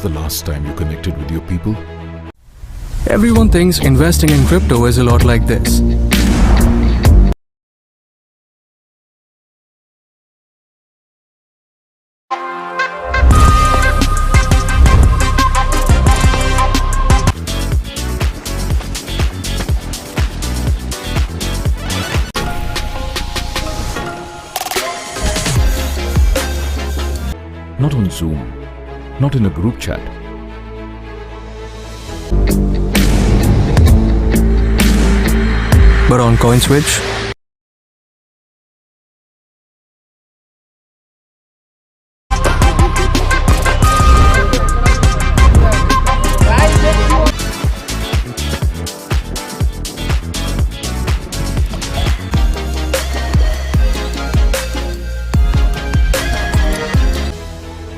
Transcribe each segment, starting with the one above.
was the last time you connected with your people? Everyone thinks investing in crypto is a lot like this. Not on Zoom, not in a group chat. But on CoinSwitch,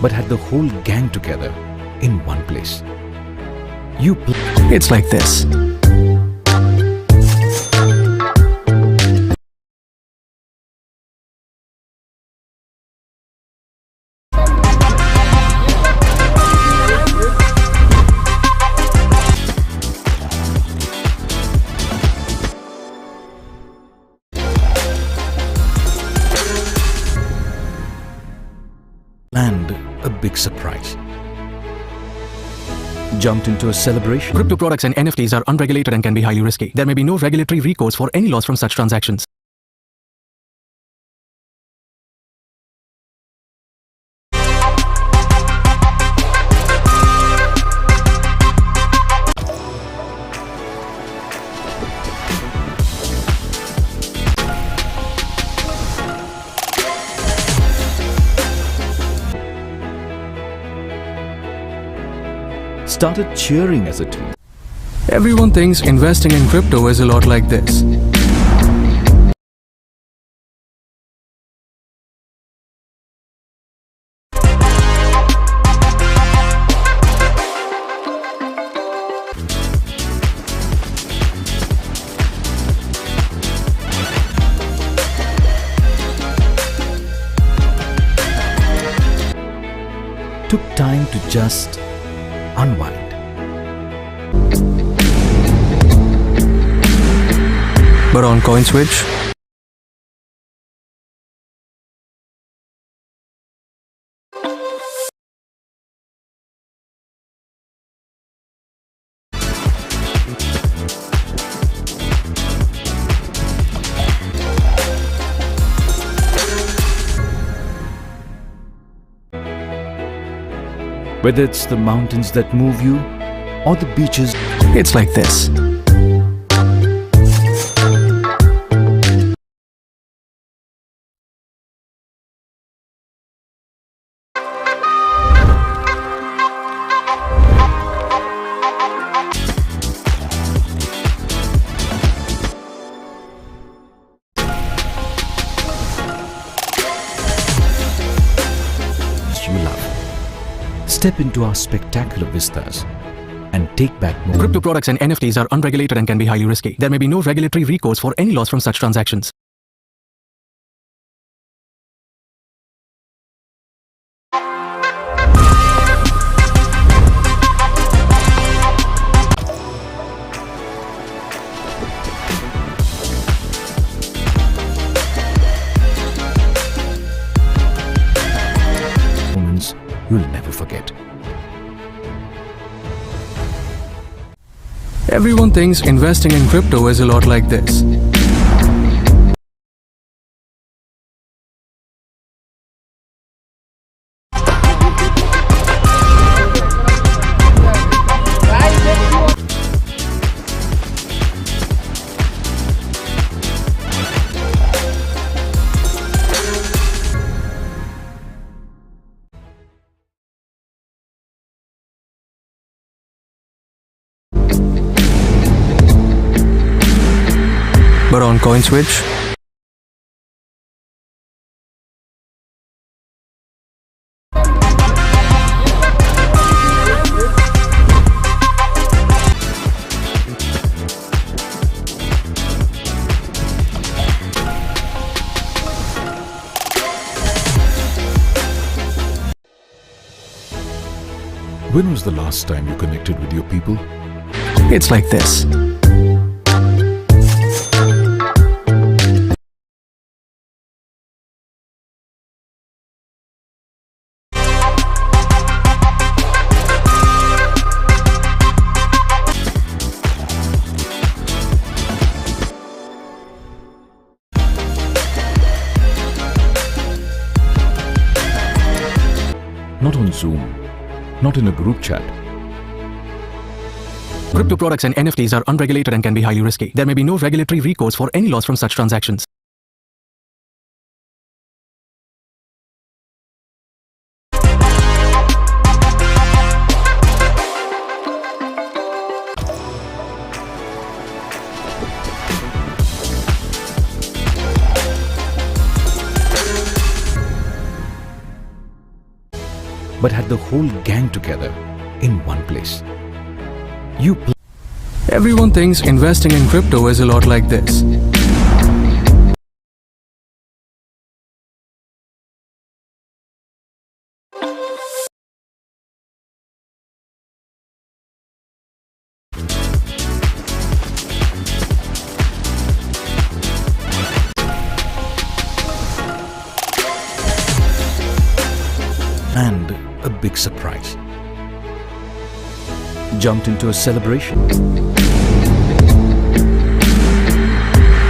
But had the whole gang together in one place. it's like this. Planned a big surprise. Jumped into a celebration. Crypto products and NFTs are unregulated and can be highly risky. There may be no regulatory recourse for any loss from such transactions. Started cheering as a team. Everyone thinks investing in crypto is a lot like this. Took time to just unwind. But on CoinSwitch, Whether it's the mountains that move you or the beaches, it's like this. you love. Step into our spectacular vistas and take back more. Crypto products and NFTs are unregulated and can be highly risky. There may be no regulatory recourse for any loss from such transactions. Moments you'll never forget. Everyone thinks investing in crypto is a lot like this. But on CoinSwitch, When was the last time you connected with your people? It's like this. Not on Zoom, not in a group chat. Crypto products and NFTs are unregulated and can be highly risky. There may be no regulatory recourse for any loss from such transactions. But had the whole gang together in one place. Everyone thinks investing in crypto is a lot like this. And a big surprise. Jumped into a celebration.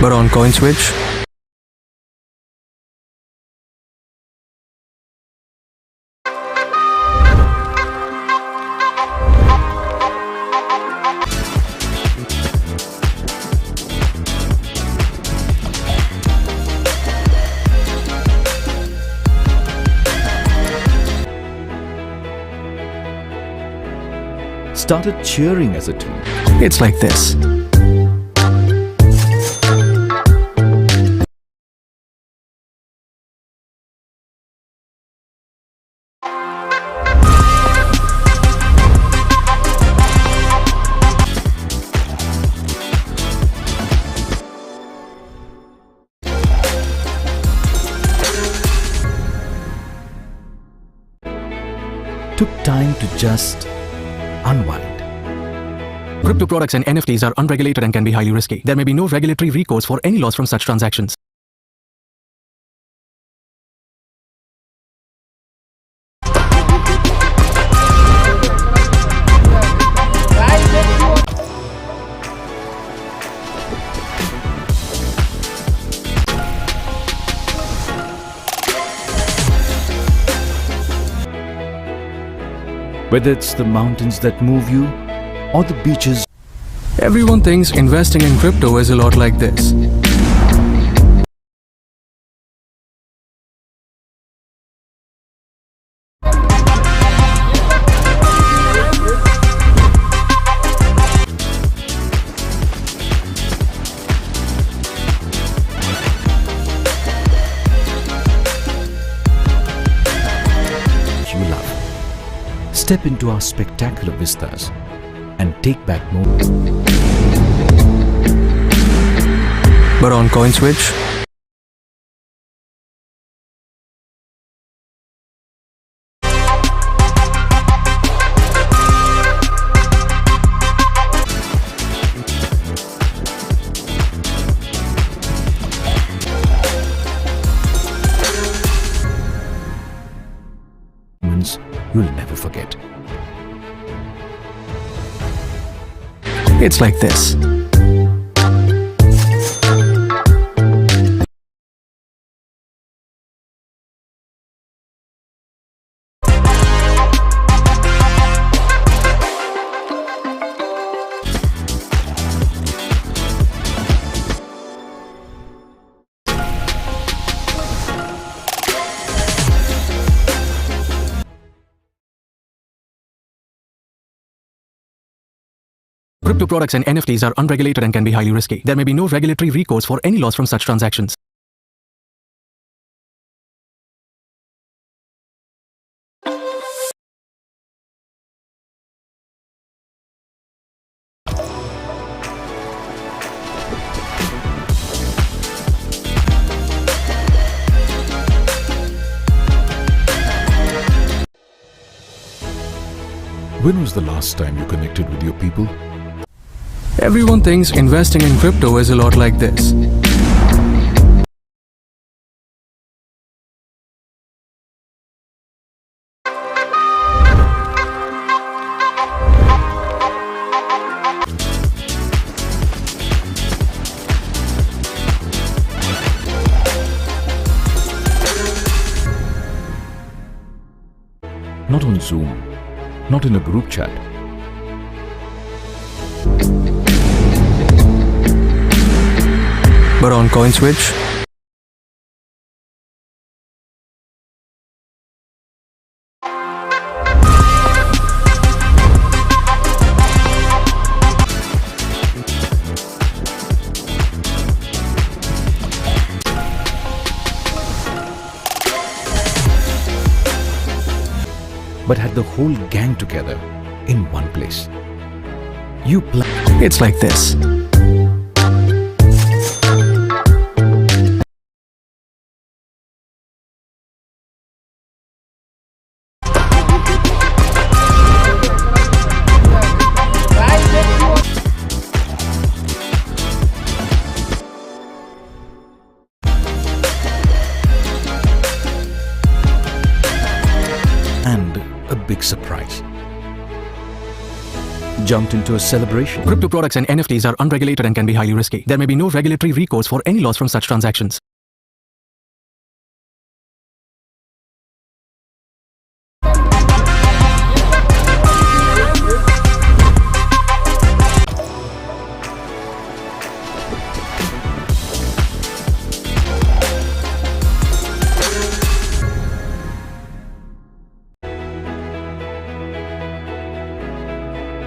But on CoinSwitch, started cheering as a team. it's like this. Took time to just unwind. Crypto products and NFTs are unregulated and can be highly risky. There may be no regulatory recourse for any loss from such transactions. Whether it's the mountains that move you or the beaches. Everyone thinks investing in crypto is a lot like this. You love. Step into our spectacular vistas and take back moments. But on CoinSwitch, You'll never forget. it's like this. Crypto products and NFTs are unregulated and can be highly risky. There may be no regulatory recourse for any loss from such transactions. When was the last time you connected with your people? Everyone thinks investing in crypto is a lot like this. Not on Zoom, not in a group chat. But on CoinSwitch, But had the whole gang together in one place. You it's like this. and a big surprise. Jumped into a celebration. Crypto products and NFTs are unregulated and can be highly risky. There may be no regulatory recourse for any loss from such transactions.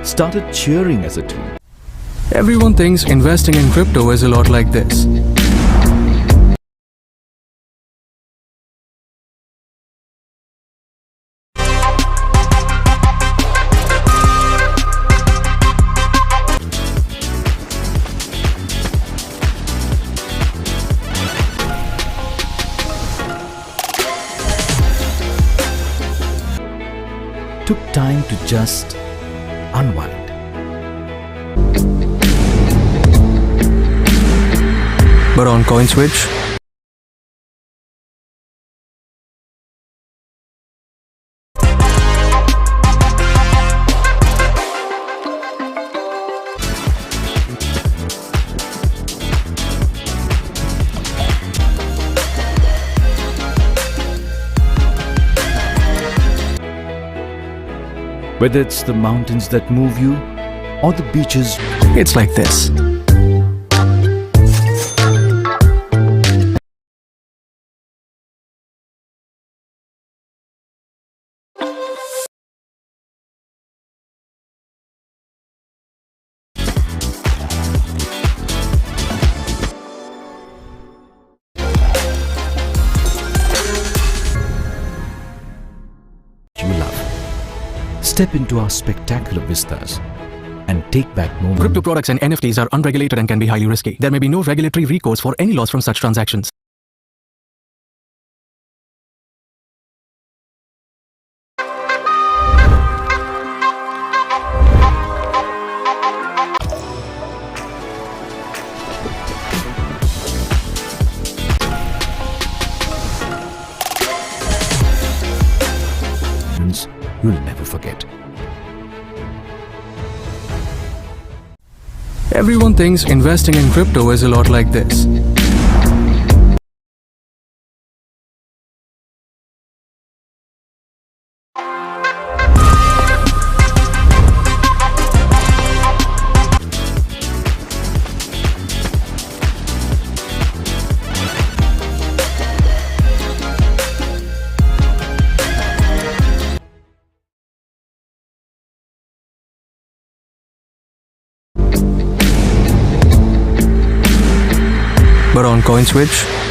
Started cheering as a team. Everyone thinks investing in crypto is a lot like this. Took time to just unwind. But on CoinSwitch, Whether it's the mountains that move you or the beaches, it's like this. you love. Step into our spectacular vistas and take back moments. Crypto products and NFTs are unregulated and can be highly risky. There may be no regulatory recourse for any loss from such transactions. You'll never forget. Everyone thinks investing in crypto is a lot like this. But on CoinSwitch,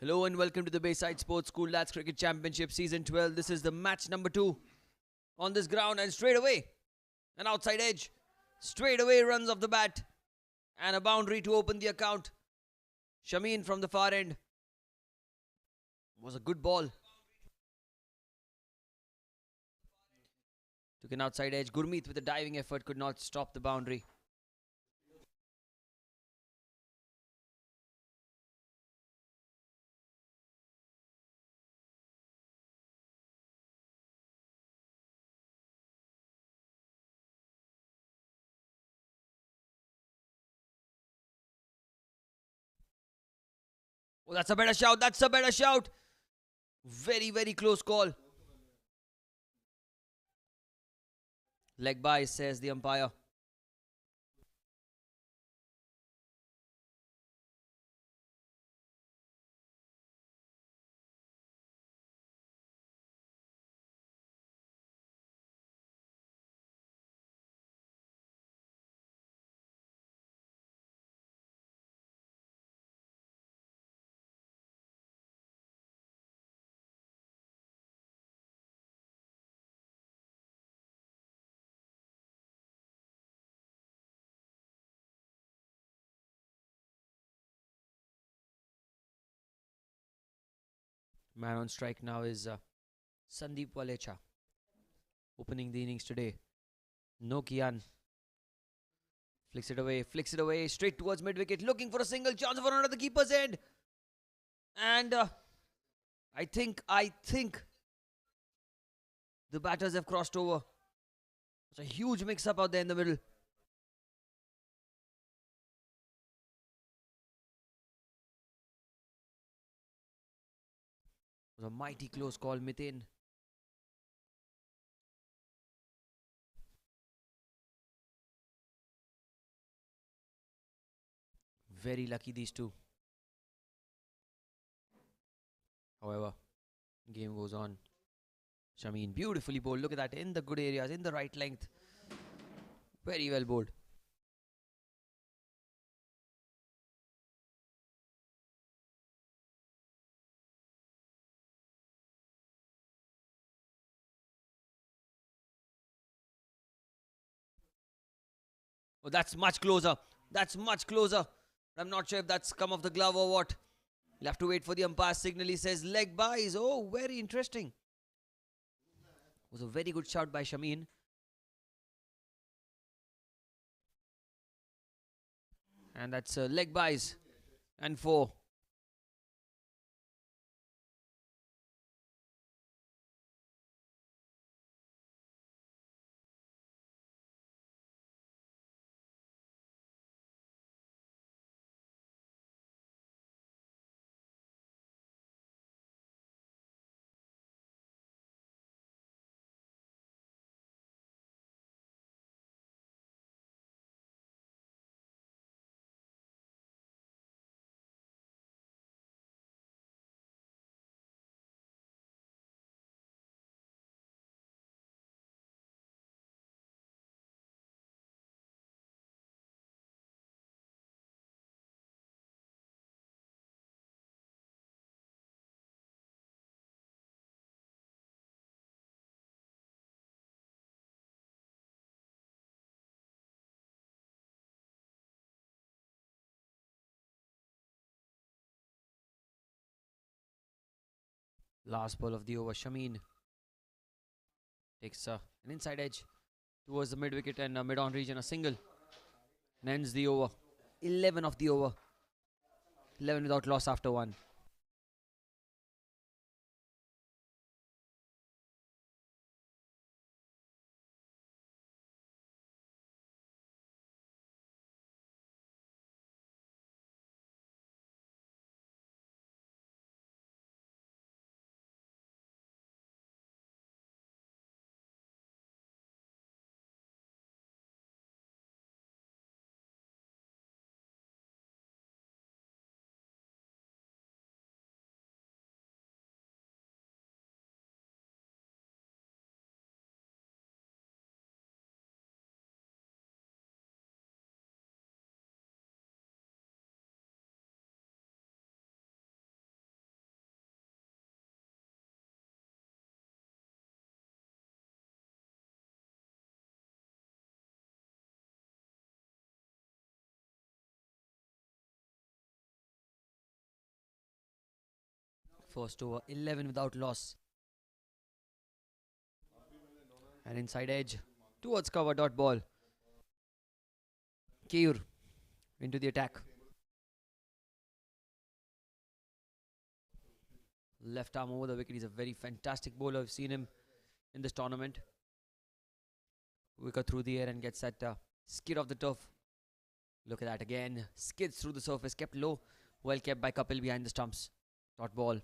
Hello and welcome to the Bayside Sports School Lads Cricket Championship Season 12. This is the match number 2 on this ground, and straight away, an outside edge. Straight away runs off the bat and a boundary to open the account. Shameen from the far end. Was a good ball. Took an outside edge. Gurmeet with a diving effort could not stop the boundary. Oh, that's a better shout. That's a better shout. Very, very close call. Leg by, says the umpire. Man on strike now is Sandeep Walecha, opening the innings today. No Kian. Flicks it away, straight towards mid-wicket, looking for a single chance for another keeper's end. And I think the batters have crossed over. It's a huge mix-up out there in the middle. It was a mighty close call, Mid-in. Very lucky these two. However, game goes on. Shameen beautifully bowled. Look at that, in the good areas, in the right length. Very well bowled. Oh, that's much closer. That's much closer. I'm not sure if that's come off the glove or what. You'll have to wait for the umpire's signal. He says leg buys. Oh, very interesting. It was a very good shout by Shameen. And that's leg buys. And 4. Last ball of the over. Shameen takes an inside edge towards the mid-wicket and mid-on region. A single. And ends the over. 11 of the over. 11 without loss after 1. First over, 11 without loss. And inside edge, towards cover, dot ball. Keyur into the attack. Left arm over the wicket. He's a very fantastic bowler. I've seen him in this tournament. Wicket through the air and gets that skid off the turf. Look at that again. Skids through the surface, kept low. Well kept by Kapil behind the stumps. Dot ball.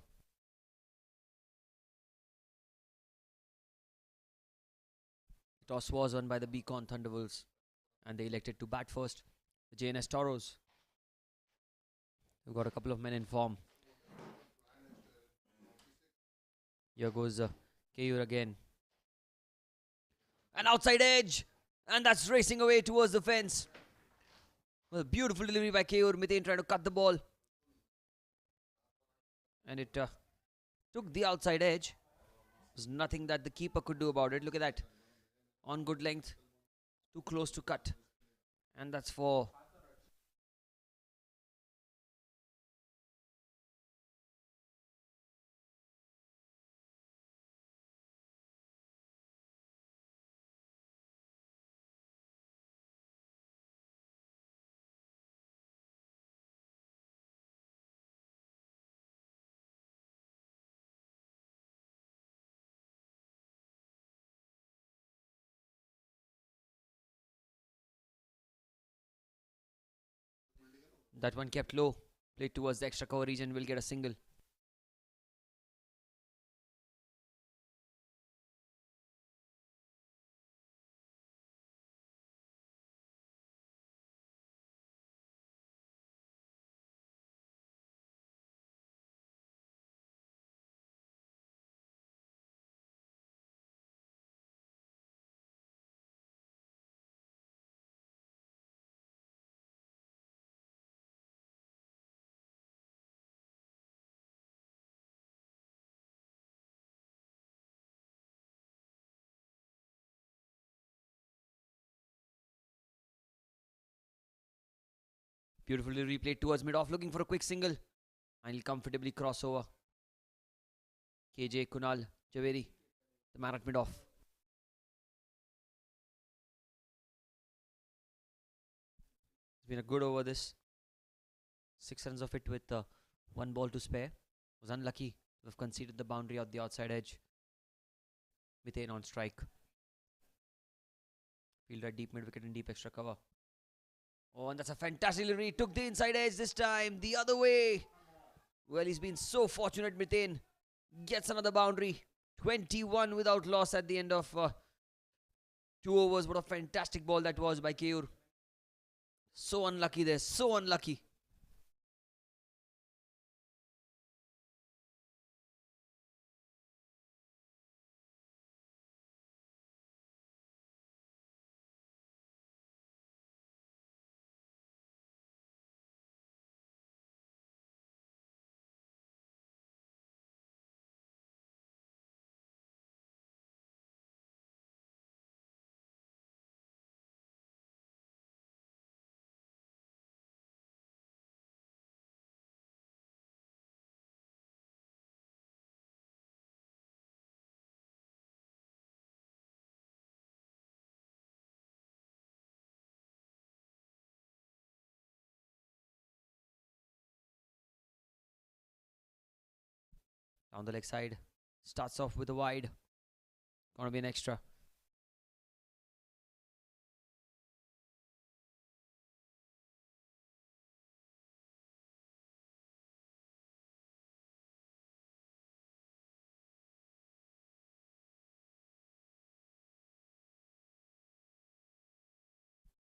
Toss was won by the Beacon Thunderbolts, and they elected to bat first. The Jns Toros. We've got a couple of men in form. Here goes Keyur again. An outside edge, and that's racing away towards the fence. Well, beautiful delivery by Keyur. Mithane trying to cut the ball, and it took the outside edge. There's nothing that the keeper could do about it. Look at that. On good length, too close to cut, and that's for that one kept low, played towards the extra cover region, will get a single. Beautifully replayed towards mid-off, looking for a quick single. And he'll comfortably cross over. KJ, Kunal, Javeri, the man at mid-off. It's been a good over this. 6 runs of it with 1 ball to spare. Was unlucky to have conceded the boundary at the outside edge. Mithane on strike. Fielder deep mid-wicket and deep extra cover. Oh, and that's a fantastic delivery. Took the inside edge this time. The other way. Well, he's been so fortunate, Mithane. Gets another boundary. 21 without loss at the end of 2 overs. What a fantastic ball that was by Keyur. So unlucky there. So unlucky. Down the leg side. Starts off with a wide. Gonna be an extra.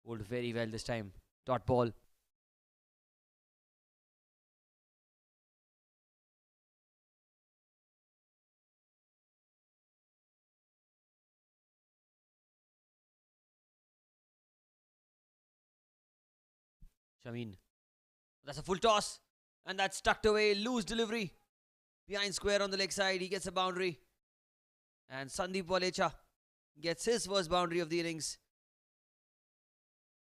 Bowled very well this time. Dot ball. Shameen. That's a full toss. And that's tucked away. Loose delivery. Behind square on the leg side. He gets a boundary. And Sandeep Walecha gets his first boundary of the innings.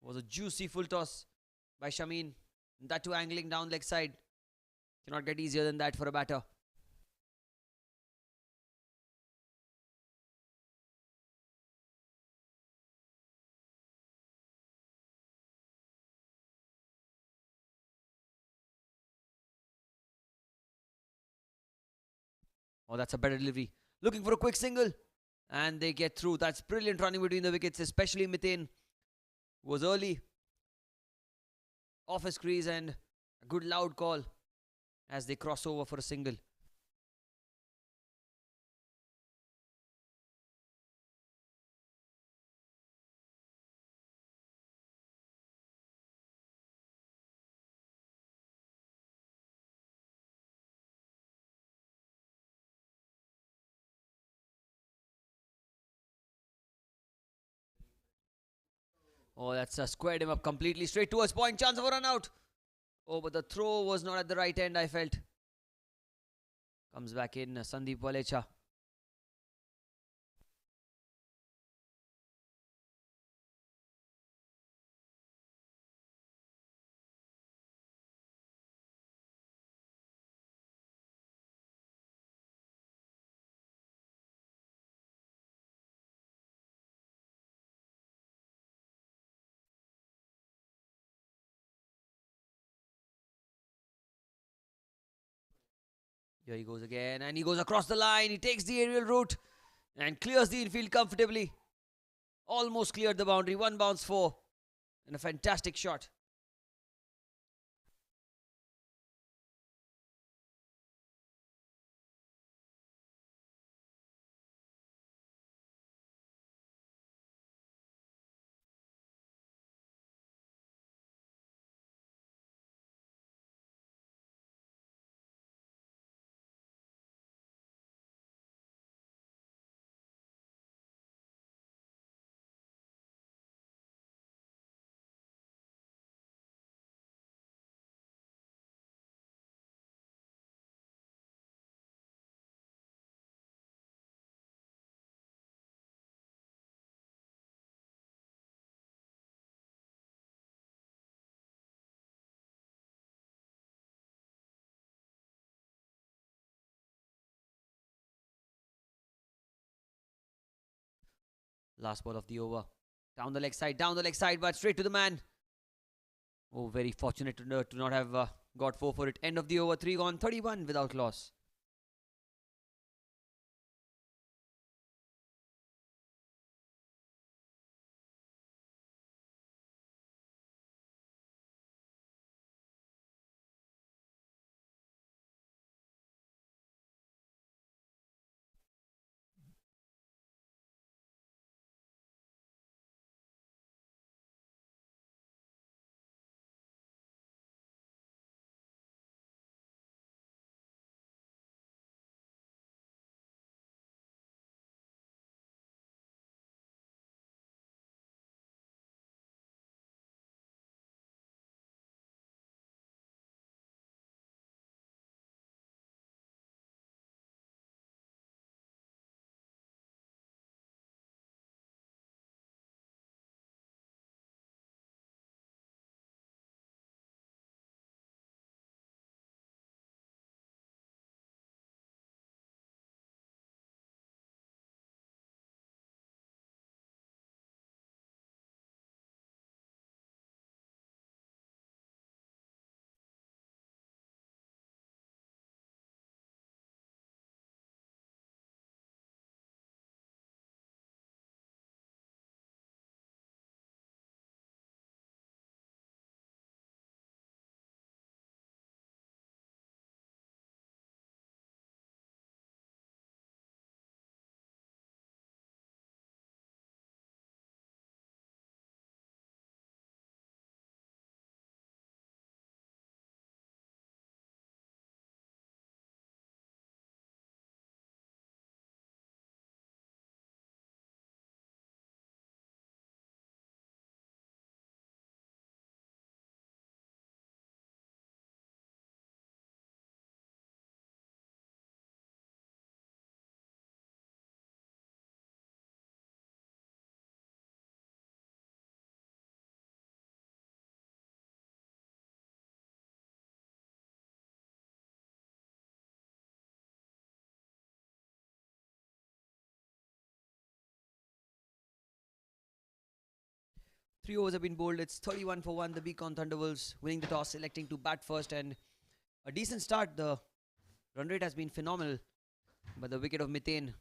Was a juicy full toss by Shameen. That too angling down leg side. Cannot get easier than that for a batter. Oh, that's a better delivery. Looking for a quick single. And they get through. That's brilliant running between the wickets, especially Mid-innings was early off his crease, and a good loud call as they cross over for a single. Oh, that's squared him up completely straight towards point. Chance of a run out. Oh, but the throw was not at the right end, I felt. Comes back in Sandeep Walecha. Here he goes again, and he goes across the line. He takes the aerial route and clears the infield comfortably. Almost cleared the boundary. 1 bounce 4. And a fantastic shot. Last ball of the over. Down the leg side, but straight to the man. Oh, very fortunate to not have got 4 for it. End of the over, 3 gone, 31 without loss. Three overs have been bowled. It's 31 for 1. The Beacon Thunderwolves winning the toss, electing to bat first, and a decent start. The run rate has been phenomenal. But the wicket of Methane,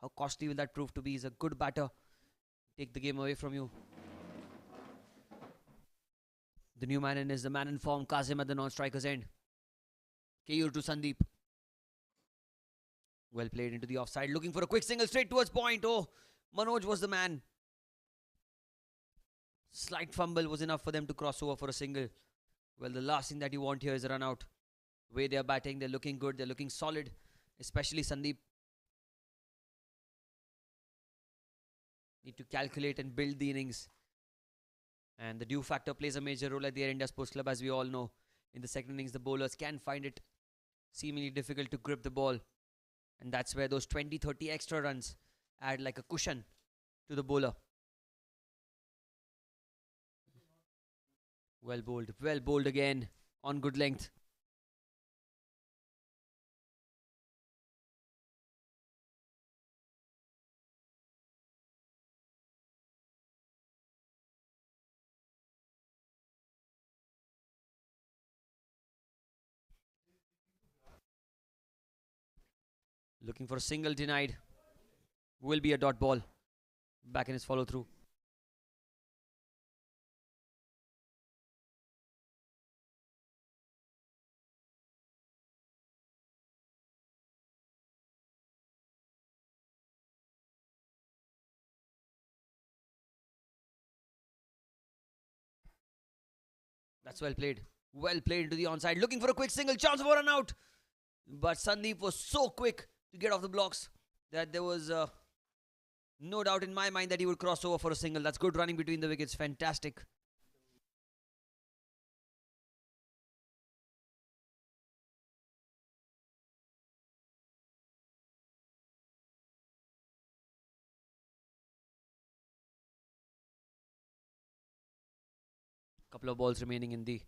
how costly will that prove to be? He's a good batter. Take the game away from you. The new man in is the man in form, Kazim at the non-striker's end. Keyur to Sandeep. Well played into the offside. Looking for a quick single straight towards point. Oh, Manoj was the man. Slight fumble was enough for them to cross over for a single. Well, the last thing that you want here is a run out. The way they are batting, they're looking good. They're looking solid. Especially Sandeep. Need to calculate and build the innings. And the dew factor plays a major role at the Air India Sports Club, as we all know. In the second innings, the bowlers can find it seemingly difficult to grip the ball. And that's where those 20-30 extra runs add like a cushion to the bowler. Well bowled again on good length. Looking for a single denied. Will be a dot ball. Back in his follow through. That's well played. Well played into the onside. Looking for a quick single. Chance for a run out. But Sandeep was so quick to get off the blocks that there was no doubt in my mind that he would cross over for a single. That's good running between the wickets. Fantastic. Couple of balls remaining in the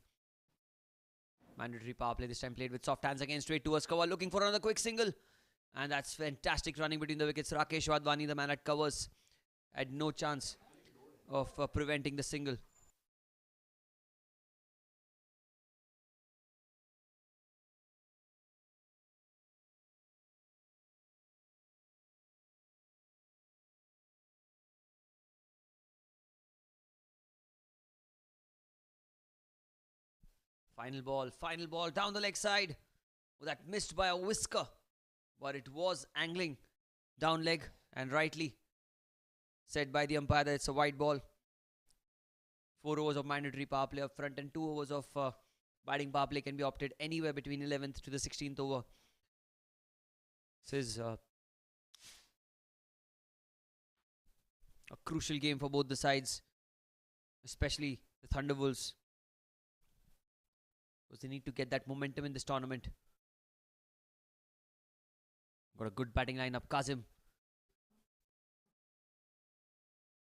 mandatory power play. This time played with soft hands again, straight towards cover, looking for another quick single. And that's fantastic running between the wickets. Rakesh Wadhwani, the man at covers, had no chance of preventing the single. Final ball down the leg side. Oh, that missed by a whisker, but it was angling down leg, and rightly said by the umpire that it's a wide ball. 4 overs of mandatory power play up front and 2 overs of batting power play can be opted anywhere between 11th to the 16th over. This is a crucial game for both the sides, especially the Thunderwolves, because they need to get that momentum in this tournament. Got a good batting lineup. Kazim.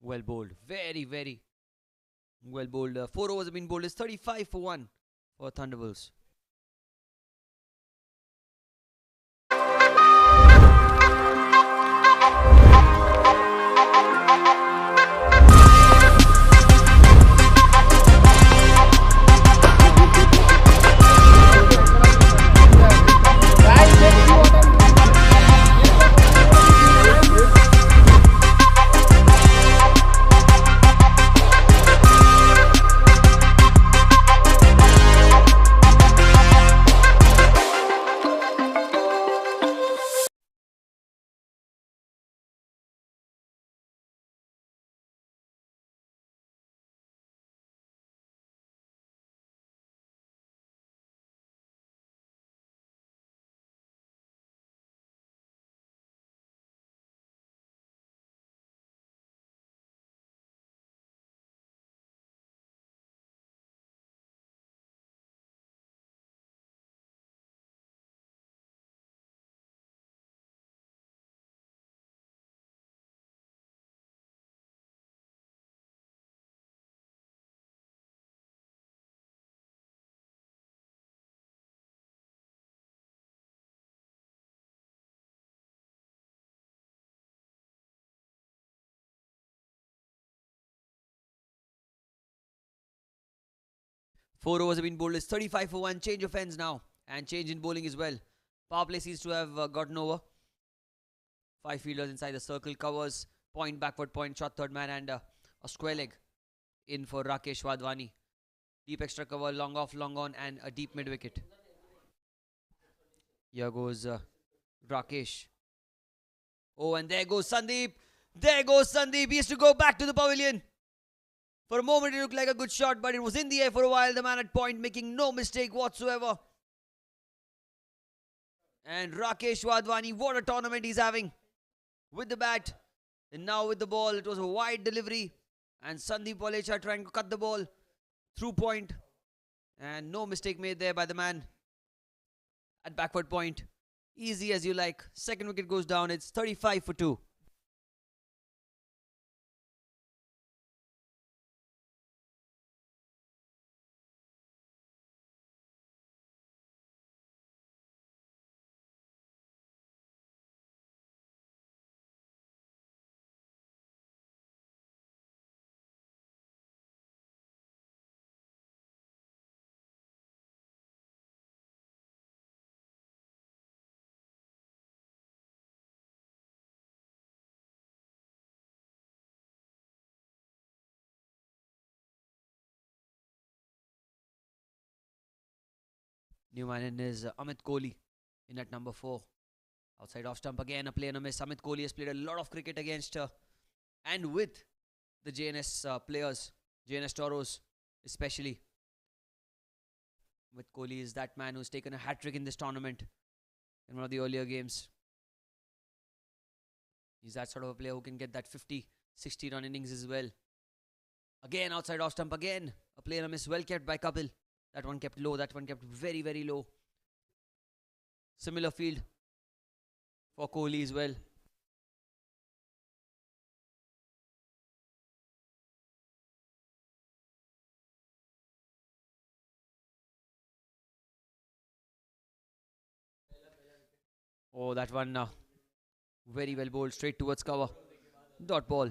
Well bowled. Very, very well bowled. 4 overs have been bowled. It's 35 for 1 for Thunderwolves. Four overs have been bowled. It's 35 for 1. Change of ends now. And change in bowling as well. Power play seems to have gotten over. 5 fielders inside the circle, covers, point, backward point, shot third man, and a square leg in for Rakesh Wadhwani. Deep extra cover, long off, long on, and a deep mid wicket. Here goes Rakesh. Oh, and there goes Sandeep. There goes Sandeep. He has to go back to the pavilion. For a moment, it looked like a good shot, but it was in the air for a while. The man at point making no mistake whatsoever. And Rakesh Wadhwani, what a tournament he's having. With the bat, and now with the ball. It was a wide delivery. And Sandeep Walecha trying to cut the ball through point. And no mistake made there by the man at backward point. Easy as you like. Second wicket goes down. It's 35 for 2. New man in is Amit Kohli in at number 4. Outside off stump again, a play and a miss. Amit Kohli has played a lot of cricket against and with the JNS players, JNS Toros especially. Amit Kohli is that man who's taken a hat-trick in this tournament in one of the earlier games. He's that sort of a player who can get that 50, 60 run innings as well. Again, outside off stump again. A play and a miss, well kept by Kapil. That one kept low, that one kept very, very low. Similar field for Kohli as well. Oh, that one very well bowled, straight towards cover. Dot ball.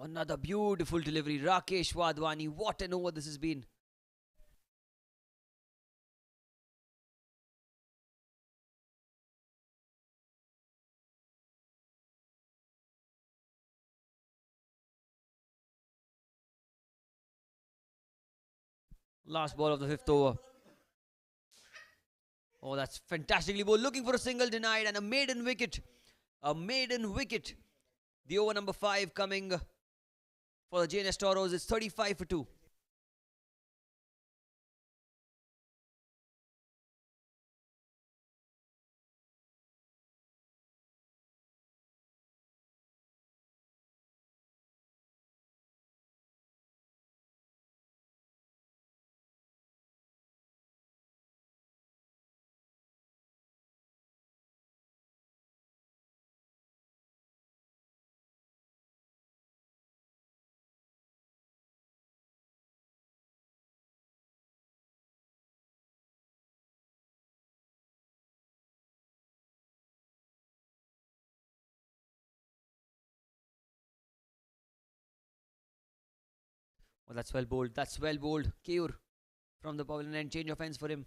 Another beautiful delivery. Rakesh Wadhwani. What an over this has been. Last ball of the 5th over. Oh, that's fantastically bowled. Looking for a single, denied, and a maiden wicket. A maiden wicket. The over number 5 coming for the JNS Toros. It's 35 for 2. Oh, that's well bowled. That's well bowled. Keyur from the pavilion and change of ends for him.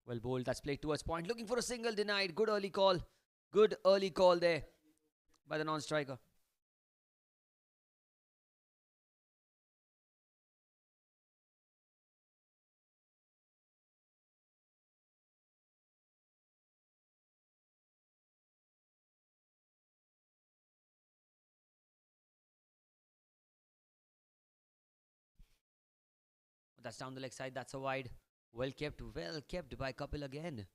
Well bowled. That's played towards point. Looking for a single, denied. Good early call. Good early call there by the non-striker. That's down the leg side. That's a wide. Well kept by Kapil again.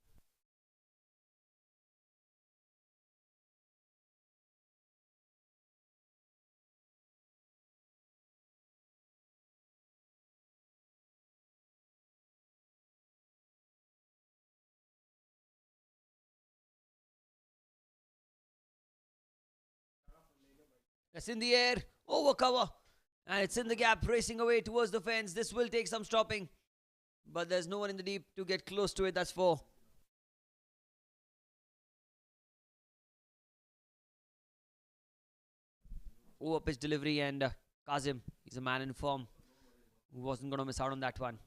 That's in the air, over cover, and it's in the gap, racing away towards the fence. This will take some stopping, but there's no one in the deep to get close to it. That's 4. Over pitch delivery, and Kazim, he's a man in form who wasn't going to miss out on that one.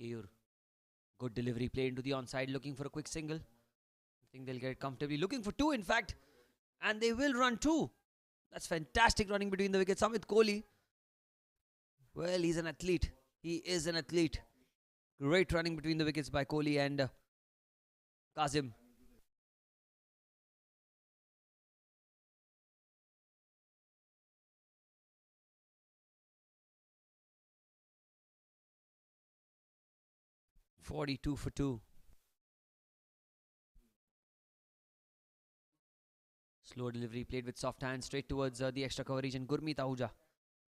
Keyur, good delivery, play into the onside, looking for a quick single. I think they'll get it comfortably, looking for 2 in fact, and they will run 2. That's fantastic running between the wickets. Amit Kohli, well, he's an athlete. He is an athlete. Great running between the wickets by Kohli and Kazim. "42 for 2. Slow delivery, played with soft hands, straight towards the extra cover region. Gurmeet Ahuja,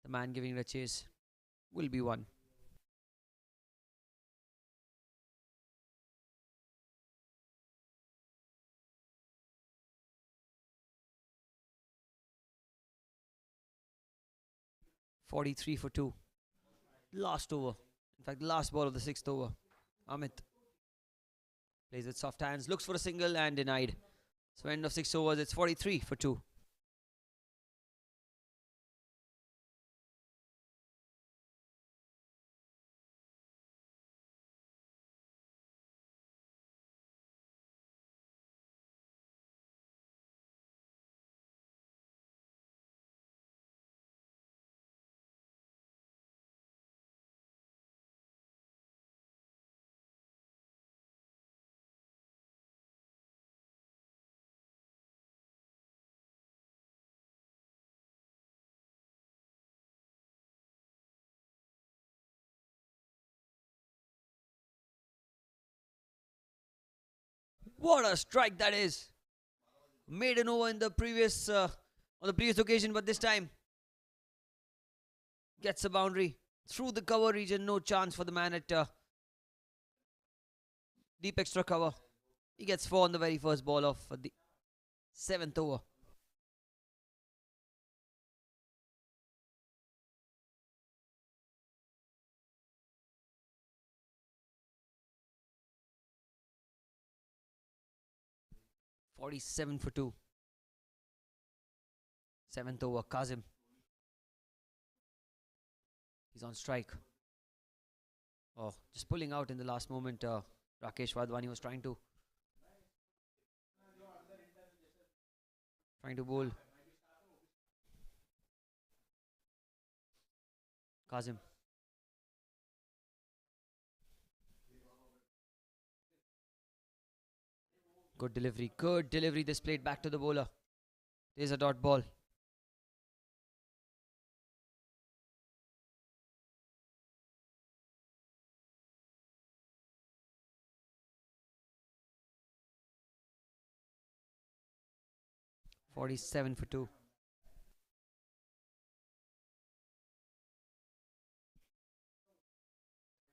the man giving it a chase, will be 1. "43 for 2. Last over. In fact, the last ball of the 6th over. Amit plays with soft hands, looks for a single and denied. So end of 6 overs, it's 43 for 2. What a strike that is! Made an over in the previous on the previous occasion, but this time gets a boundary through the cover region. No chance for the man at deep extra cover. He gets 4 on the very first ball of the 7th over. "47 for 2. 7th over, Kazim. He's on strike. Oh, just pulling out in the last moment. Rakesh Wadhwani was trying to bowl. Kazim. Good delivery displayed back to the bowler. There's a dot ball. "47 for 2.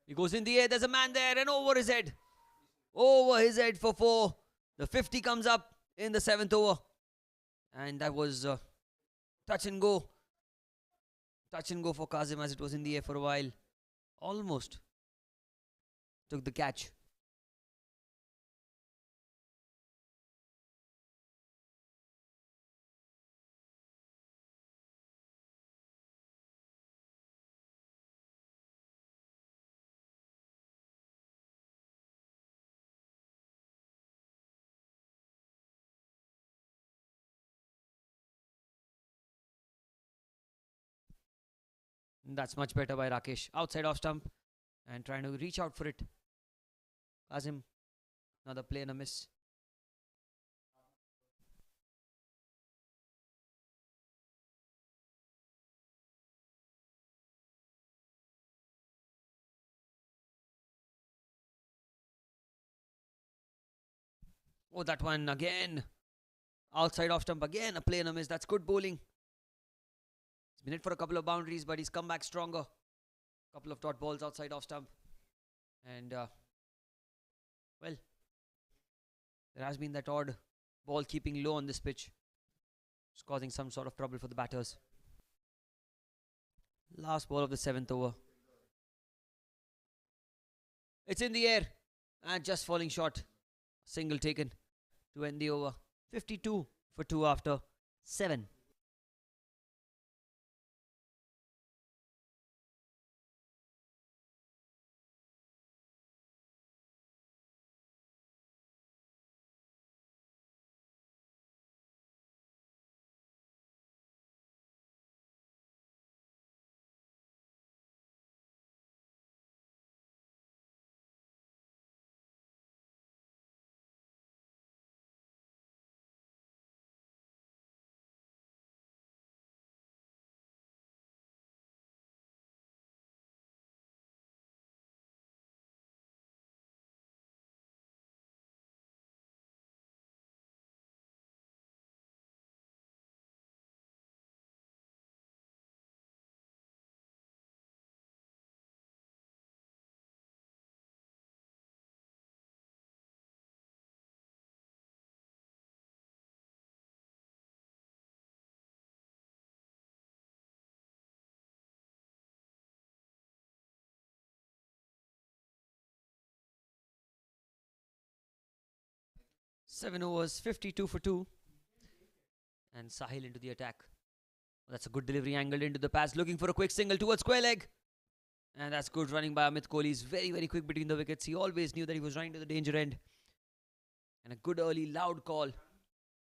He goes in the air, there's a man there, and over his head. Over his head for 4. The 50 comes up in the 7th over. And that was touch and go. Touch and go for Kazim as it was in the air for a while. Almost took the catch. That's much better by Rakesh. Outside off stump and trying to reach out for it. Kazim, another play and a miss. Oh, that one again. Outside off stump again. A play and a miss. That's good bowling. He's been hit for a couple of boundaries, but he's come back stronger. Couple of dot balls outside off stump. And, well, there has been that odd ball keeping low on this pitch. It's causing some sort of trouble for the batters. Last ball of the 7th over. It's in the air and just falling short. Single taken to end the over. 52 for 2 after 7. Seven overs, 52 for 2. And Sahil into the attack. That's a good delivery, angled into the pass, looking for a quick single towards square leg. And that's good running by Amit Kohli. He's very, very quick between the wickets. He always knew that he was running to the danger end. And a good early loud call,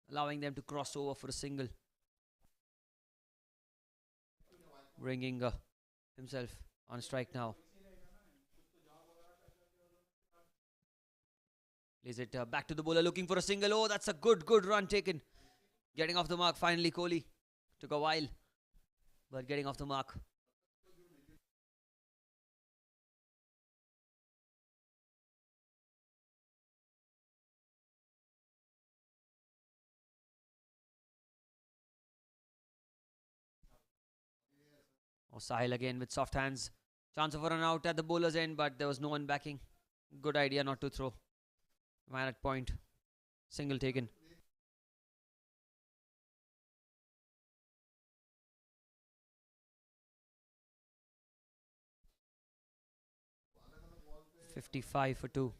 allowing them to cross over for a single. Bringing himself on strike now. Plays it back to the bowler, looking for a single. Oh, that's a good run taken. Getting off the mark finally, Kohli. Took a while, but getting off the mark. Oh, Sahil again with soft hands. Chance of a run out at the bowler's end, but there was no one backing. Good idea not to throw. Man at point. Single taken. .55 for 2.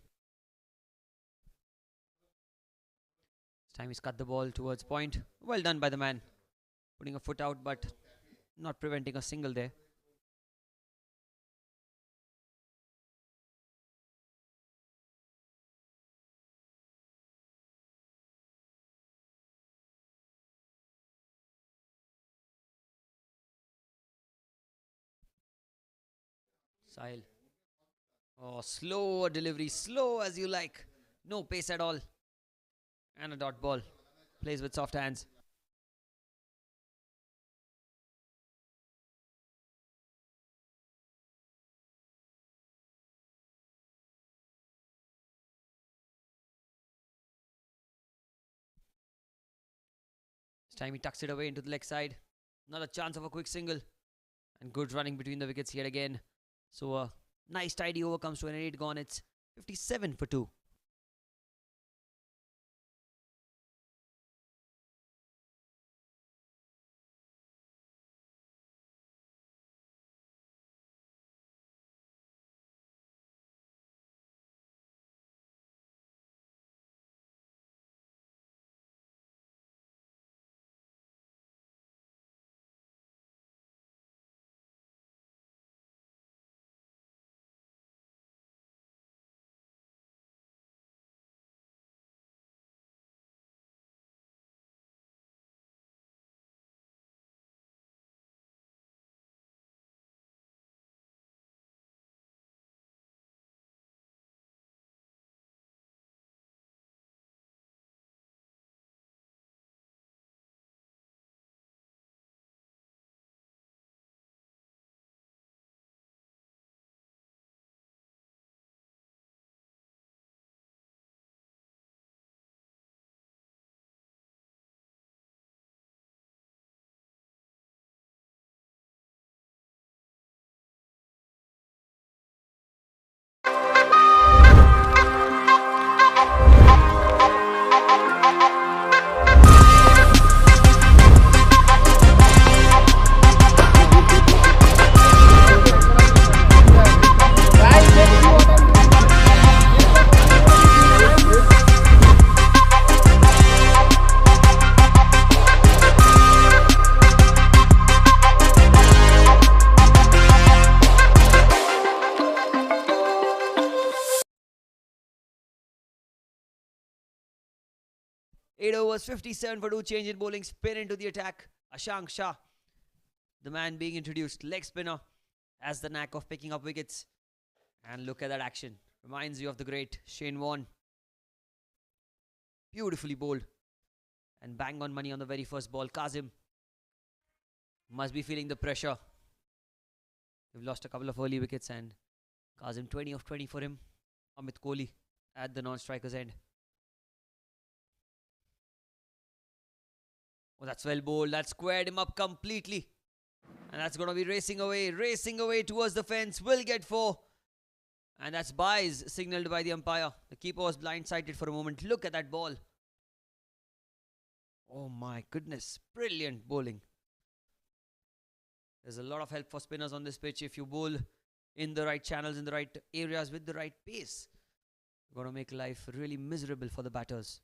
This time he's cut the ball towards point. Well done by the man. Putting a foot out, but not preventing a single there. Sahil. Oh, slow delivery. Slow as you like. No pace at all. And a dot ball. Plays with soft hands. This time he tucks it away into the leg side. Another chance of a quick single. And good running between the wickets yet again. So a nice tidy over comes to an 8 gone. It's 57 for 2. 8 overs, 57 for 2, change in bowling, spin into the attack. Ashank Shah, the man being introduced, leg spinner, has the knack of picking up wickets. And look at that action. Reminds you of the great Shane Warne. Beautifully bowled. And bang on money on the very first ball. Kazim must be feeling the pressure. We've lost a couple of early wickets and Kazim 20 of 20 for him. Amit Kohli at the non-striker's end. Oh, that's well bowled. That squared him up completely. And that's going to be racing away towards the fence. Will get 4. And that's byes signalled by the umpire. The keeper was blindsided for a moment. Look at that ball. Oh my goodness. Brilliant bowling. There's a lot of help for spinners on this pitch. If you bowl in the right channels, in the right areas with the right pace, you're going to make life really miserable for the batters.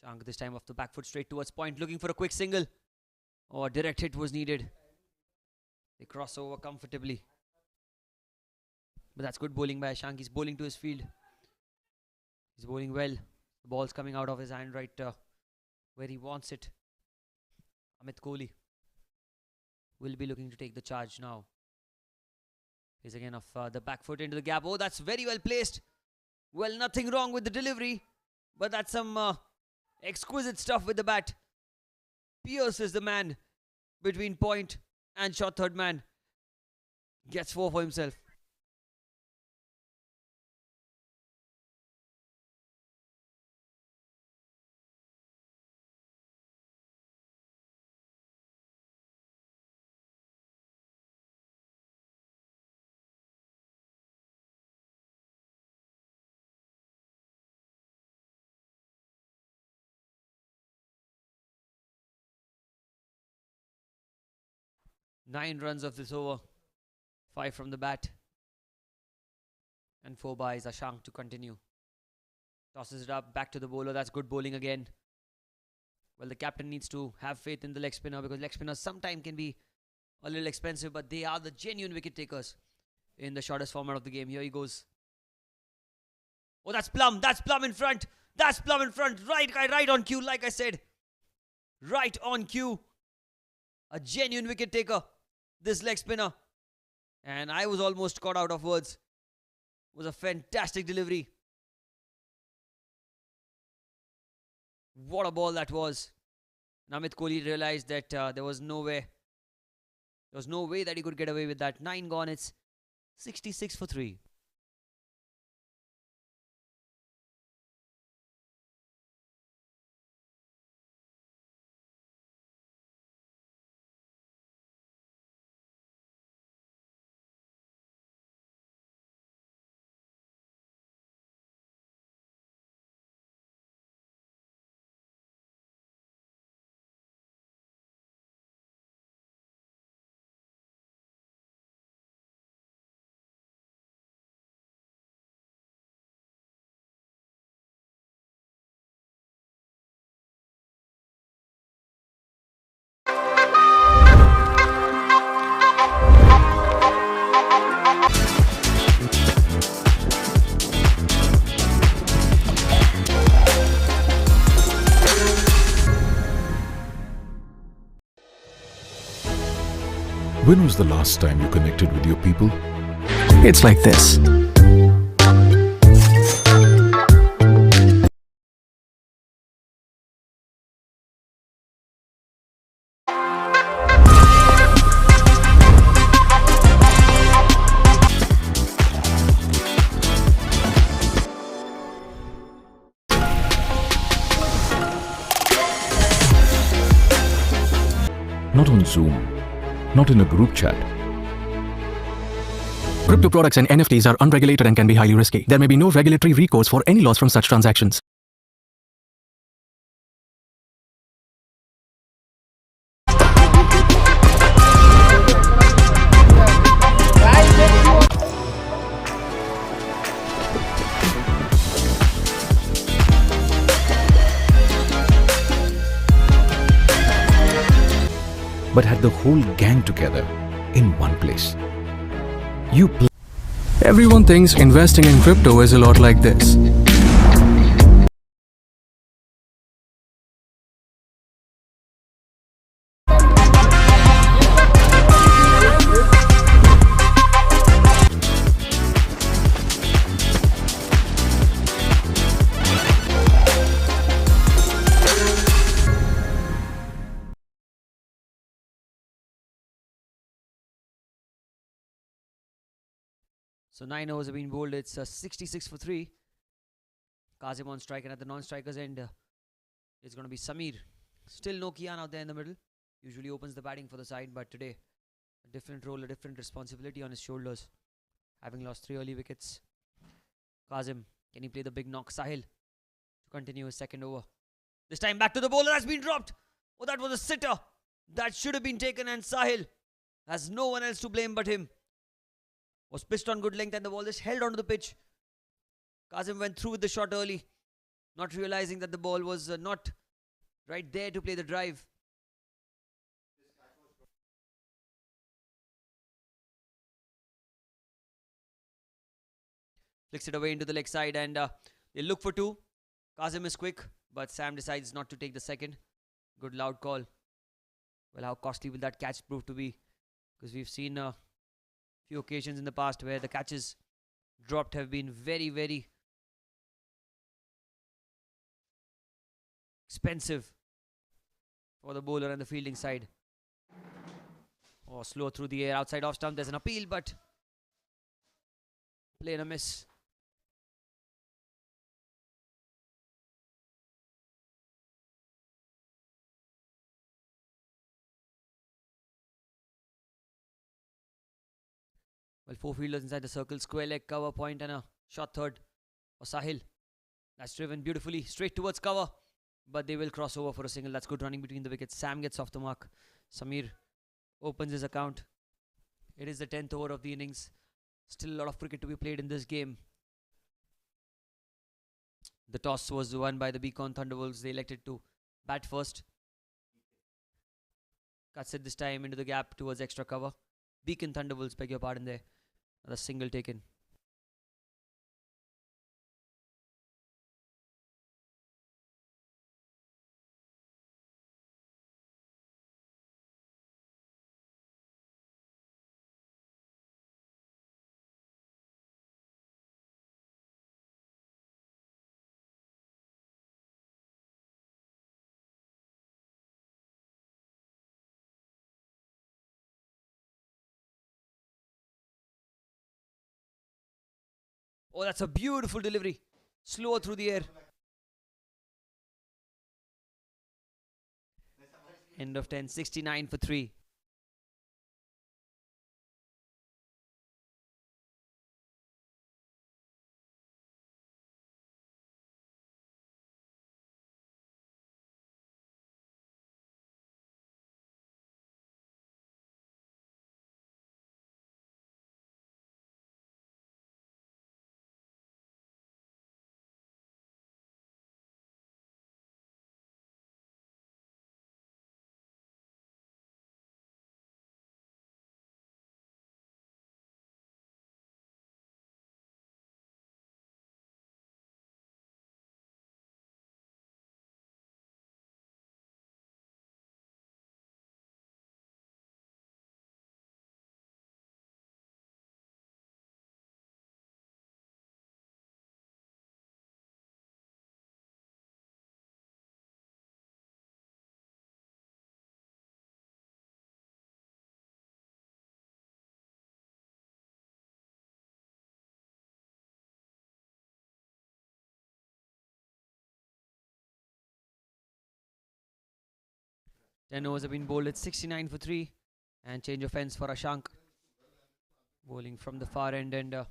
Shank this time off the back foot straight towards point, looking for a quick single. Oh, a direct hit was needed. They cross over comfortably. But that's good bowling by Shank. He's bowling to his field. He's bowling well. The ball's coming out of his hand right where he wants it. Amit Kohli will be looking to take the charge now. He's again off the back foot into the gap. Oh, that's very well placed. Well, nothing wrong with the delivery. But that's some exquisite stuff with the bat. Pierces the man between point and shot third man. Gets 4 for himself. Nine runs of this over. 5 from the bat. And 4 byes. Ashank to continue. Tosses it up. Back to the bowler. That's good bowling again. Well, the captain needs to have faith in the leg spinner because leg spinners sometimes can be a little expensive, but they are the genuine wicket takers in the shortest format of the game. Here he goes. Oh, that's Plum. That's Plum in front. That's Plum in front. Right on cue, like I said. Right on cue. A genuine wicket taker. This leg spinner. And I was almost caught out of words. It was a fantastic delivery. What a ball that was. Amit Kohli realized that there was no way that he could get away with that. 9 gone. It's 66 for 3. When was the last time you connected with your people? It's like this. Not on Zoom, not in a group chat. Crypto products and NFTs are unregulated and can be highly risky. There may be no regulatory recourse for any loss from such transactions. but had the whole gang together in one place. You play. Everyone thinks investing in crypto is a lot like this. So 9 overs have been bowled. It's 66 for 3. Kazim on strike, and at the non-strikers end, it's going to be Samir. Still no Kian out there in the middle. Usually opens the batting for the side, but today a different role, a different responsibility on his shoulders. Having lost 3 early wickets. Kazim, can he play the big knock? Sahil to continue his second over. This time back to the bowler, has been dropped. Oh, that was a sitter. That should have been taken, and Sahil has no one else to blame but him. Was pitched on good length and the ball just held onto the pitch. Kazim went through with the shot early, not realizing that the ball was not right there to play the drive. Flicks it away into the leg side, and they look for 2. Kazim is quick, but Sam decides not to take the second. Good loud call. Well, how costly will that catch prove to be? Because we've seen few occasions in the past where the catches dropped have been very, very expensive for the bowler and the fielding side. Oh, slow through the air, outside off stump. There's an appeal, but play and a miss. Well, 4 fielders inside the circle, square leg, cover, point, and a shot third for Sahil. That's driven beautifully straight towards cover, but they will cross over for a single. That's good running between the wickets. Sam gets off the mark. Samir opens his account. It is the 10th over of the innings. Still a lot of cricket to be played in this game. The toss was won by the Beacon Thunderbolts. They elected to bat first. Cuts it this time into the gap towards extra cover. Beacon Thunderbolts, beg your pardon there. Another single taken. Oh, that's a beautiful delivery. Slow through the air. End of 10, 69 for 3. Ten overs have been bowled at 69 for 3. And change of ends for Ashank. Bowling from the far end, and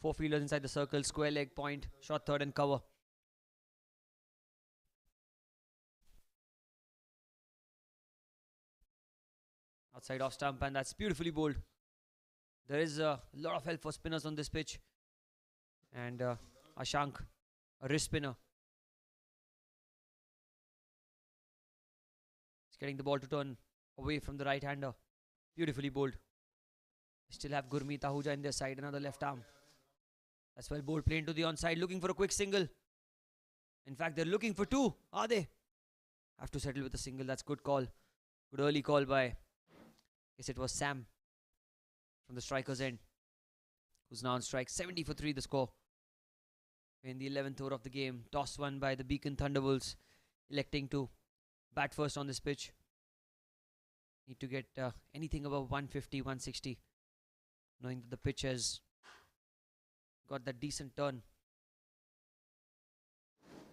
4 fielders inside the circle. Square leg, point, shot third and cover. Outside off stump, and that's beautifully bowled. There is a lot of help for spinners on this pitch. And Ashank, a wrist spinner. He's getting the ball to turn away from the right-hander. Beautifully bowled. Still have Gurmeet Ahuja in their side, another left arm. That's well bowled, play into the onside, looking for a quick single. In fact, they're looking for two, are they? Have to settle with a single. That's good call. Good early call by, guess it was Sam from the striker's end, who's now on strike. 70 for 3 the score. In the 11th over of the game, toss won by the Beacon Thunderbolts, electing to bat first on this pitch. Need to get anything above 150, 160, knowing that the pitch has got that decent turn.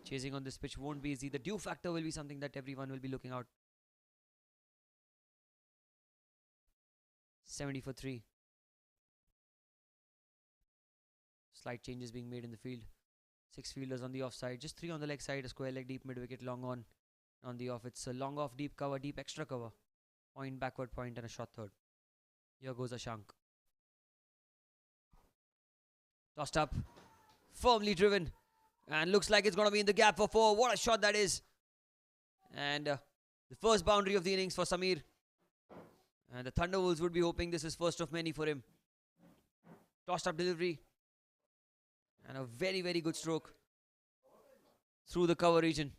Chasing on this pitch won't be easy. The dew factor will be something that everyone will be looking out. 70 for 3. Slight changes being made in the field. 6 fielders on the offside, just 3 on the leg side, a square leg deep mid wicket, long on the off. It's a long off, deep cover, deep extra cover. Point, backward point and a short third. Here goes Ashank. Tossed up, firmly driven, and looks like it's going to be in the gap for 4. What a shot that is. And the first boundary of the innings for Samir. And the Thunderbolts would be hoping this is first of many for him. Tossed up delivery. And a very, very good stroke through the cover region.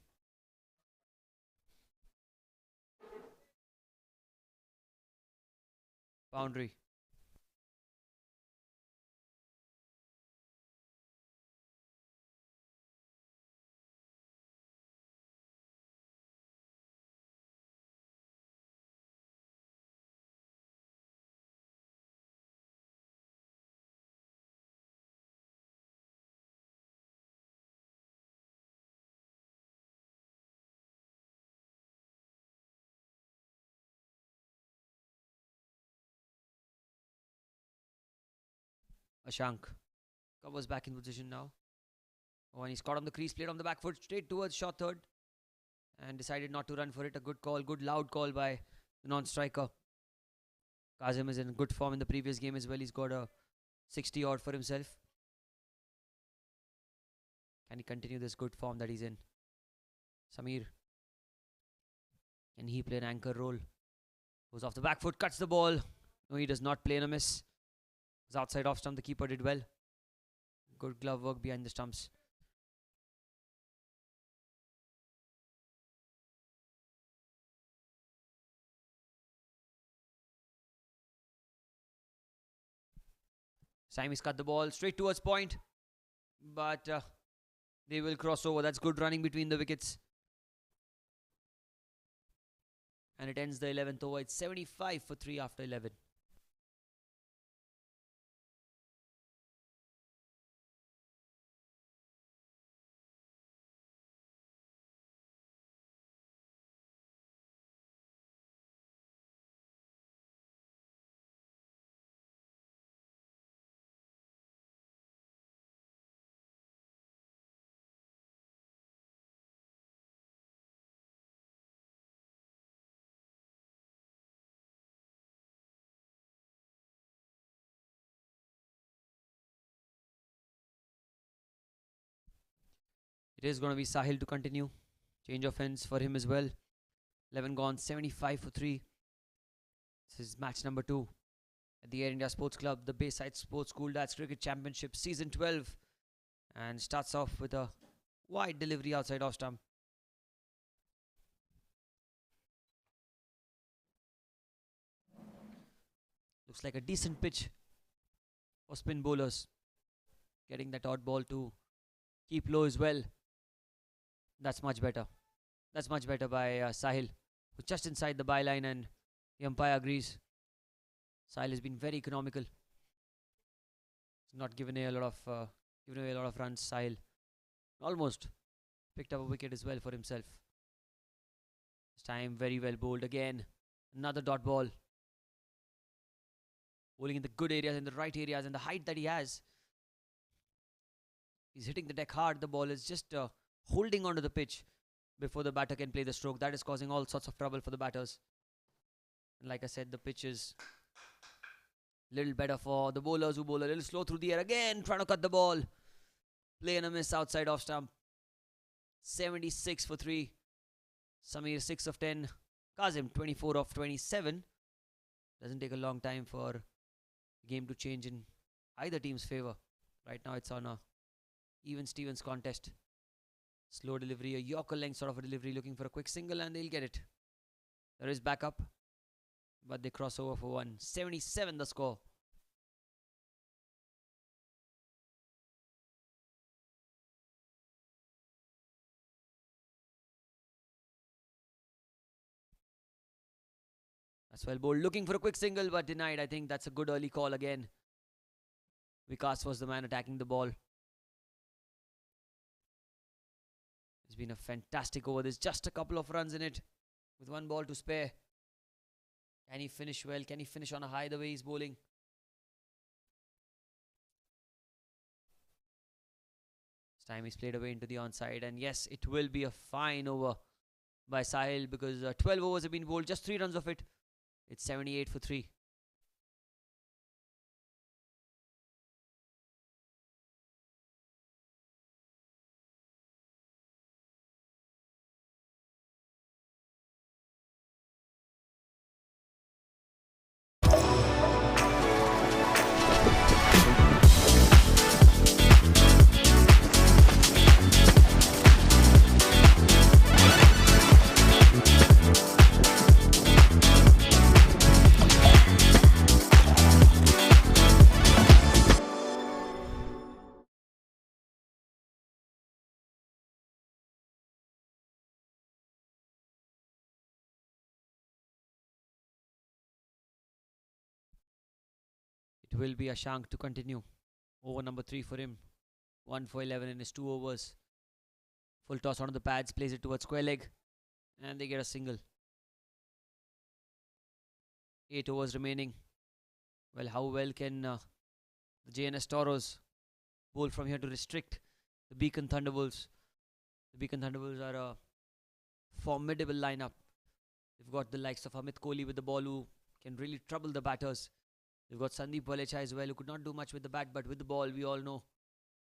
Boundary. Ashank covers back in position now. Oh, and he's caught on the crease, played on the back foot, straight towards short third. And decided not to run for it. A good call, good loud call by the non-striker. Kazim is in good form in the previous game as well. He's got a 60 odd for himself. Can he continue this good form that he's in? Samir. Can he play an anchor role? Goes off the back foot, cuts the ball. No, he does not play in a miss. Was outside off stump, the keeper did well. Good glove work behind the stumps. Simis cut the ball straight towards point, but they will cross over. That's good running between the wickets. And it ends the 11th over. It's 75 for 3 after 11. It is going to be Sahil to continue. Change of ends for him as well. 11 gone, 75 for 3. This is match number 2 at the Air India Sports Club, the Bayside Sports School Dads Cricket Championship Season 12. And starts off with a wide delivery outside off stump. Looks like a decent pitch for spin bowlers. Getting that odd ball to keep low as well. That's much better. That's much better by Sahil, who's just inside the byline, and the umpire agrees. Sahil has been very economical. He's not given away a lot of runs. Sahil almost picked up a wicket as well for himself. This time very well bowled again. Another dot ball. Bowling in the good areas, in the right areas, and the height that he has. He's hitting the deck hard. The ball is just holding onto the pitch before the batter can play the stroke. That is causing all sorts of trouble for the batters. And like I said, the pitch is a little better for the bowlers who bowl a little slow through the air. Again, trying to cut the ball. Play and a miss outside off stump. 76 for 3. Samir 6 of 10. Kazim, 24 of 27. Doesn't take a long time for the game to change in either team's favour. Right now it's on a even Stevens contest. Slow delivery, a Yorker length sort of a delivery, looking for a quick single, and they'll get it. There is backup, but they cross over for one. 77 the score. That's well bowled. Looking for a quick single, but denied. I think that's a good early call again. Vikas was the man attacking the ball. It's been a fantastic over. There's just a couple of runs in it with one ball to spare. Can he finish well? Can he finish on a high the way he's bowling? This time he's played away into the onside. And yes, it will be a fine over by Sahil because 12 overs have been bowled. Just 3 runs of it. It's 78 for 3. It will be Ashank to continue. Over number 3 for him. 1 for 11 in his 2 overs. Full toss onto the pads, plays it towards square leg, and they get a single. 8 overs remaining. Well, how well can the Jns Toros bowl from here to restrict the Beacon Thunderbolts? The Beacon Thunderbolts are a formidable lineup. They've got the likes of Amit Kohli with the ball who can really trouble the batters. They've got Sandeep Walecha as well, who could not do much with the bat, but with the ball, we all know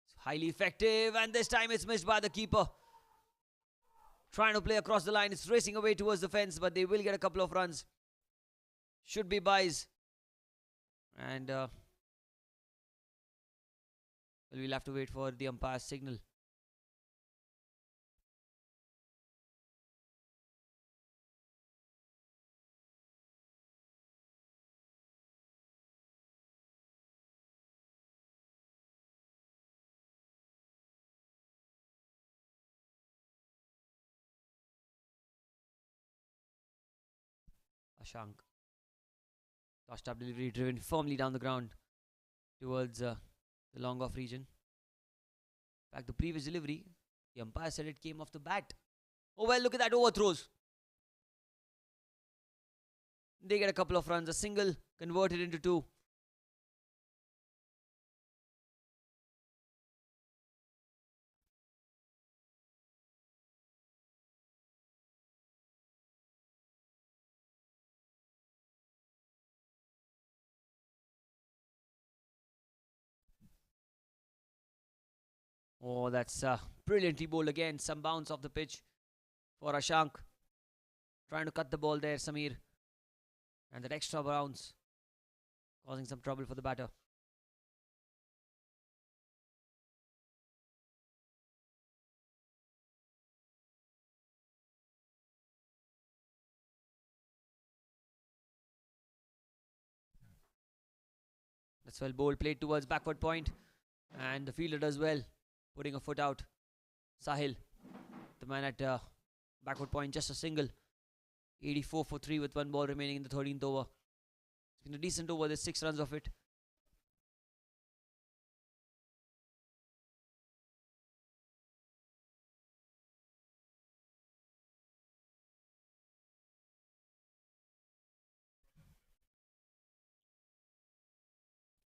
it's highly effective. And this time it's missed by the keeper. Trying to play across the line. It's racing away towards the fence, but they will get a couple of runs. Should be buys. And we'll have to wait for the umpire's signal. Ashank. Tossed up delivery, driven firmly down the ground towards the long off region. In fact, the previous delivery, the umpire said it came off the bat. Oh well, look at that, overthrows. They get a couple of runs, a single converted into 2. Oh, that's brilliantly bowled again. Some bounce off the pitch for Ashank. Trying to cut the ball there, Samir. And that extra bounce causing some trouble for the batter. That's well bowled, played towards backward point. And the fielder does well, putting a foot out. Sahil, the man at backward point, just a single. 84 for 3 with 1 ball remaining in the 13th over. It's been a decent over, there's 6 runs of it.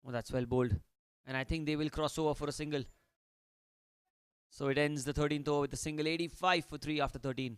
Oh, that's well bowled. And I think they will cross over for a single. So it ends the 13th over with a single. 85 for 3 after 13.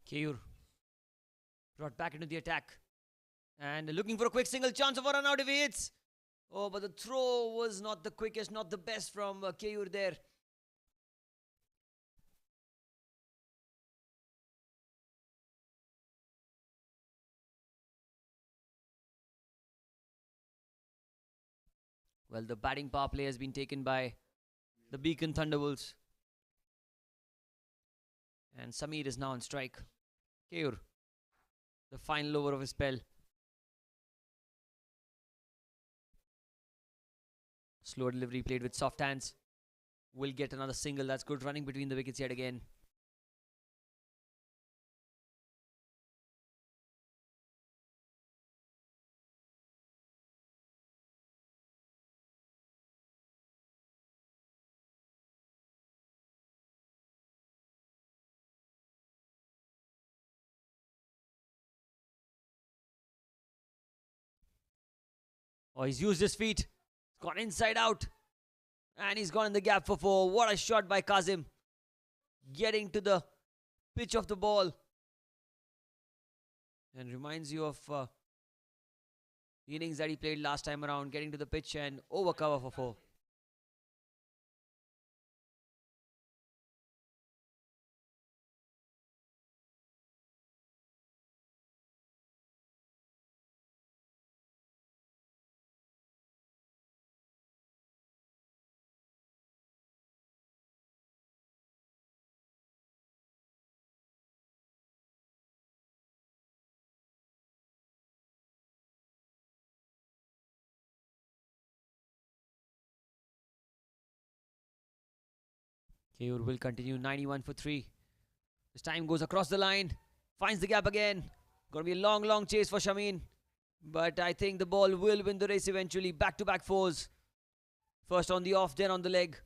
Keyur brought back into the attack. And looking for a quick single, chance of a run out if he hits. Oh, but the throw was not the quickest, not the best from Keyur there. Well, the batting power play has been taken by the Beacon Thunderbolts. And Sameer is now on strike. Keyur, the final over of his spell. Slow delivery played with soft hands. Will get another single. That's good running between the wickets yet again. Oh, he's used his feet. He's gone inside out. And he's gone in the gap for 4. What a shot by Kazim. Getting to the pitch of the ball. And reminds you of the innings that he played last time around. Getting to the pitch and over cover for 4. Keyur will continue 91 for 3. This time goes across the line. Finds the gap again. Going to be a long, long chase for Shameen. But I think the ball will win the race eventually. Back-to-back 4s. First on the off, then on the leg.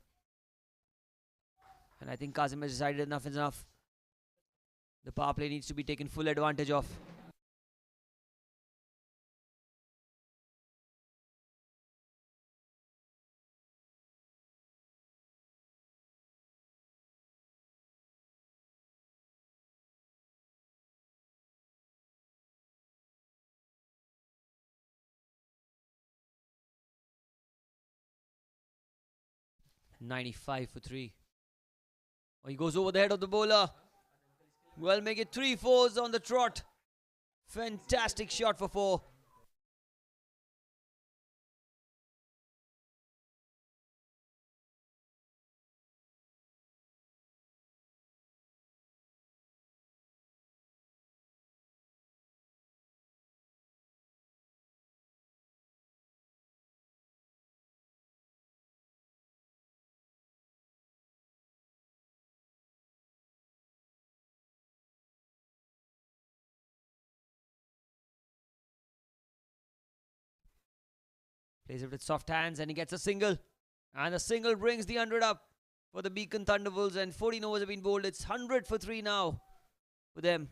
And I think Kazim has decided enough is enough. The power play needs to be taken full advantage of. .95 for 3. Oh, he goes over the head of the bowler. Well, make it 3 4s on the trot. Fantastic shot for 4. Plays it with soft hands and he gets a single. And the single brings the 100 up for the Beacon Thunderbolts. And 14 overs have been bowled. It's 100 for 3 now for them.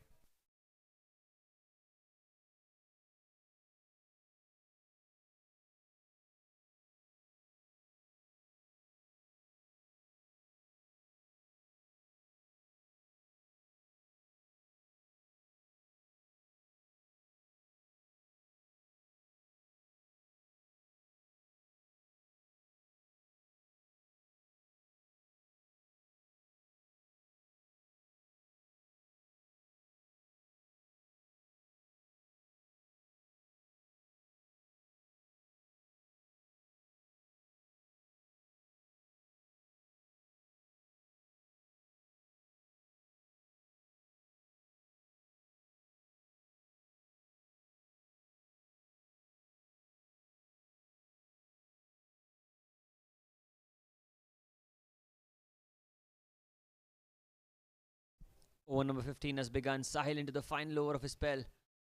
Over number 15 has begun. Sahil into the final over of his spell.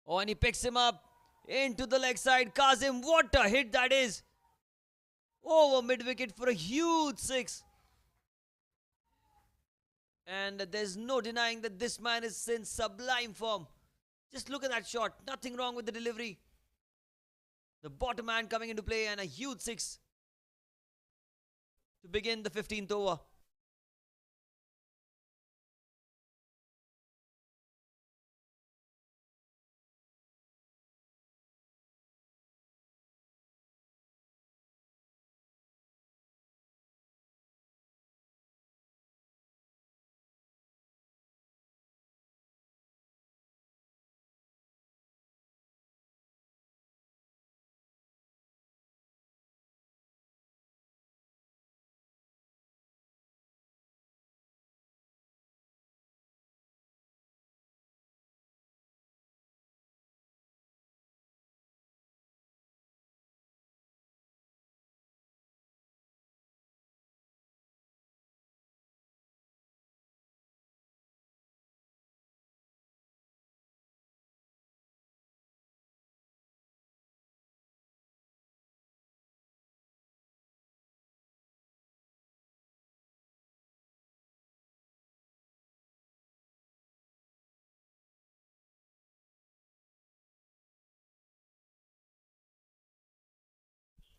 Oh, and he picks him up into the leg side. Kazim, what a hit that is. Over mid-wicket for a huge 6. And there's no denying that this man is in sublime form. Just look at that shot. Nothing wrong with the delivery. The bottom man coming into play and a huge 6 to begin the 15th over.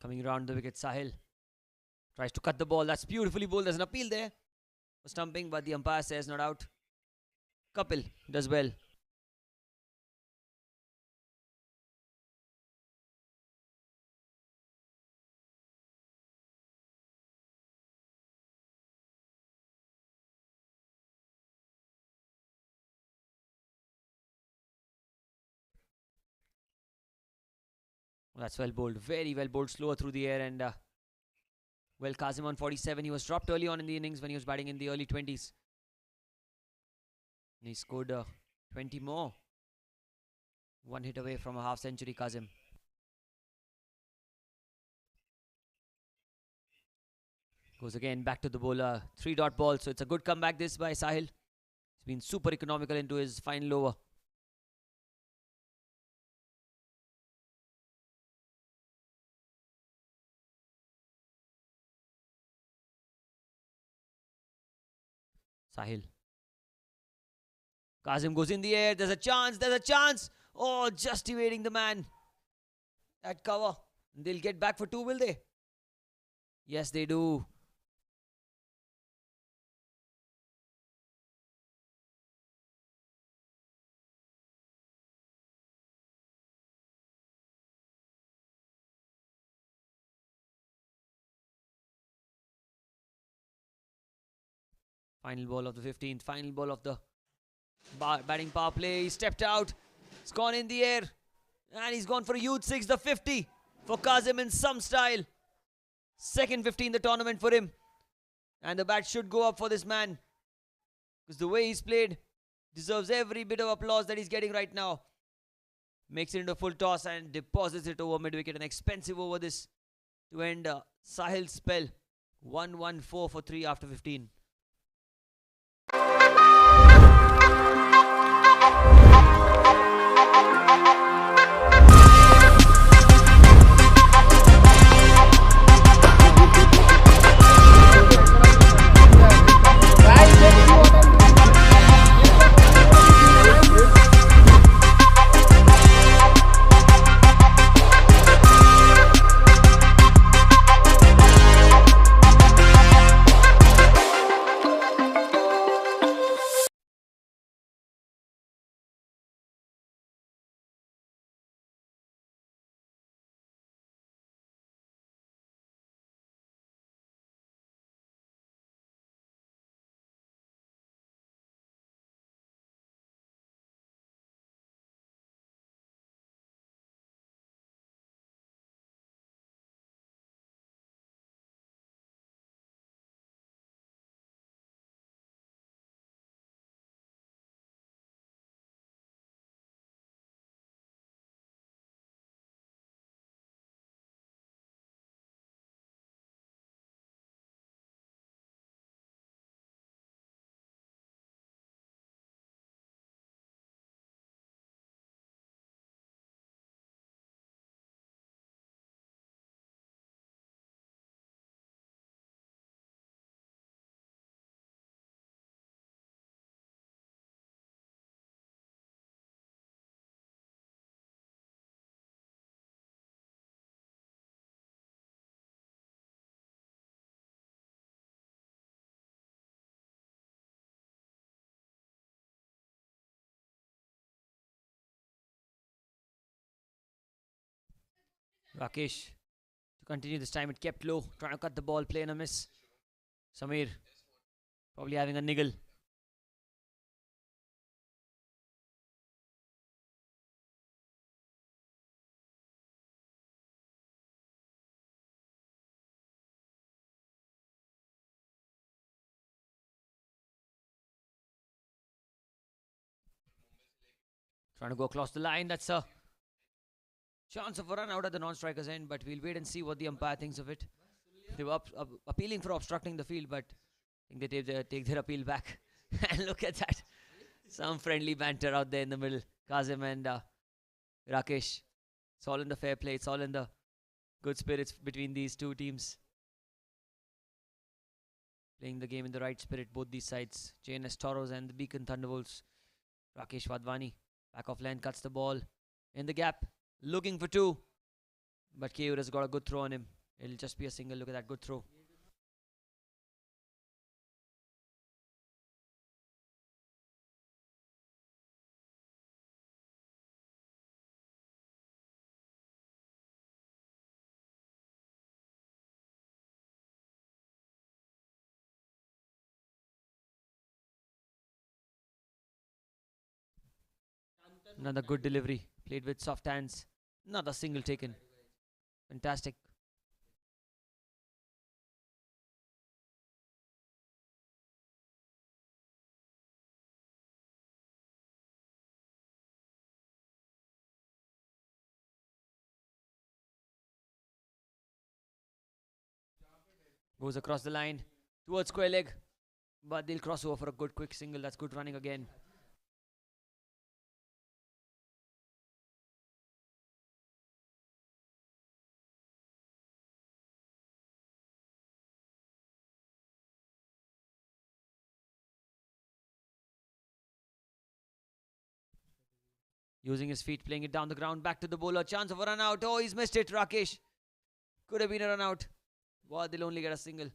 Coming around the wicket, Sahil tries to cut the ball. That's beautifully bowled. There's an appeal there for stumping, but the umpire says not out. Kapil does well. That's well bowled. Very well bowled. Slower through the air. And well, Kazim on 47. He was dropped early on in the innings when he was batting in the early 20s. And he scored 20 more. One hit away from a half century, Kazim. Goes again back to the bowler. 3-dot ball. So it's a good comeback this by Sahil. He's been super economical into his final over. Sahil. Kazim goes in the air. There's a chance. There's a chance. Oh, just evading the man. At cover. They'll get back for 2, will they? Yes, they do. Final ball of the 15th. Final ball of the batting power play. He stepped out. It's gone in the air. And he's gone for a huge 6, the 50 for Kazim in some style. Second 50 in the tournament for him. And the bat should go up for this man. Because the way he's played deserves every bit of applause that he's getting right now. Makes it into a full toss and deposits it over mid-wicket. An expensive over this to end Sahil's spell. 114 for 3 after 15. Rakesh to continue this time. It kept low. Trying to cut the ball. Play and a miss. Samir probably having a niggle. Trying to go across the line. That's a chance of a run out at the non-striker's end, but we'll wait and see what the umpire thinks of it. They were appealing for obstructing the field, but I think they take their appeal back. And look at that. Some friendly banter out there in the middle. Kazim and Rakesh. It's all in the fair play. It's all in the good spirits between these two teams. Playing the game in the right spirit, both these sides. Jns Toros and the Beacon Thunderbolts. Rakesh Wadhwani, back off lane, cuts the ball in the gap. Looking for 2. But Keyur has got a good throw on him. It'll just be a single. Look at that good throw. Another good delivery. Played with soft hands. Another single taken. Fantastic. Goes across the line towards square leg. But they'll cross over for a good quick single. That's good running again. Using his feet, playing it down the ground, back to the bowler. Chance of a run out. Oh, he's missed it, Rakesh. Could have been a run out. Well, they'll only get a single.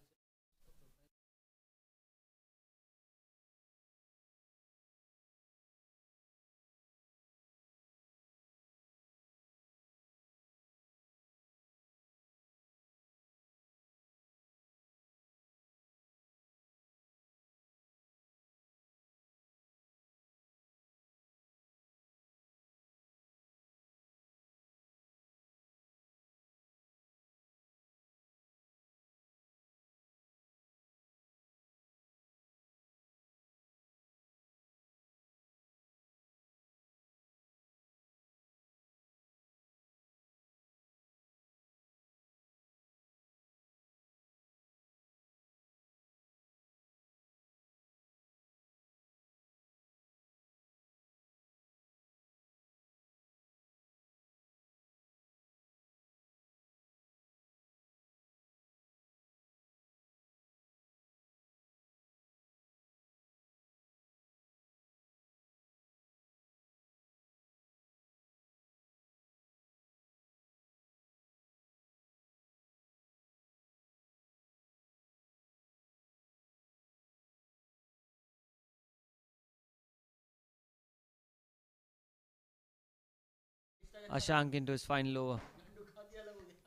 Ashank into his final over.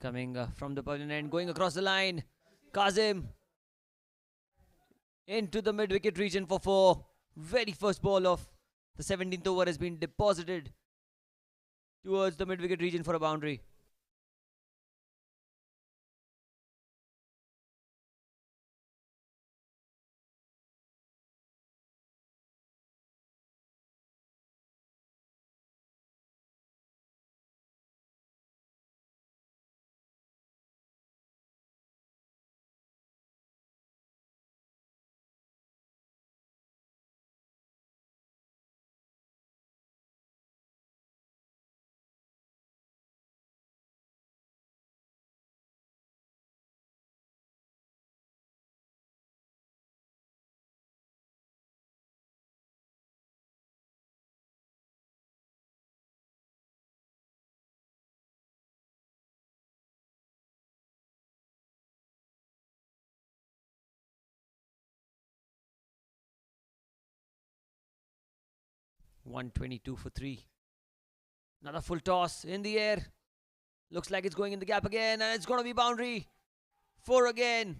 Coming from the pavilion end, going across the line. Kazim into the mid-wicket region for 4. Very first ball of the 17th over has been deposited towards the mid-wicket region for a boundary. .122 for 3. Another full toss in the air. Looks like it's going in the gap again, and it's going to be boundary. 4 again.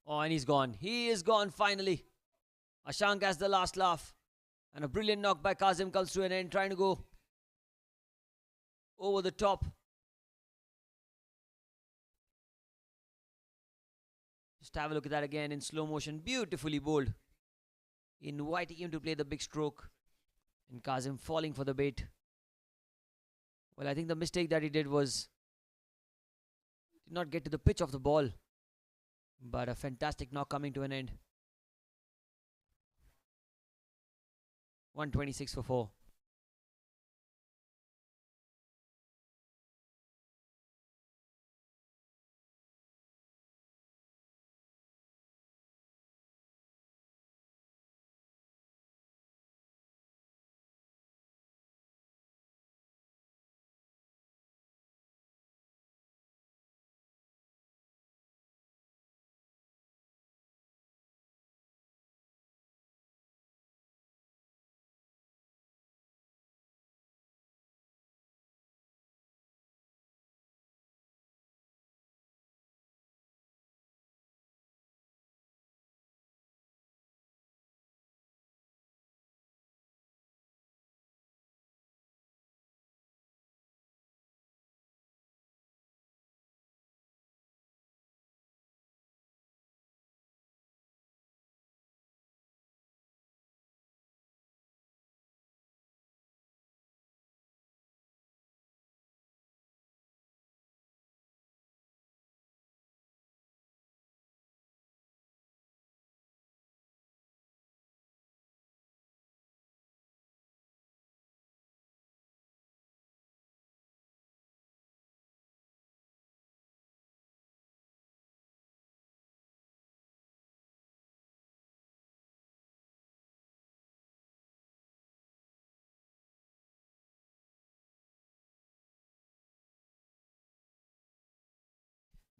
Oh, and he's gone. He is gone finally. Ashank has the last laugh. And a brilliant knock by Kazim comes to an end, trying to go over the top. Just have a look at that again in slow motion. Beautifully bowled. Inviting him to play the big stroke. And Kazim falling for the bait. Well, I think the mistake that he did was did not get to the pitch of the ball. But a fantastic knock coming to an end. 126 for 4.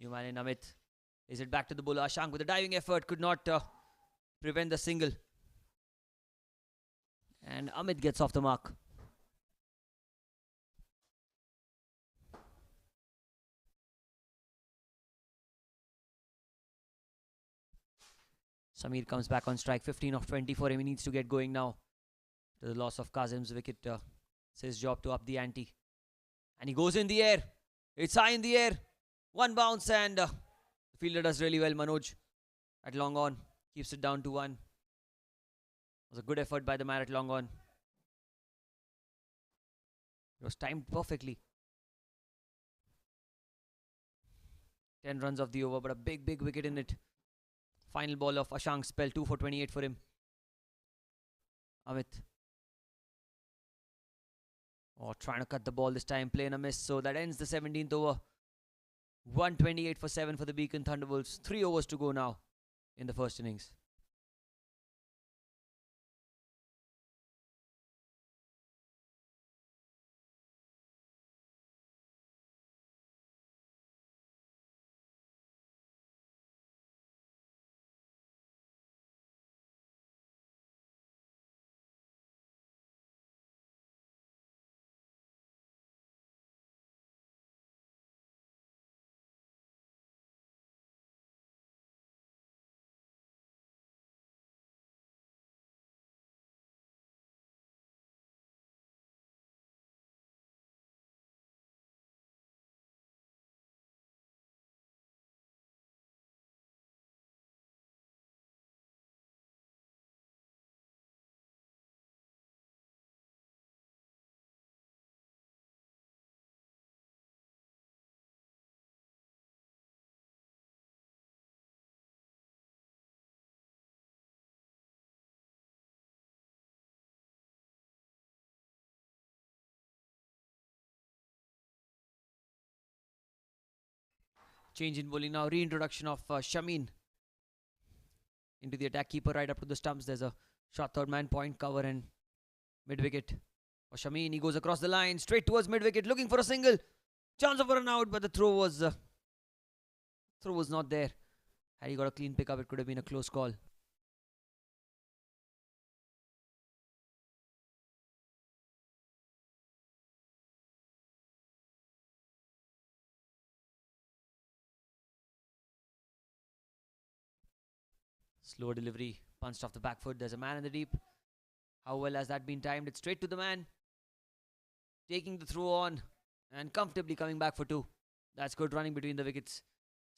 New man in Amit. Is it back to the bowler? Ashank with a diving effort could not prevent the single. And Amit gets off the mark. Samir comes back on strike. 15 of 20 for him. He needs to get going now. To the loss of Kazim's wicket. It's his job to up the ante. And he goes in the air. It's high in the air. One bounce and the fielder does really well. Manoj at long on. Keeps it down to 1. It was a good effort by the man at long on. It was timed perfectly. 10 runs of the over, but a big wicket in it. Final ball of Ashank's spell. 2 for 28 for him. Amit. Oh, trying to cut the ball this time. Playing a miss. So that ends the 17th over. 128 for 7 for the Beacon Thunderbolts. 3 overs to go now in the first innings. Change in bowling now. Reintroduction of Shamin into the attack. Keeper right up to the stumps. There's a short third man point cover and mid wicket for Shamin. He goes across the line straight towards mid wicket looking for a single. Chance of a run out, but the throw was not there. Had he got a clean pickup, it could have been a close call. Slow delivery, punched off the back foot. There's a man in the deep. How well has that been timed? It's straight to the man. Taking the throw on and comfortably coming back for 2. That's good running between the wickets.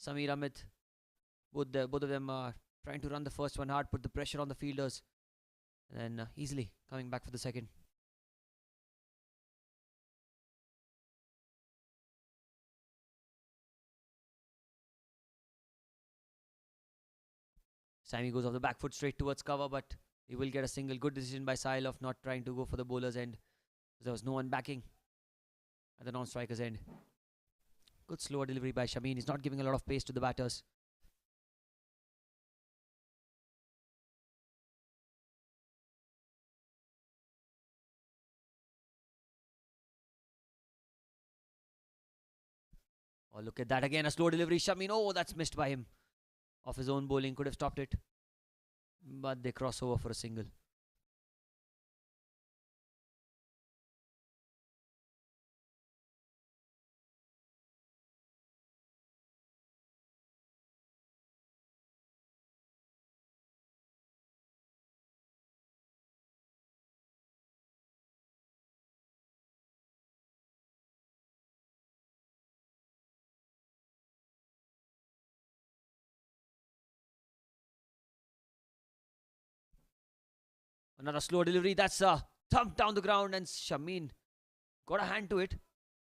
Samir Amit Both of them are trying to run the first one hard, put the pressure on the fielders, and then easily coming back for the second. Sammy goes off the back foot straight towards cover, but he will get a single. Good decision by Sahil of not trying to go for the bowler's end. There was no one backing at the non-striker's end. Good slower delivery by Shamin. He's not giving a lot of pace to the batters. Oh, look at that again. A slow delivery. Shamin. Oh, that's missed by him. Off his own bowling. Could have stopped it. But they cross over for a single. Another slow delivery. That's a thump down the ground, and Shamin got a hand to it.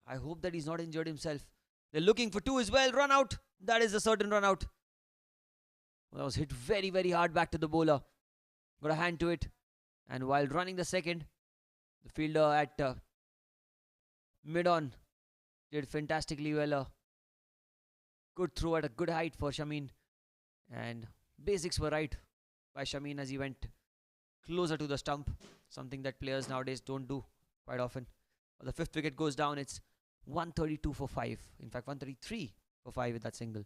I hope that he's not injured himself. They're looking for two as well. Run out. That is a certain run out. That was hit very, very hard back to the bowler. Got a hand to it. And while running the second, the fielder at mid-on did fantastically well. Good throw at a good height for Shamin. And basics were right by Shamin as he went closer to the stump. Something that players nowadays don't do quite often. But the fifth wicket goes down. It's 132 for 5. In fact, 133 for 5 with that single.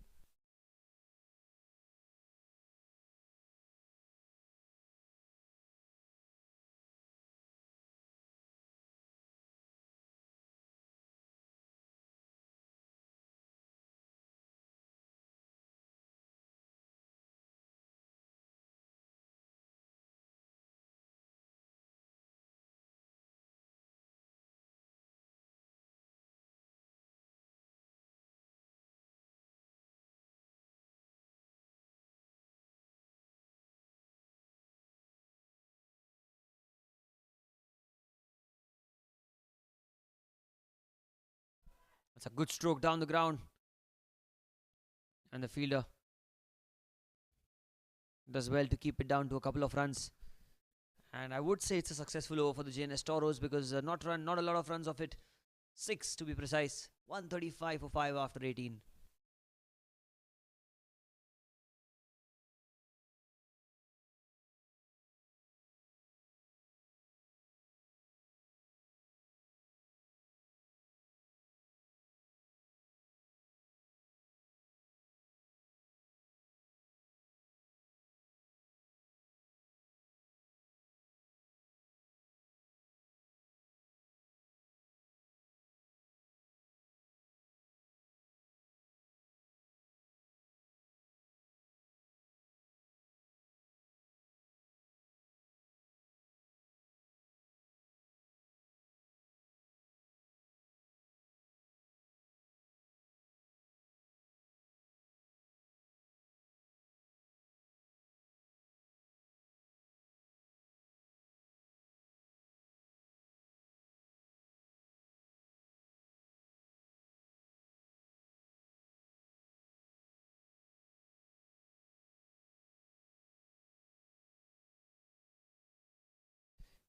That's a good stroke down the ground. And the fielder does well to keep it down to a couple of runs. And I would say it's a successful over for the Jns Toros because not a lot of runs of it. 6 to be precise. 135 for 5 after 18.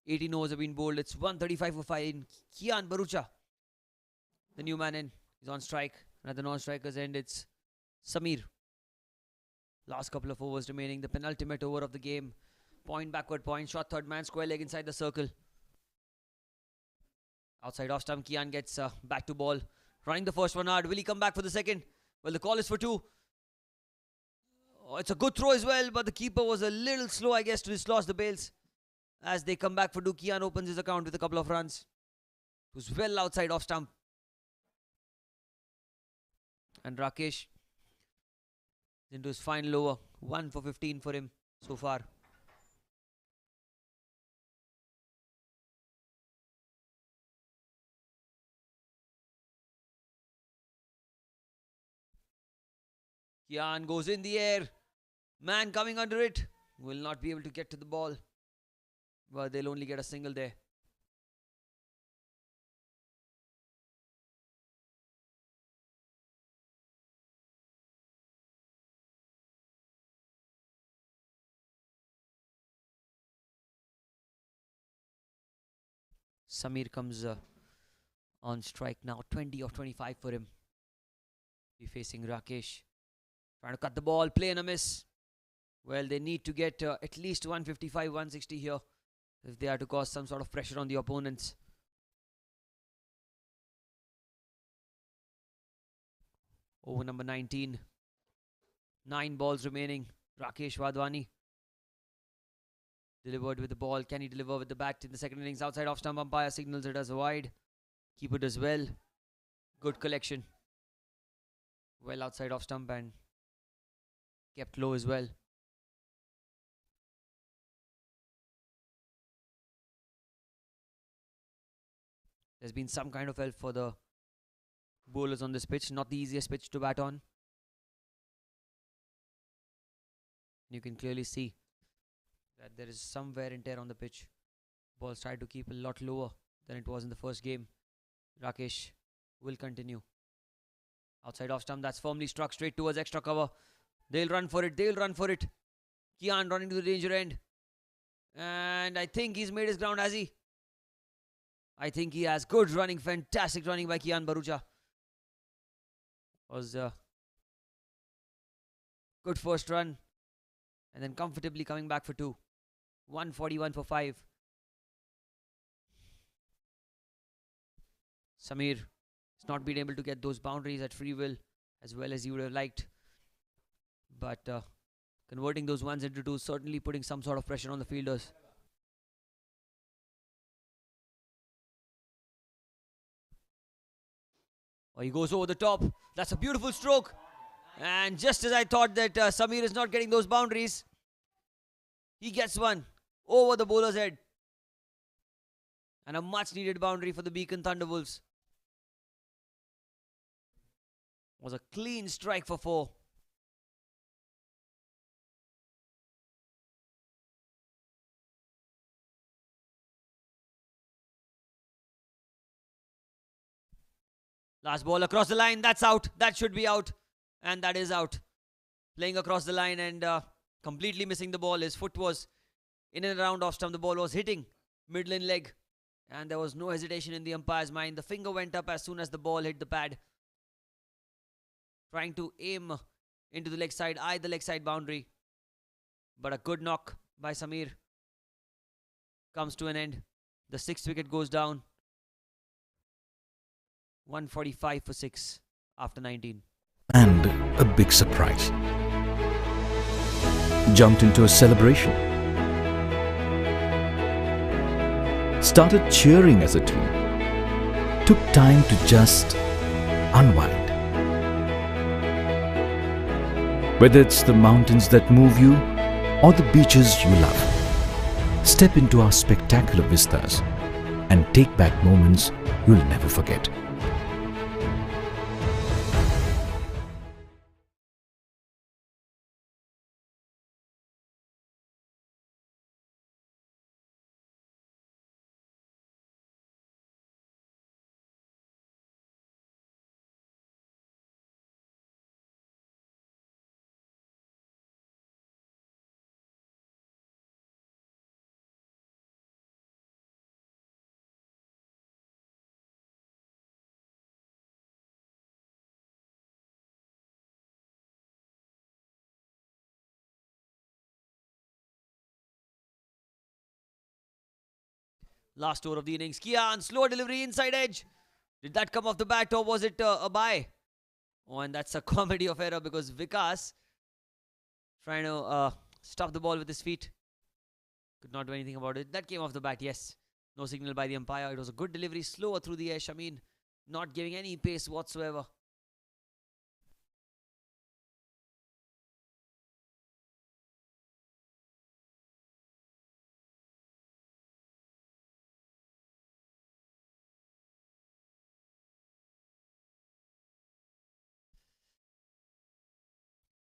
Eighteen overs have been bowled. It's 135 for 5 in Kian Barucha. The new man in. He's on strike. And at the non-striker's end, it's Samir. Last couple of overs remaining. The penultimate over of the game. Point, backward point. Shot third man. Square leg inside the circle. Outside off stump. Kian gets back to ball. Running the first one hard. Will he come back for the second? Well, the call is for 2. Oh, it's a good throw as well. But the keeper was a little slow, I guess, to dislodge the bails. As they come back for 2, Kian opens his account with a couple of runs. It was well outside off stump. And Rakesh into his final over. 1 for 15 for him so far. Kian goes in the air. Man coming under it. Will not be able to get to the ball. But they'll only get a single there. Samir comes on strike now. 20 of 25 for him. Be facing Rakesh. Trying to cut the ball. Play and a miss. Well, they need to get at least 155, 160 here if they are to cause some sort of pressure on the opponents. Over number 19. 9 balls remaining. Rakesh Wadhwani delivered with the ball. Can he deliver with the bat in the second innings? Outside off stump, umpire signals it as a wide. Keeper does well. Good collection. Well outside off stump and kept low as well. There's been some kind of help for the bowlers on this pitch. Not the easiest pitch to bat on. You can clearly see that there is some wear and tear on the pitch. Ball's tried to keep a lot lower than it was in the first game. Rakesh will continue. Outside off stump, that's firmly struck straight towards extra cover. They'll run for it. They'll run for it. Kian running to the danger end. And I think he's made his ground, has he? I think he has. Good running. Fantastic running by Kian Barucha. Was a good first run. And then comfortably coming back for 2. 141 for 5. Samir has not been able to get those boundaries at free will as well as he would have liked. But converting those ones into twos, certainly putting some sort of pressure on the fielders. Oh, he goes over the top. That's a beautiful stroke. And just as I thought that Samir is not getting those boundaries, he gets one over the bowler's head. And a much needed boundary for the Beacon Thunderwolves. Was a clean strike for 4. Last ball across the line. That's out. That should be out. And that is out. Playing across the line and completely missing the ball. His foot was in and around off stump. The ball was hitting middle leg. And there was no hesitation in the umpire's mind. The finger went up as soon as the ball hit the pad. Trying to aim into the leg side. Eye the leg side boundary. But a good knock by Samir comes to an end. The 6th wicket goes down. 145 for 6 after 19. And a big surprise. Jumped into a celebration. Started cheering as a team. Took time to just unwind. Whether it's the mountains that move you or the beaches you love, step into our spectacular vistas and take back moments you'll never forget. Last over of the innings. Kian, slow delivery inside edge. Did that come off the bat or was it a bye? Oh, and that's a comedy of error because Vikas trying to stop the ball with his feet. Could not do anything about it. That came off the bat, yes. No signal by the umpire. It was a good delivery, slower through the air. Shamin not giving any pace whatsoever.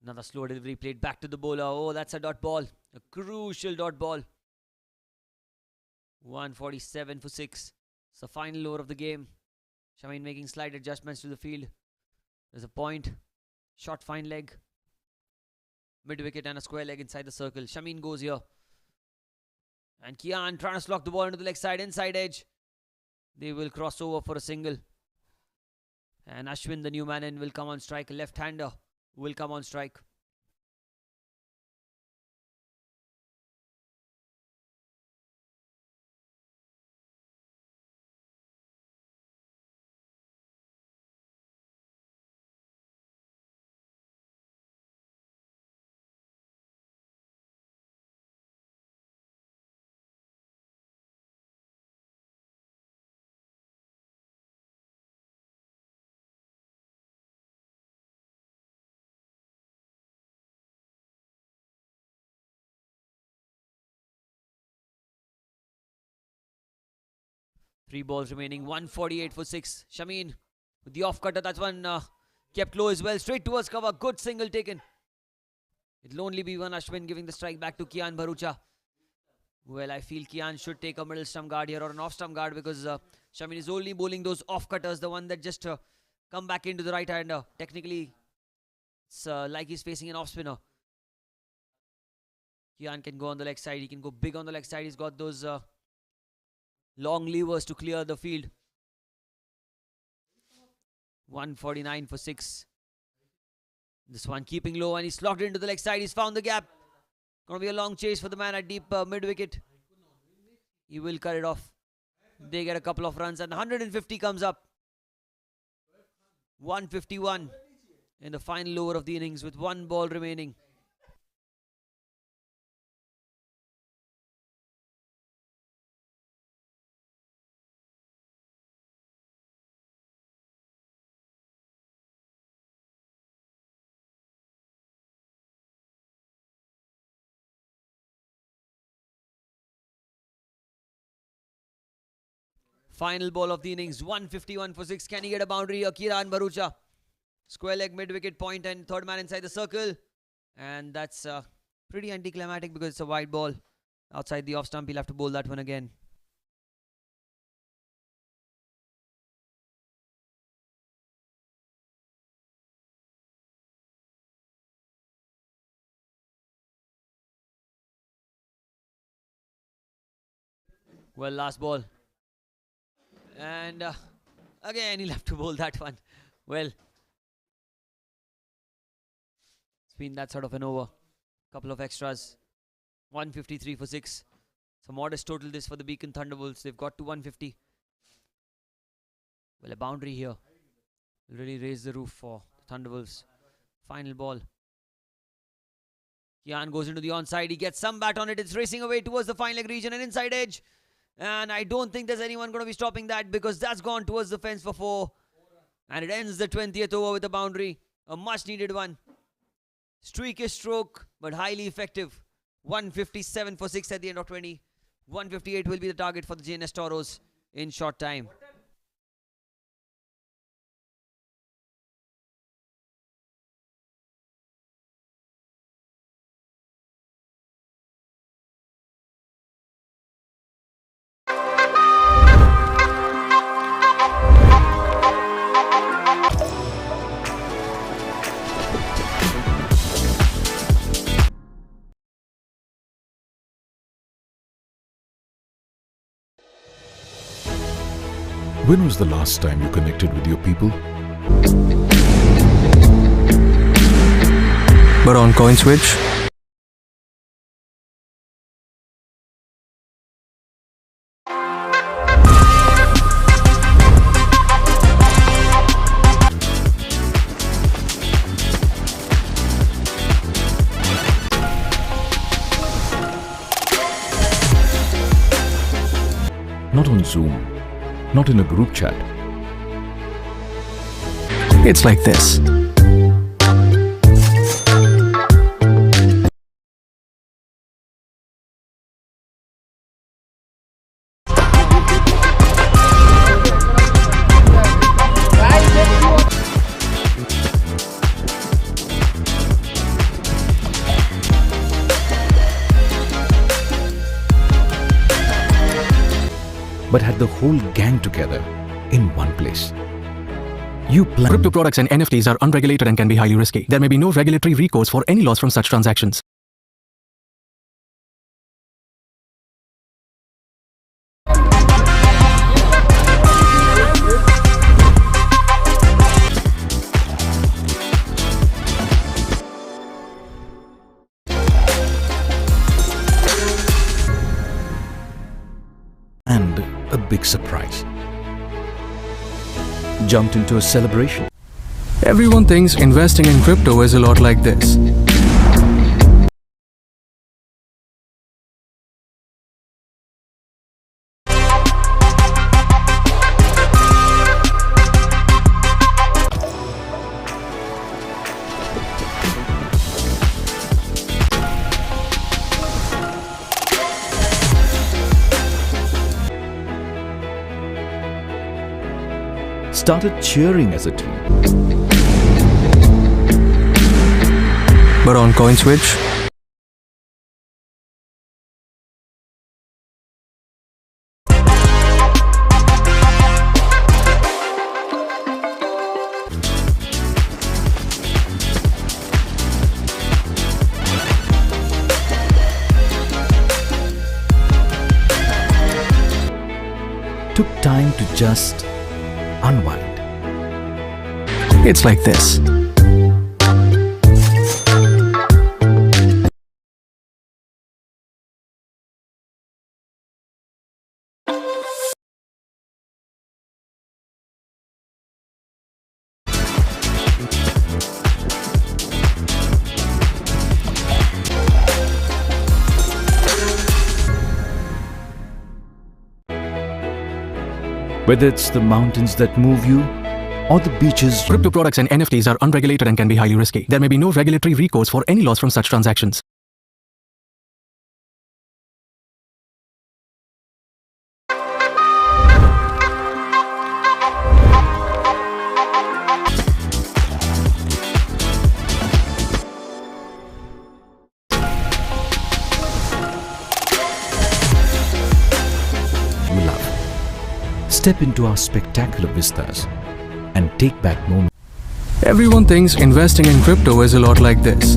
Another slow delivery played back to the bowler. Oh, that's a dot ball. A crucial dot ball. 147 for 6. It's the final over of the game. Shamin making slight adjustments to the field. There's a point. Short fine leg. Mid wicket and a square leg inside the circle. Shamin goes here. And Kian trying to slog the ball into the leg side. Inside edge. They will cross over for a single. And Ashwin, the new man in, will come on strike. A left-hander will come on strike. Three balls remaining. 148 for 6. Shamin with the off cutter. That's one kept low as well. Straight towards cover. Good single taken. It'll only be one Ashwin giving the strike back to Kian Bharucha. Well, I feel Kian should take a middle stump guard here or an off stump guard because Shamin is only bowling those off cutters. The one that just come back into the right hander. Technically, it's like he's facing an off spinner. Kian can go on the leg side. He can go big on the leg side. He's got those long levers to clear the field. 149 for 6. This one keeping low and he's slogged into the leg side. He's found the gap. Gonna be a long chase for the man at deep mid wicket. He will cut it off. They get a couple of runs and 150 comes up. 151 in the final over of the innings with one ball remaining. Final ball of the innings, 151 for 6. Can he get a boundary here? Kian Bharucha. Square leg, mid-wicket point and third man inside the circle. And that's pretty anticlimactic because it's a wide ball. Outside the off stump, he'll have to bowl that one again. Well, last ball. And again, he'll have to bowl that one. Well, it's been that sort of an over. Couple of extras. 153 for 6. It's a modest total this for the Beacon Thunderbolts. They've got to 150. Well, a boundary here will really raise the roof for the Thunderbolts. Final ball. Kian goes into the onside. He gets some bat on it. It's racing away towards the fine leg region and inside edge. And I don't think there's anyone going to be stopping that because that's gone towards the fence for 4. And it ends the 20th over with a boundary. A much needed one. Streakish stroke, but highly effective. 157 for 6 at the end of 20. 158 will be the target for the Jns Toros in short time. When was the last time you connected with your people? But on coin switch, Not on Zoom, not in a group chat. it's like this. but had the whole gang together in one place. You plan. Crypto products and NFTs are unregulated and can be highly risky. There may be no regulatory recourse for any loss from such transactions. And a big surprise. Jumped into a celebration. Everyone thinks investing in crypto is a lot like this. Started cheering as a team. But on CoinSwitch, Took time to just unwind. it's like this. Whether it's the mountains that move you or the beaches you Crypto products and NFTs are unregulated and can be highly risky. There may be no regulatory recourse for any loss from such transactions. you love. Step into our spectacular vistas and take back moments. Everyone thinks investing in crypto is a lot like this.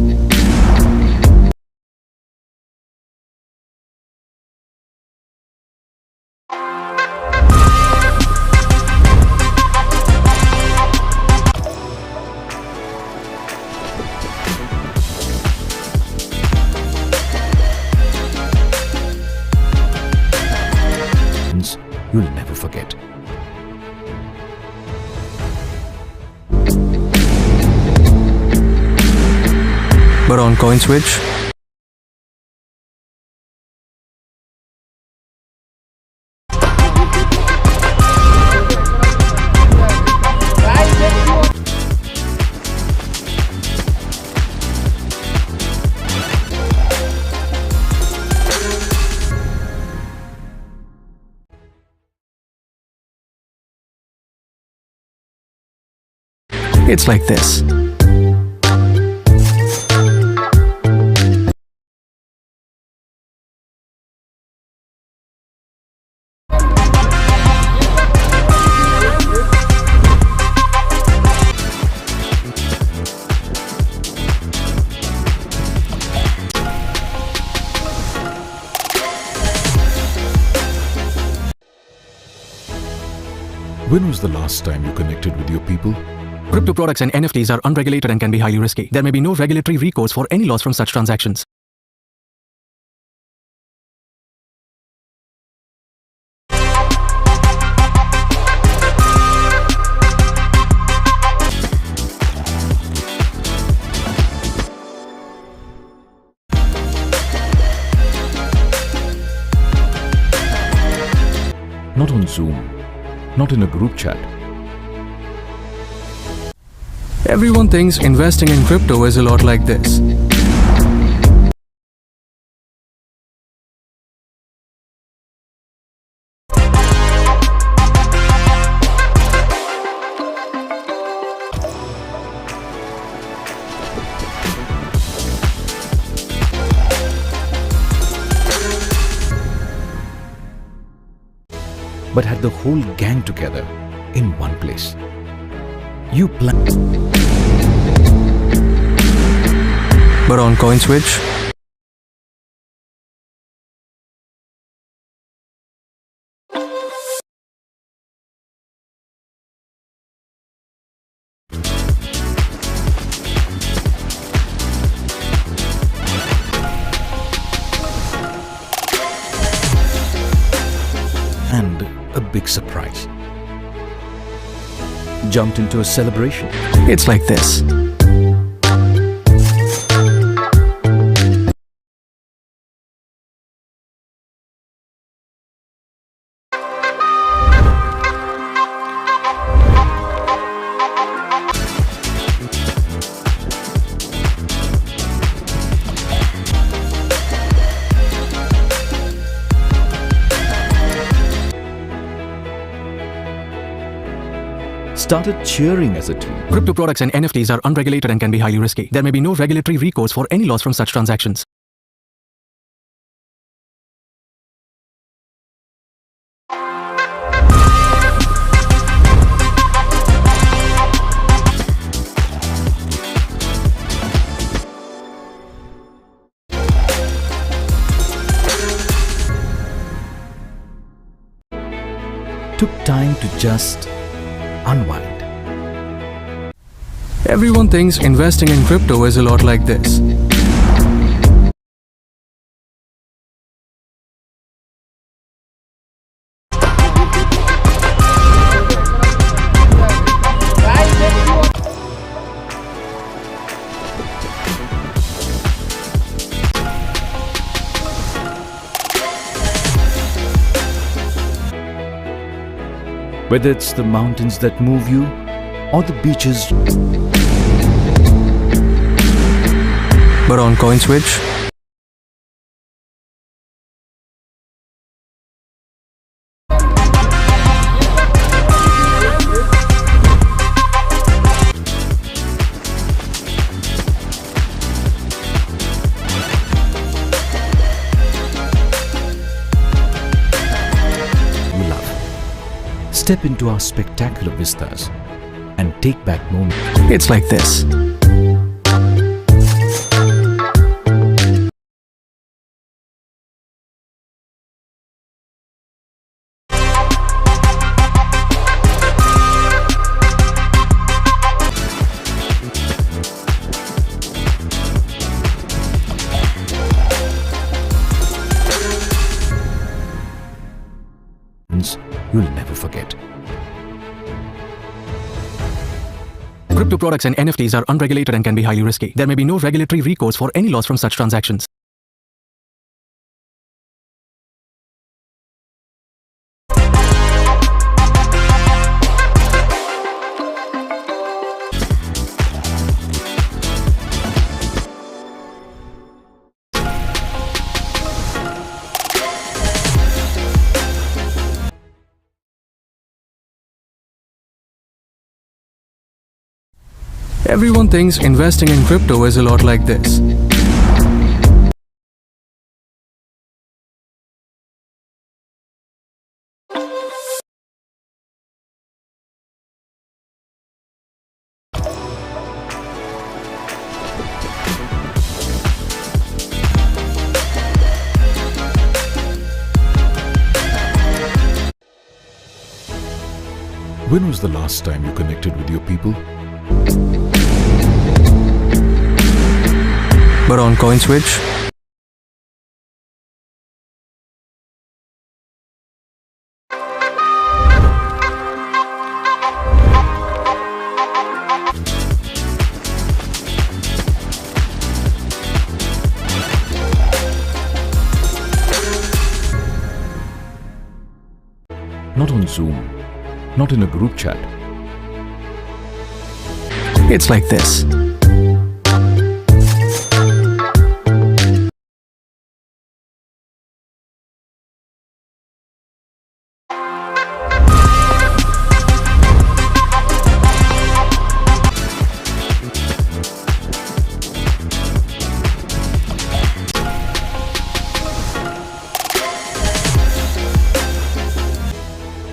You'll never forget. But on CoinSwitch, it's like this. When was the last time you connected with your people? Crypto products and NFTs are unregulated and can be highly risky. There may be no regulatory recourse for any loss from such transactions. Not on Zoom, not in a group chat. Everyone thinks investing in crypto is a lot like this. but had the whole gang together in one place. You plan. But on coin switch, And a big surprise. Jumped into a celebration. it's like this. Started cheering as a team. Crypto products and NFTs are unregulated and can be highly risky. There may be no regulatory recourse for any loss from such transactions. Took time to just unwind. Everyone thinks investing in crypto is a lot like this. Whether it's the mountains that move you or the beaches. But on coin switch, we love. Step into our spectacular vistas and take back moments. it's like this. You'll never forget. Crypto products and NFTs are unregulated and can be highly risky. There may be no regulatory recourse for any loss from such transactions. Everyone thinks investing in crypto is a lot like this. When was the last time you connected with your people? But on coin switch, Not on Zoom, not in a group chat. it's like this.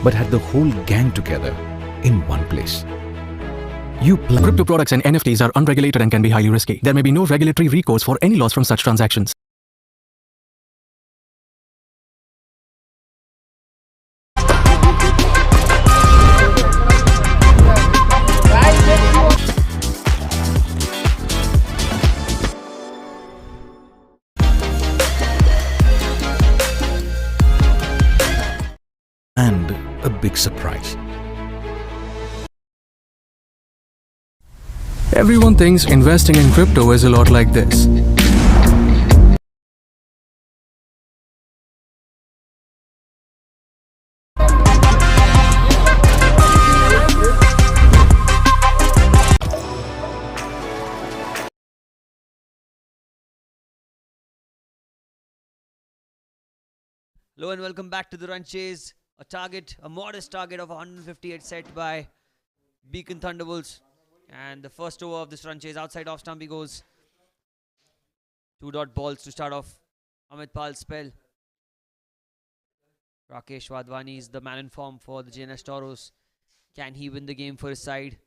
but had the whole gang together in one place. You plan. Crypto products and NFTs are unregulated and can be highly risky. There may be no regulatory recourse for any loss from such transactions. And a big surprise. Everyone thinks investing in crypto is a lot like this. Hello and welcome back to the run chase. A modest target of 158 set by Beacon Thunderbolts. And the first over of this run chase, outside off stump he goes. 2-dot balls to start off Amit Pal's spell. Rakesh Wadhwani is the man in form for the Jns Toros. Can he win the game for his side?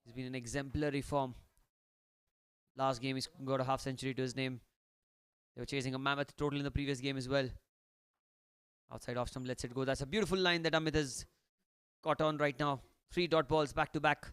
He's been in exemplary form. Last game he's got a half century to his name. They were chasing a mammoth total in the previous game as well. Outside off stump, lets it go. That's a beautiful line that Amit has caught on right now. 3-dot balls back to back.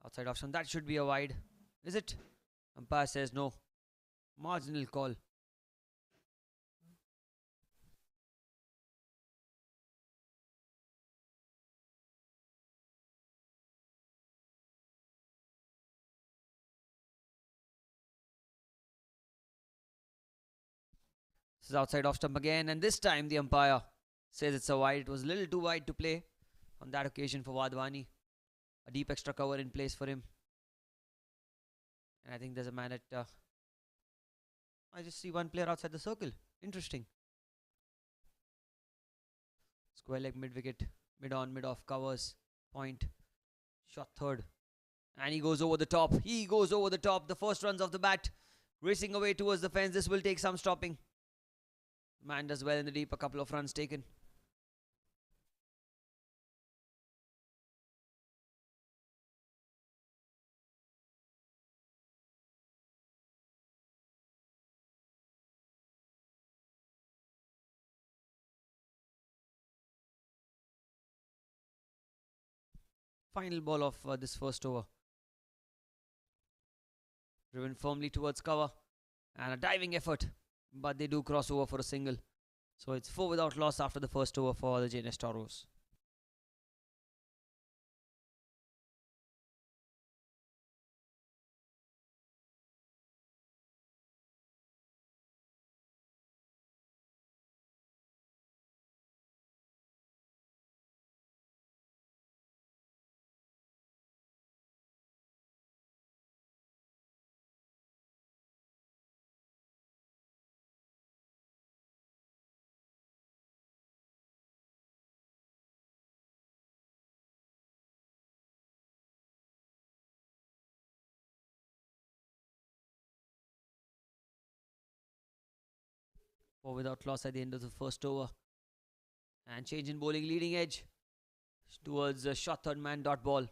Outside off stump, that should be a wide. Is it? Umpire says no. Marginal call. This is outside off stump again, and this time the umpire says it's a wide. It was a little too wide to play on that occasion for Wadhwani. A deep extra cover in place for him. And I think there's a man at... I just see one player outside the circle. Interesting. Square leg mid-wicket. Mid-on, mid-off covers. Point. Shot third. And he goes over the top. He goes over the top. The first runs off the bat. Racing away towards the fence. This will take some stopping. Man does well in the deep. A couple of runs taken. Final ball of this first over. Driven firmly towards cover. And a diving effort. But they do cross over for a single. So it's 4 without loss after the first over for the Jns Toros. Four without loss at the end of the first over. And change in bowling, leading edge towards a shot third man dot ball.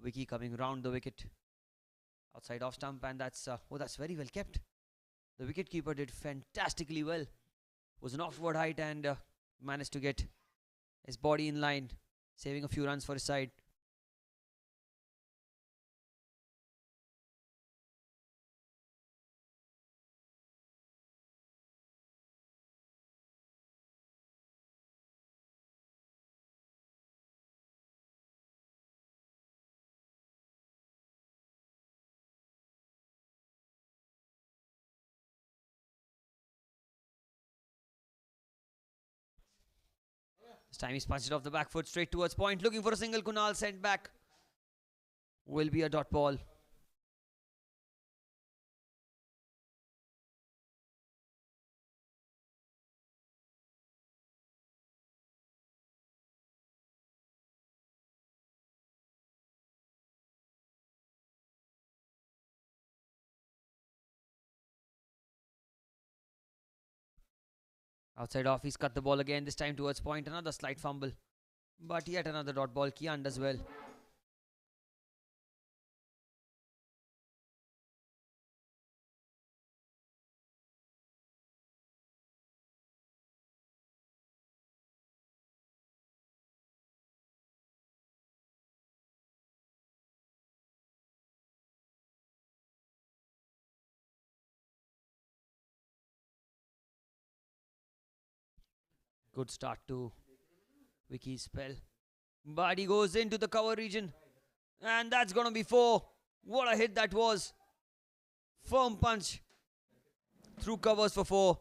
Vicky coming round the wicket. Outside off stump, and that's very well kept. The wicketkeeper did fantastically well. Was an offward height and managed to get his body in line, saving a few runs for his side. time he's punched it off the back foot straight towards point. Looking for a single. Kunal sent back. Will be a dot ball. Outside off, he's cut the ball again, this time towards point. Another slight fumble. But yet another dot ball. Kian does well. Good start to Vicky's spell. But he goes into the cover region. And that's going to be 4. What a hit that was. Firm punch. Through covers for 4.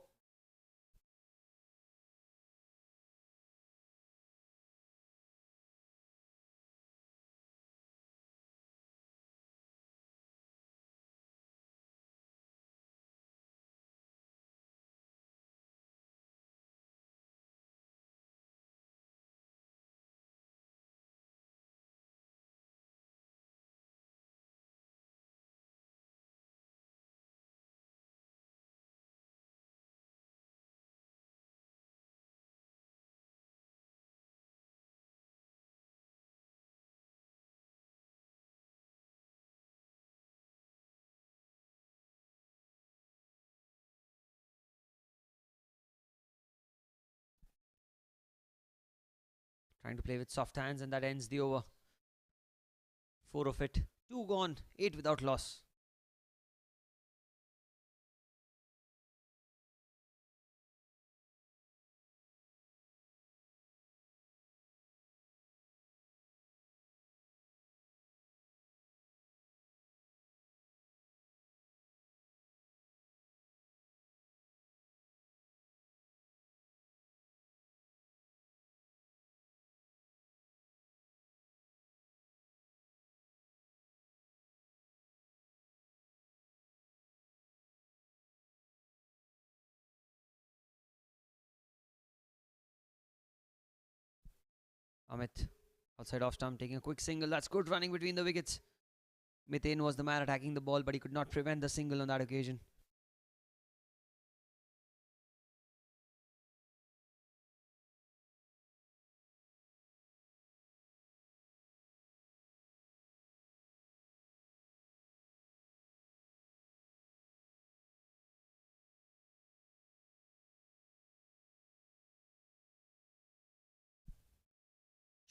Trying to play with soft hands, and that ends the over. 4 of it. 2 gone. 8 without loss. Amit, outside off stump, taking a quick single. That's good running between the wickets. Mithane was the man attacking the ball, but he could not prevent the single on that occasion.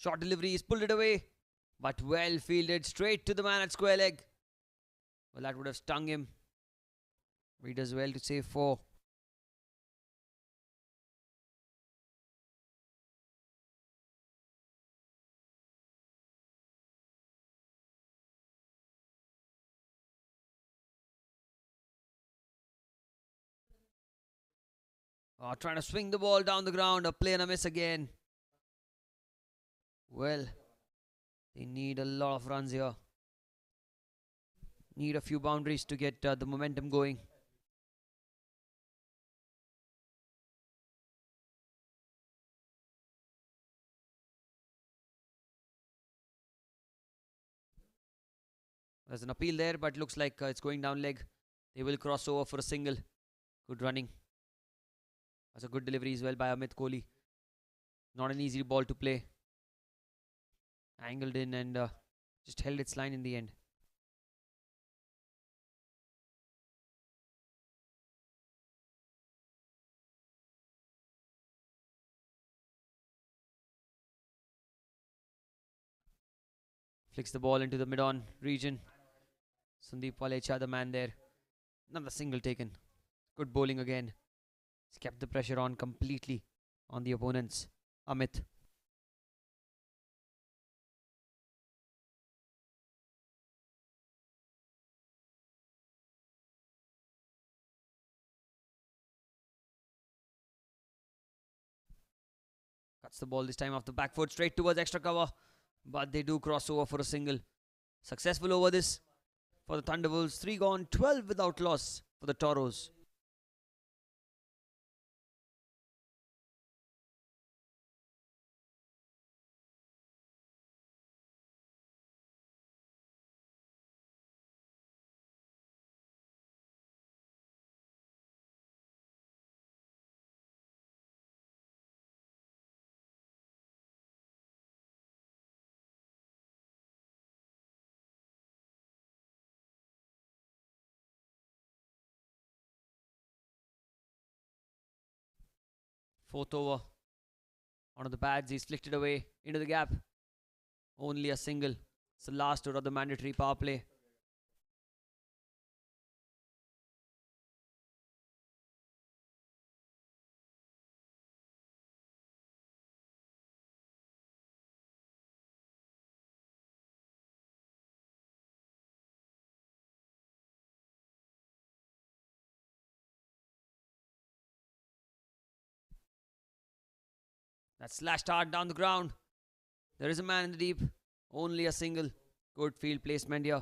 Short delivery, he's pulled it away. But well fielded, straight to the man at square leg. Well, that would have stung him. He does well to save 4. Trying to swing the ball down the ground. A play and a miss again. Well, they need a lot of runs here. Need a few boundaries to get the momentum going. There's an appeal there, but looks like it's going down leg. They will cross over for a single. Good running. That's a good delivery as well by Amit Kohli. Not an easy ball to play. Angled in and just held its line in the end. Flicks the ball into the mid-on region. Sandeep Walecha, the man there. Another single taken. Good bowling again. He's kept the pressure on completely on the opponents. Amit. Cuts the ball this time off the back foot straight towards extra cover. But they do cross over for a single. Successful over this for the Thunderbolts. 3 gone, 12 without loss for the Toros. Fourth over. Onto the pads, he's flicked it away into the gap. Only a single. It's the last over of the mandatory power play. That's slashed hard down the ground. There is a man in the deep. Only a single. Good field placement here.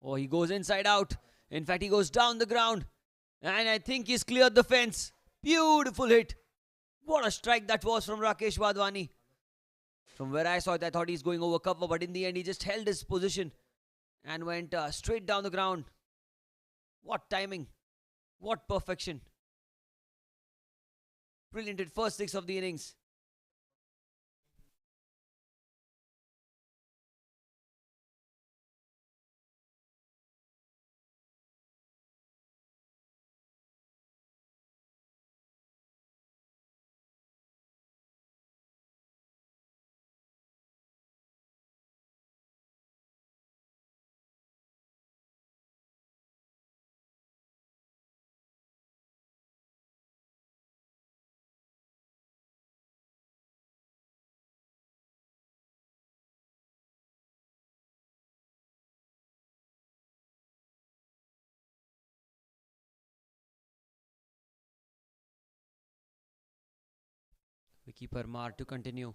Oh, he goes inside out. In fact, he goes down the ground. And I think he's cleared the fence. Beautiful hit. What a strike that was from Rakesh Wadhwani. From where I saw it, I thought he's going over cover. But in the end, he just held his position. And went straight down the ground. What timing. What perfection. Brilliant hit. First 6 of the innings. Wicketkeeper Mar to continue.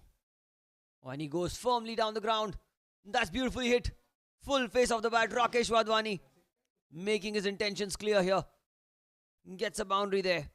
Oh, and he goes firmly down the ground. That's beautifully hit. Full face of the bat. Rakesh Wadhwani making his intentions clear here. Gets a boundary there.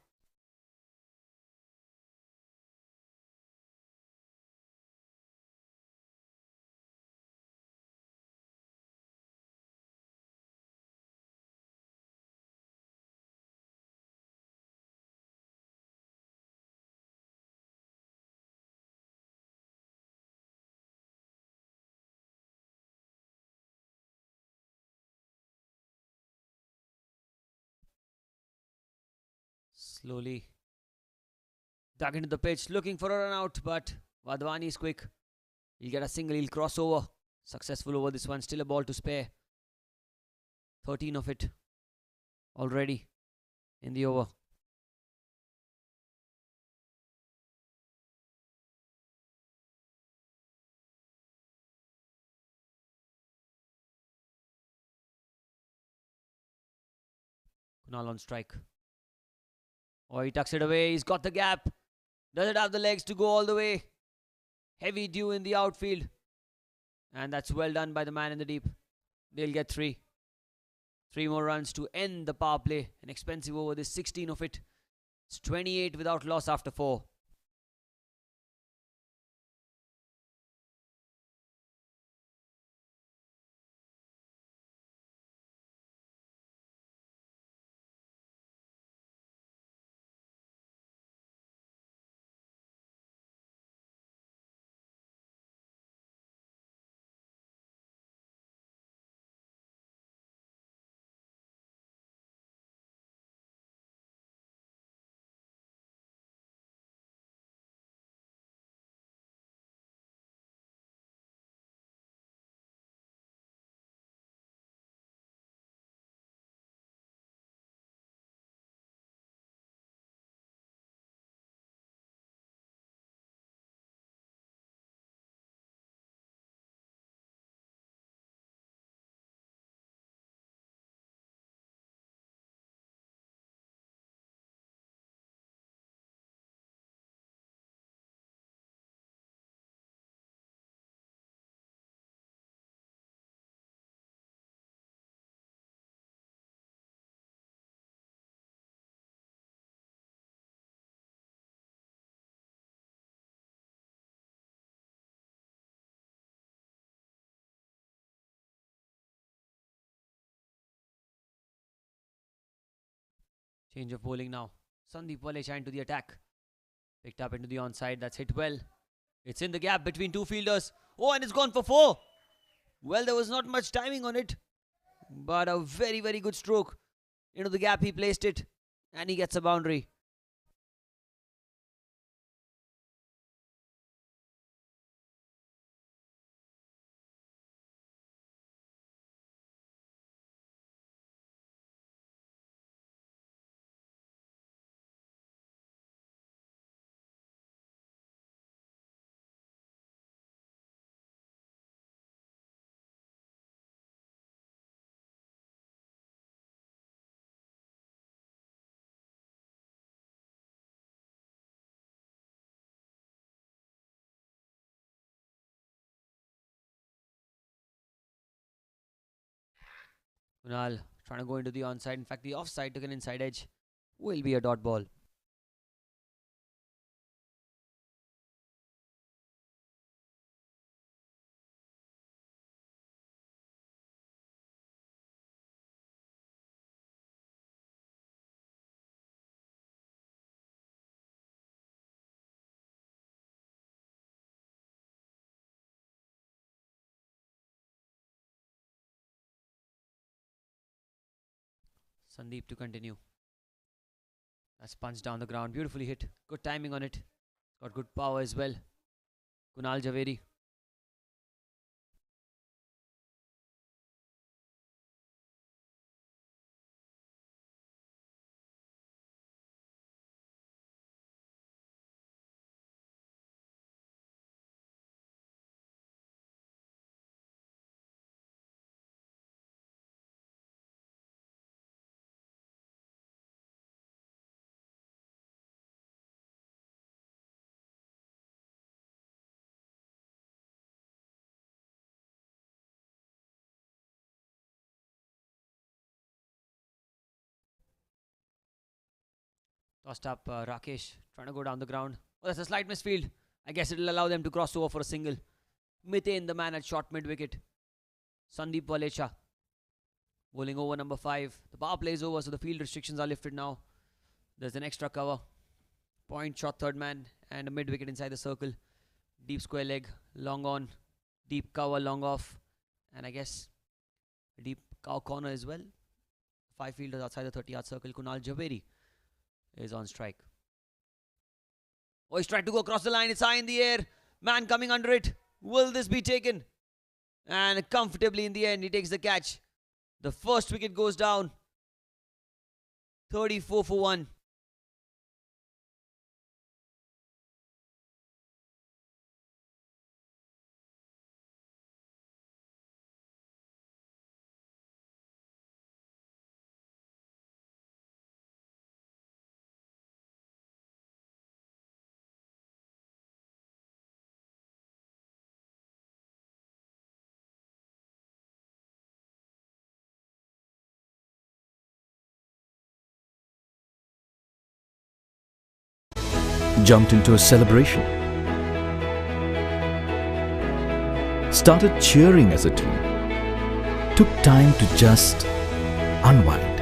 Slowly dug into the pitch, looking for a run out, but Wadhwani is quick. He'll get a single, he'll cross over. Successful over this one, still a ball to spare. 13 of it already in the over. Kunal on strike. Oh, he tucks it away. He's got the gap. Doesn't have the legs to go all the way. Heavy dew in the outfield. And that's well done by the man in the deep. They'll get 3. 3 more runs to end the power play. An expensive over this, 16 of it. It's 28 without loss after 4. Change of bowling now. Sandeep Walecha into the attack. Picked up into the onside. That's hit well. It's in the gap between two fielders. Oh, and it's gone for 4. Well, there was not much timing on it, but a very, very good stroke. Into the gap he placed it, and he gets a boundary. Kunal trying to go into the onside. In fact, the offside took an inside edge. Will be a dot ball. Sandeep to continue. That's punched down the ground. Beautifully hit. Good timing on it. Got good power as well. Kunal Javeri. Tossed up Rakesh. Trying to go down the ground. Oh, that's a slight misfield. I guess it will allow them to cross over for a single. Mid-innings, the man at short mid-wicket. Sandeep Walecha. Bowling over number 5. The power play is over, so the field restrictions are lifted now. There's an extra cover. Point shot third man and a mid-wicket inside the circle. Deep square leg. Long on. Deep cover, long off. And I guess a deep cow corner as well. 5 fielders outside the 30-yard circle. Kunal Javeri is on strike. Oh, he's tried to go across the line. It's high in the air. Man coming under it. Will this be taken? And comfortably in the end, he takes the catch. The first wicket goes down. 34 for 1. Jumped into a celebration, started cheering as a team, took time to just unwind.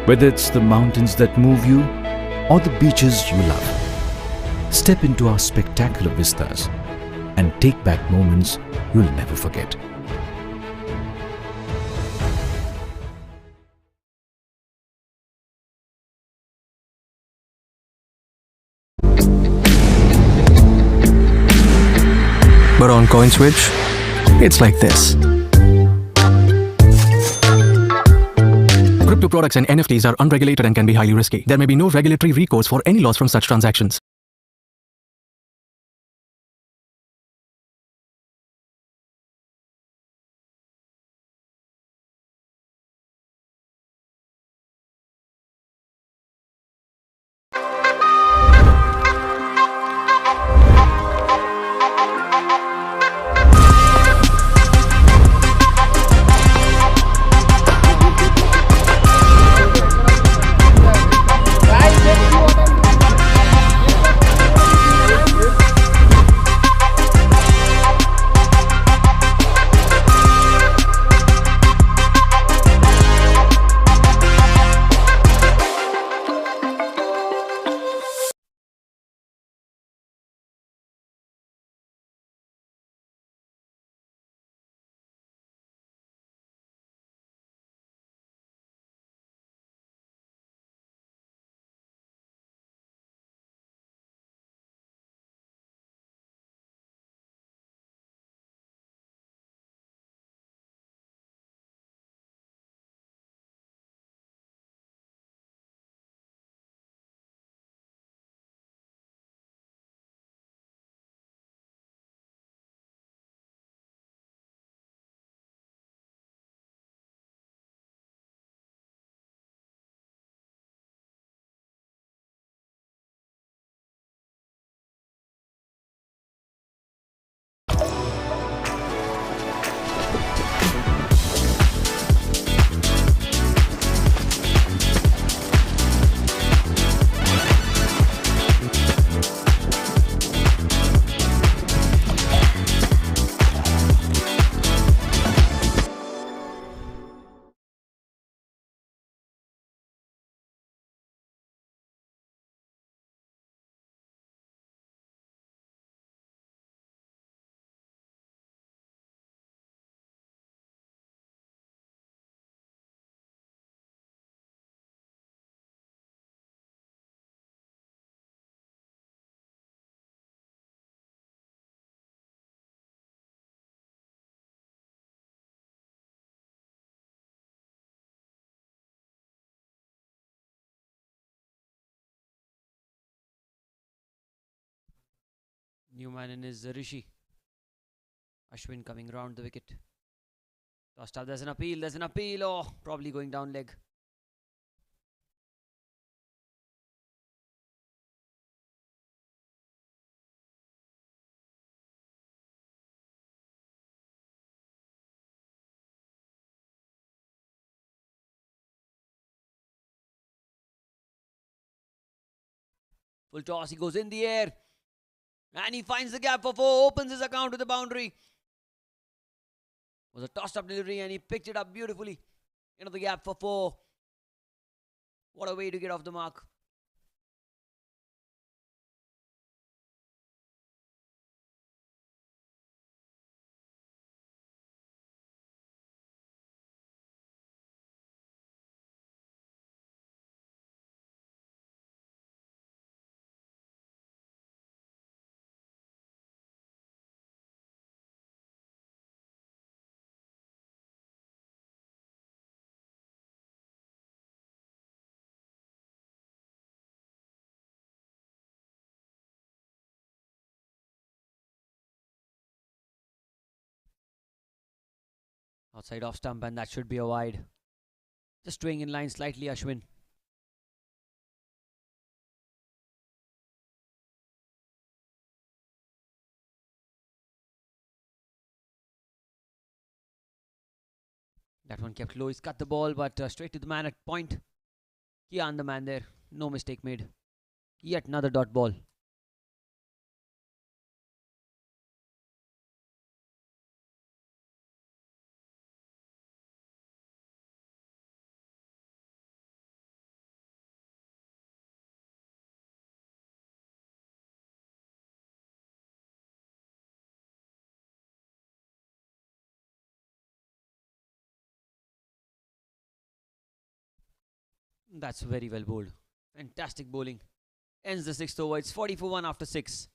Whether it's the mountains that move you or the beaches you love, step into our spectacular vistas and take back moments you'll never forget. But on coin switch, it's like this. Crypto products and NFTs are unregulated and can be highly risky. There may be no regulatory recourse for any loss from such transactions. New man in is Rishi. Ashwin coming round the wicket. Tossed up. There's an appeal. There's an appeal. Oh, probably going down leg. Full toss. He goes in the air. And he finds the gap for 4. Opens his account with the boundary. Was a tossed up delivery and he picked it up beautifully into the gap for 4. What a way to get off the mark. Outside off stump, and that should be a wide. Just swaying in line slightly, Ashwin. That one kept low. He's cut the ball, but straight to the man at point. Kian, the man there. No mistake made. Yet another dot ball. That's very well bowled. Fantastic bowling. Ends the 6th over. It's 40 for 1 after 6.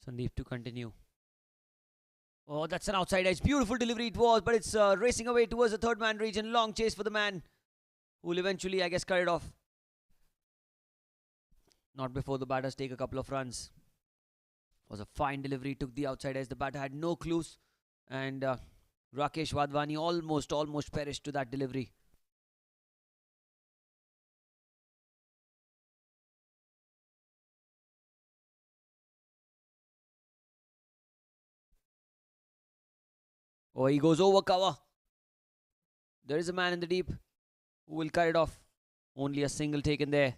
Sandeep to continue. Oh, that's an outside edge. Beautiful delivery it was, but it's racing away towards the third man region. Long chase for the man, who will eventually, I guess, cut it off. Not before the batters take a couple of runs. Was a fine delivery. Took the outside edge. The batter had no clues. And Rakesh Wadhwani almost perished to that delivery. Oh, he goes over cover. There is a man in the deep who will cut it off. Only a single taken there.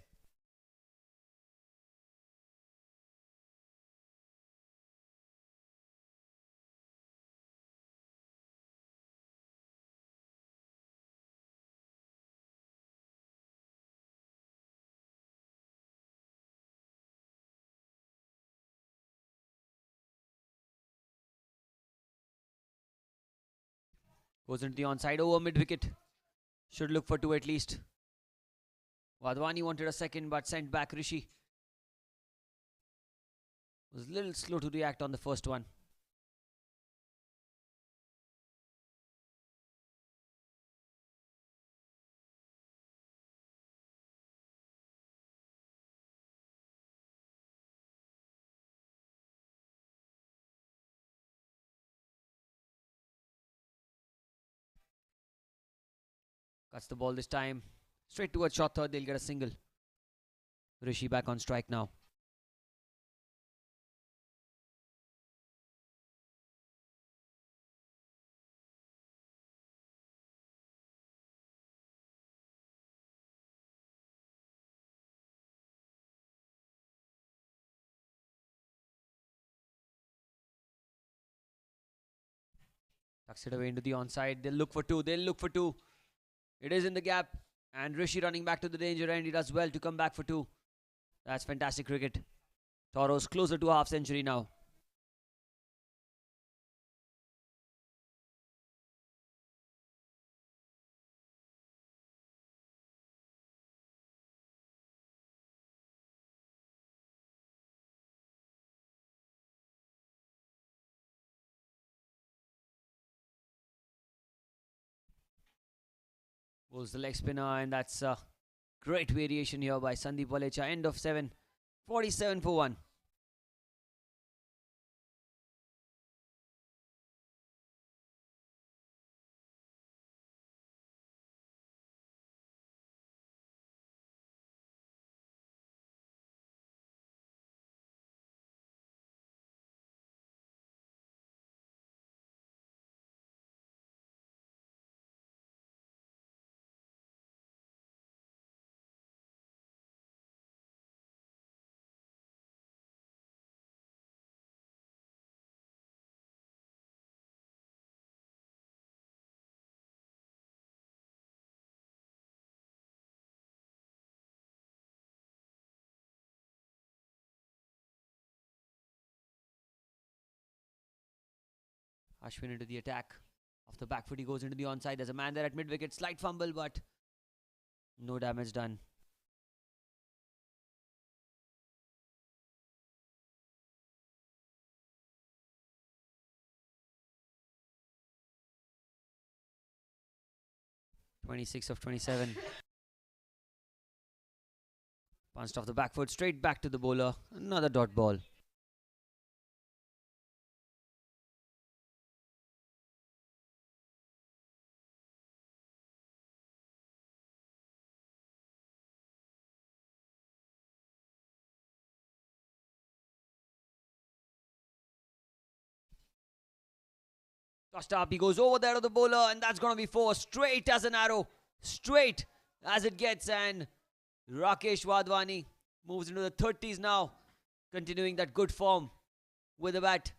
Goes into the onside over mid-wicket. Should look for 2 at least. Wadhwani wanted a second but sent back Rishi. Was a little slow to react on the first one. Cuts the ball this time. Straight towards short third. They'll get a single. Rishi back on strike now. Tucks it away into the onside. They'll look for two. They'll look for two. It is in the gap. And Rishi running back to the danger end. He does well to come back for two. That's fantastic cricket. Toros closer to a half century now. Goes the leg spinner, and that's a great variation here by Sandeep Walecha. End of 7. 47 for 1. Ashwin into the attack. Off the back foot, he goes into the onside. There's a man there at mid-wicket. Slight fumble, but no damage done. (26 of 27). Punched off the back foot, straight back to the bowler. Another dot ball. Tossed up, he goes over there to the bowler, and that's going to be 4. Straight as an arrow. Straight as it gets, and Rakesh Wadhwani moves into the 30s now, continuing that good form with the bat.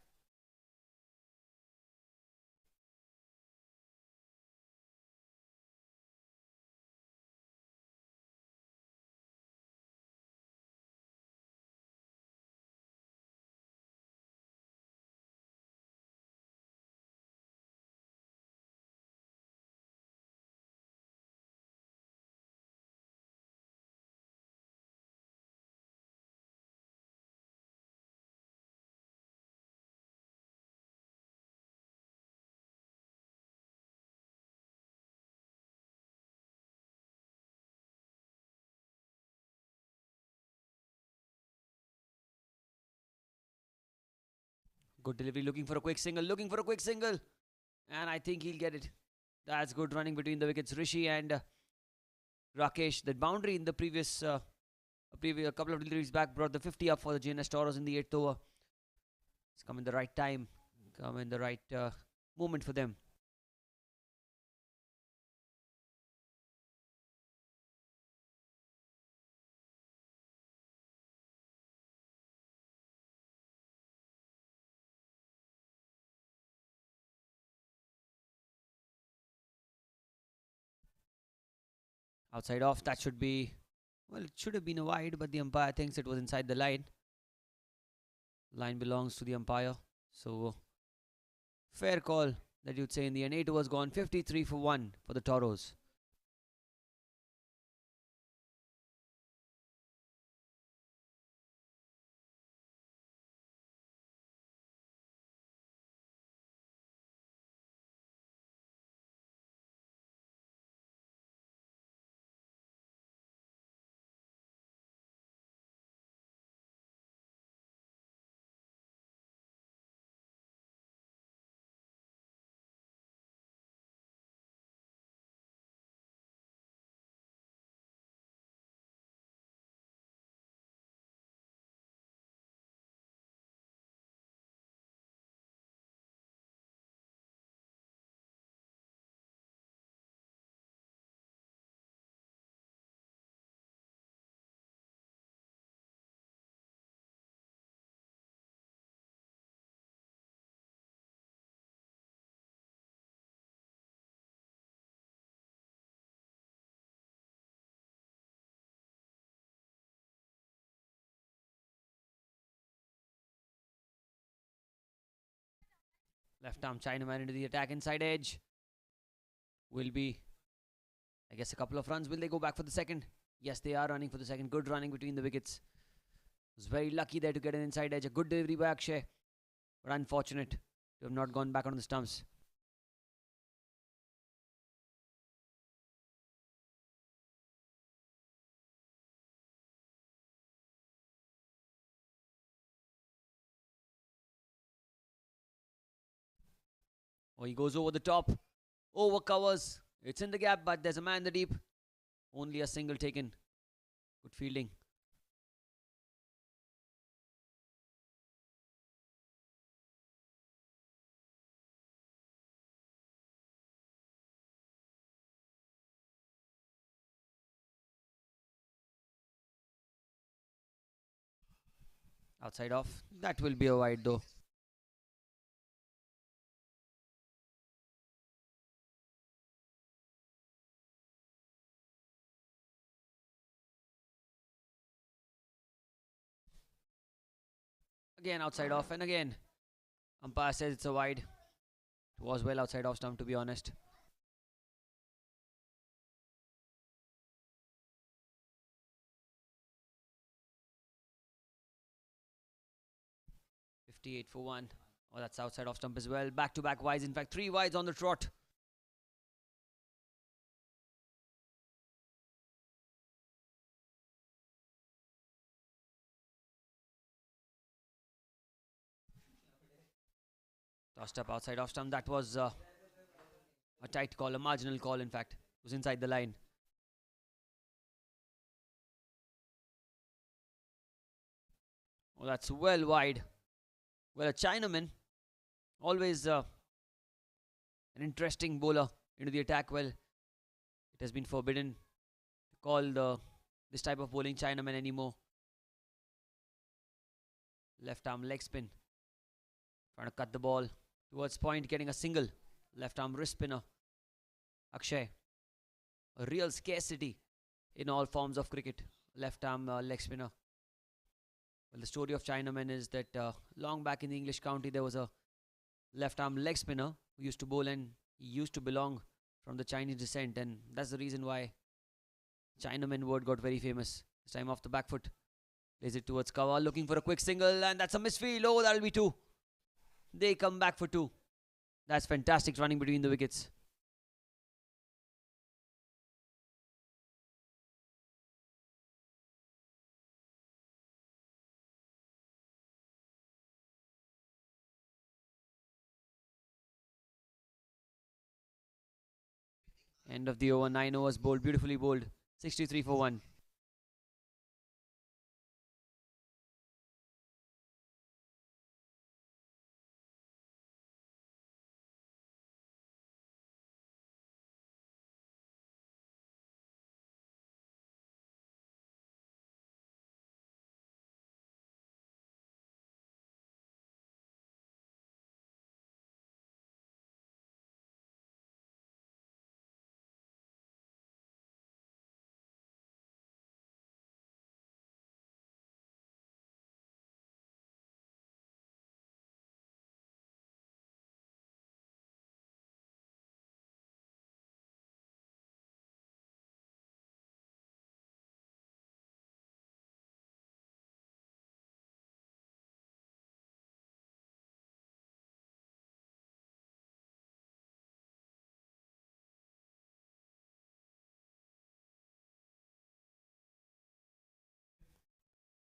Good delivery, looking for a quick single, and I think he'll get it. That's good running between the wickets. Rishi and Rakesh. That boundary in the previous couple of deliveries back brought the 50 up for the Jns Toros in the 8th over. It's come in the right time, come in the right moment for them. Outside off, that should be, well, it should have been a wide, but the umpire thinks it was inside the line. Line belongs to the umpire. So, fair call that you'd say in the end. 8 overs gone, 53 for 1 for the Toros. Left arm Chinaman into the attack inside edge. Will be, I guess, a couple of runs. Will they go back for the second? Yes, they are running for the second. Good running between the wickets. Was very lucky there to get an inside edge. A good delivery by Akshay. But unfortunate to have not gone back on the stumps. Oh, he goes over the top. Over covers. It's in the gap, but there's a man in the deep. Only a single taken. Good fielding. Outside off. That will be a wide though. Again outside off, and again umpire says it's a wide. It was well outside off stump, to be honest. .58 for 1. Oh, that's outside off stump as well. Back-to-back wides. In fact, 3 wides on the trot. Tossed up outside off stump. That was a tight call, a marginal call in fact. It was inside the line. Oh, that's well wide. Well, a Chinaman, always an interesting bowler into the attack. Well, it has been forbidden to call this type of bowling Chinaman anymore. Left arm leg spin. Trying to cut the ball towards point, getting a single. Left arm wrist spinner. Akshay. A real scarcity in all forms of cricket. Left arm leg spinner. Well, the story of Chinaman is that long back in the English county, there was a left arm leg spinner who used to bowl, and he used to belong from the Chinese descent, and that's the reason why Chinaman word got very famous. This time off the back foot. Plays it towards cover, looking for a quick single, and that's a misfield. Oh, that'll be 2. They come back for 2. That's fantastic running between the wickets. End of the over. 9 overs bowled. Beautifully bowled. 63 for 1.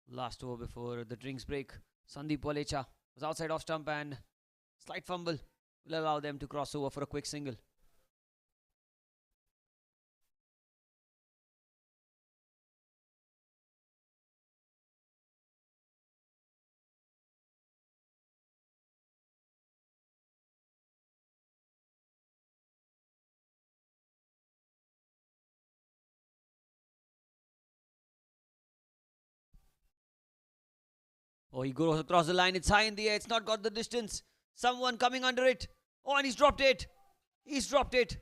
Last over before the drinks break. Sandeep Walecha was outside off stump, and slight fumble will allow them to cross over for a quick single. Oh, he goes across the line. It's high in the air. It's not got the distance. Someone coming under it. Oh, and he's dropped it. He's dropped it.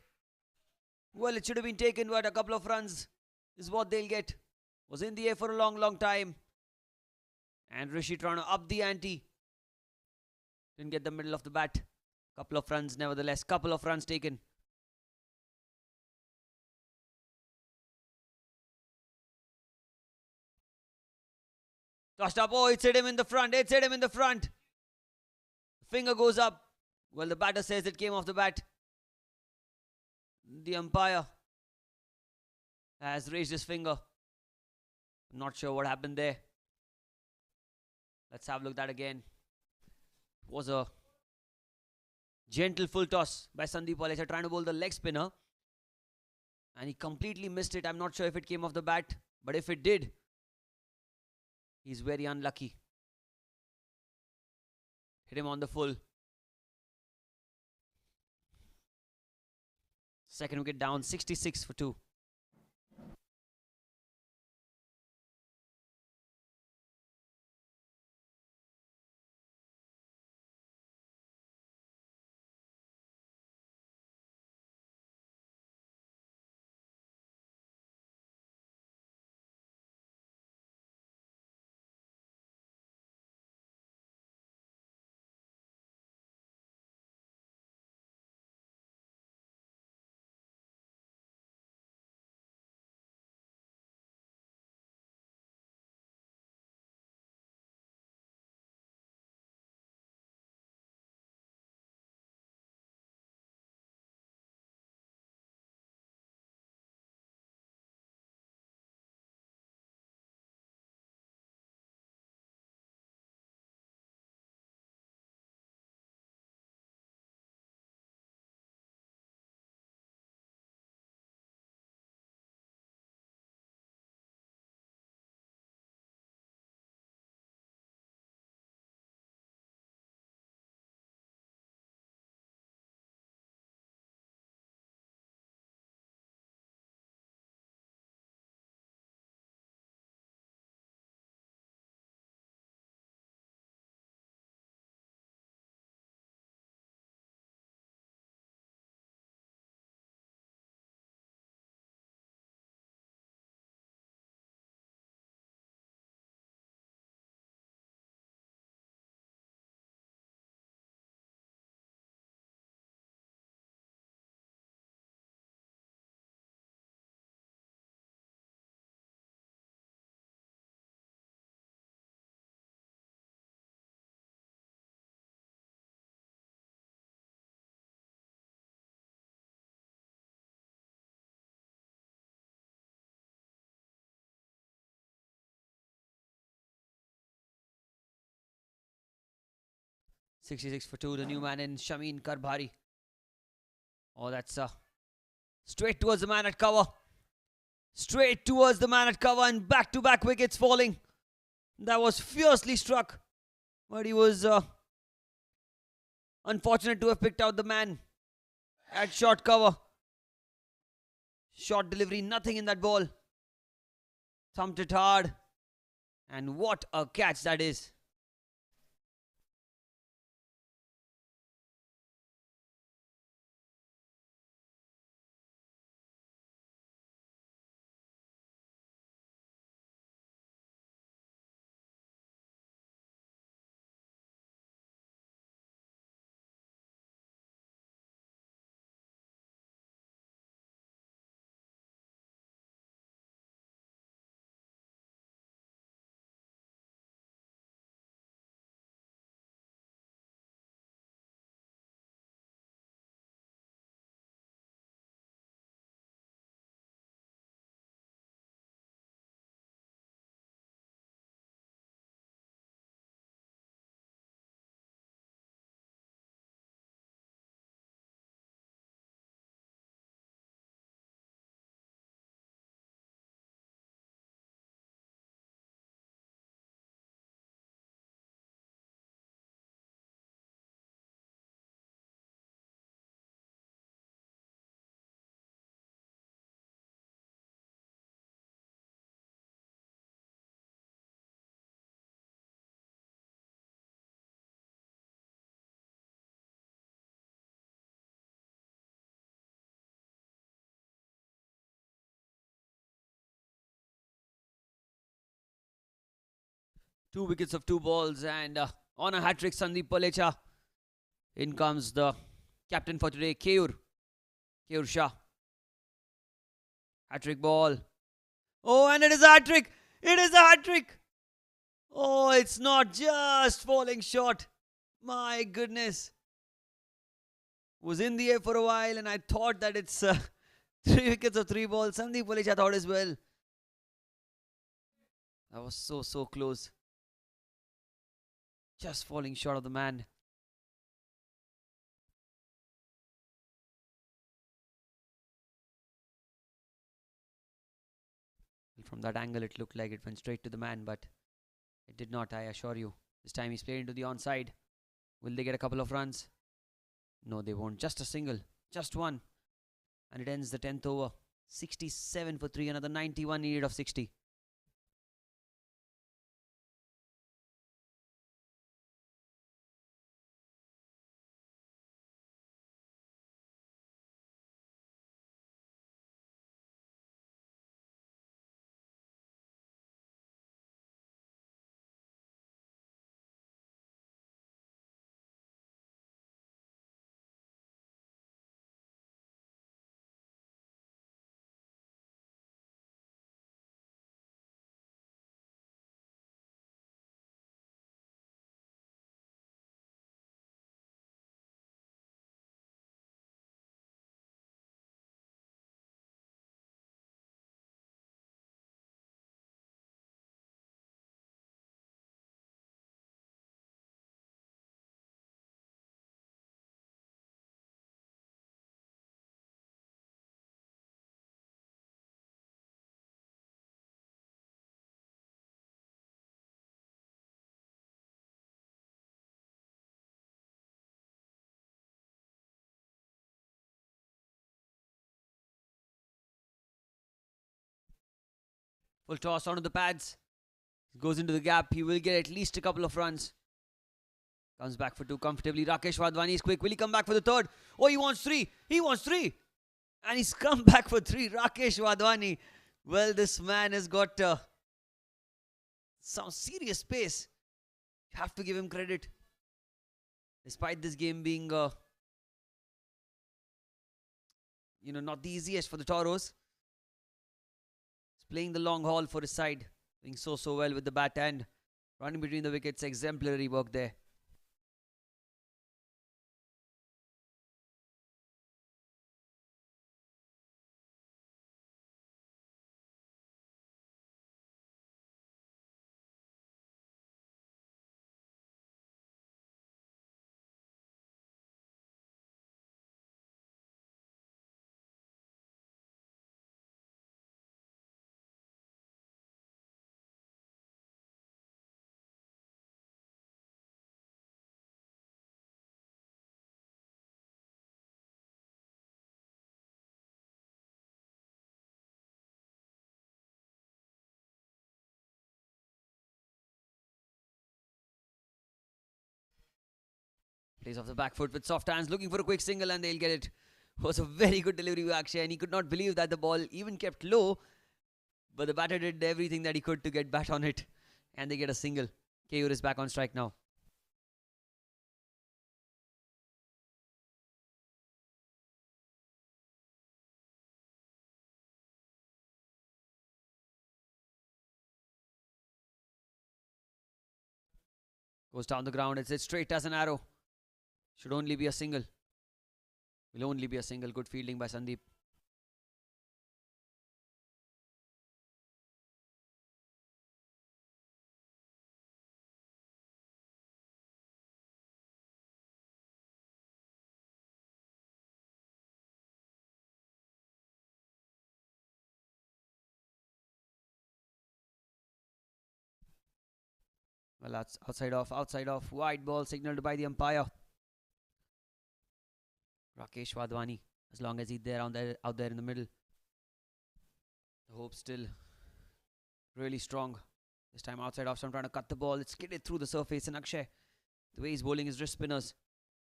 Well, it should have been taken, but a couple of runs is what they'll get. Was in the air for a long, long time. And Rishi trying to up the ante. Didn't get the middle of the bat. Couple of runs nevertheless. Couple of runs taken. Tossed up. Oh, it's hit him in the front. It's hit him in the front. Finger goes up. Well, the batter says it came off the bat. The umpire has raised his finger. I'm not sure what happened there. Let's have a look at that again. It was a gentle full toss by Sandeep Walecha trying to bowl the leg spinner. And he completely missed it. I'm not sure if it came off the bat. But if it did, he's very unlucky. Hit him on the full. Second wicket down, 66 for 2. .66 for 2. The new man in Shameen Karbhari. Oh, that's straight towards the man at cover. Straight towards the man at cover and back-to-back wickets falling. That was fiercely struck. But he was unfortunate to have picked out the man at short cover. Short delivery, nothing in that ball. Thumped it hard. And what a catch that is. Two wickets of 2 balls and on a hat-trick, Sandeep Walecha In comes the captain for today, Keyur Shah. Hat-trick ball. Oh, and it is a hat-trick. It is a hat-trick. Oh, it's not just falling short. My goodness. Was in the air for a while and I thought that it's 3 wickets of 3 balls. Sandeep Pulich, I thought as well. That was so close. Just falling short of the man. From that angle, it looked like it went straight to the man, but it did not, I assure you. This time he's played into the onside. Will they get a couple of runs? No, they won't. Just a single. Just one. And it ends the 10th over. 67 for 3. Another 91 needed of 60. Full toss onto the pads. Goes into the gap. He will get at least a couple of runs. Comes back for 2 comfortably. Rakesh Wadhwani is quick. Will he come back for the 3rd? Oh, he wants 3. He wants 3. And he's come back for 3. Rakesh Wadhwani. Well, this man has got some serious pace. You have to give him credit. Despite this game being, not the easiest for the Toros. Playing the long haul for his side. Doing so well with the bat and running between the wickets. Exemplary work there. Plays off the back foot with soft hands, looking for a quick single and they'll get it. Was a very good delivery by Akshay and he could not believe that the ball even kept low. But the batter did everything that he could to get bat on it. And they get a single. Keyur is back on strike now. Goes down the ground. It's straight as an arrow. Should only be a single. Will only be a single. Good fielding by Sandeep. Well, that's outside off. Wide ball signaled by the umpire. Rakesh Wadhwani, as long as he's there out there in the middle. The hope still really strong. This time outside off, so I'm trying to cut the ball. It's skidded through the surface and Akshay, the way he's bowling his wrist spinners,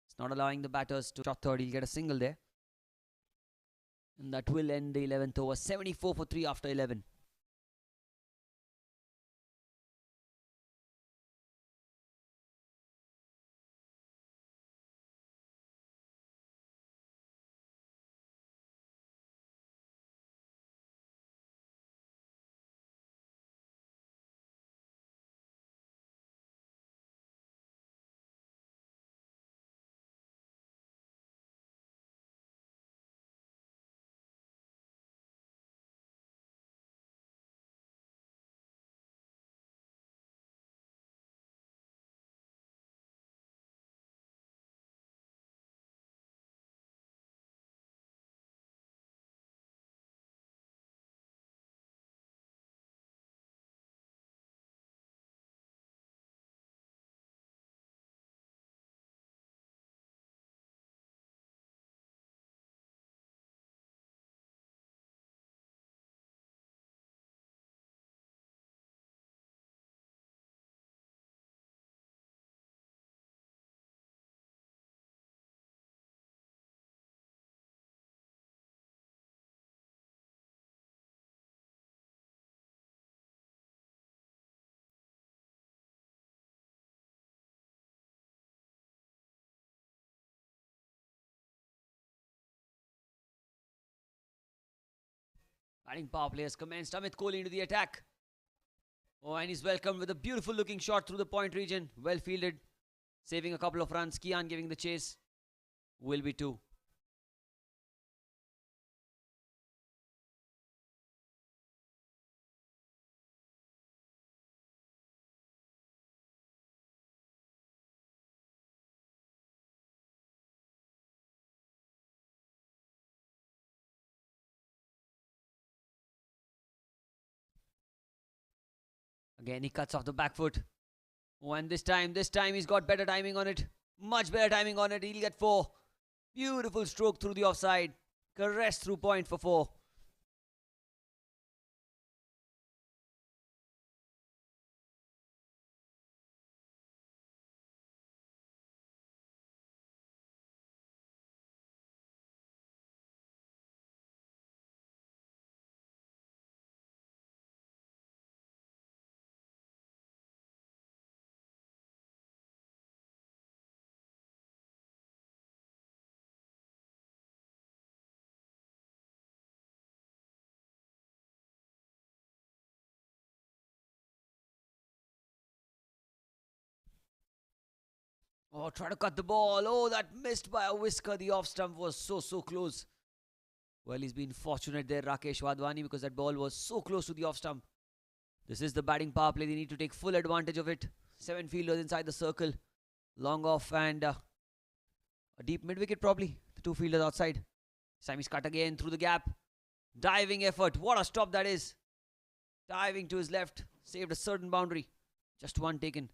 it's not allowing the batters to shot 3rd. He'll get a single there. And that will end the 11th over. 74 for 3 after 11. Batting power play has commenced. Amit Kohli into the attack. Oh, and he's welcomed with a beautiful looking shot through the point region. Well fielded. Saving a couple of runs. Kian giving the chase. Will be 2. Again, he cuts off the back foot. Oh, and this time he's got better timing on it. Much better timing on it. He'll get 4. Beautiful stroke through the offside. Caress through point for 4. Oh, try to cut the ball. Oh, that missed by a whisker. The off stump was so close. Well, he's been fortunate there, Rakesh Wadhwani, because that ball was so close to the off stump. This is the batting power play. They need to take full advantage of it. 7 fielders inside the circle. Long off and a deep mid wicket probably. The 2 fielders outside. Sammy's cut again through the gap. Diving effort. What a stop that is. Diving to his left. Saved a certain boundary. Just 1 taken.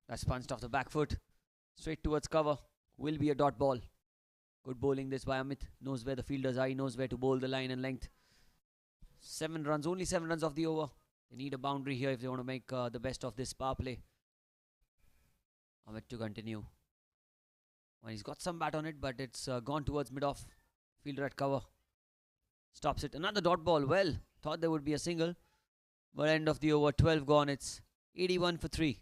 That's punched off the back foot. Straight towards cover. Will be a dot ball. Good bowling this by Amit. Knows where the fielders are. He knows where to bowl the line and length. 7 runs. Only 7 runs off the over. They need a boundary here if they want to make the best of this power play. Amit to continue. Well, he's got some bat on it, but it's gone towards mid-off. Fielder at cover. Stops it. Another dot ball. Well, thought there would be a single. But end of the over. 12 gone. It's 81 for 3.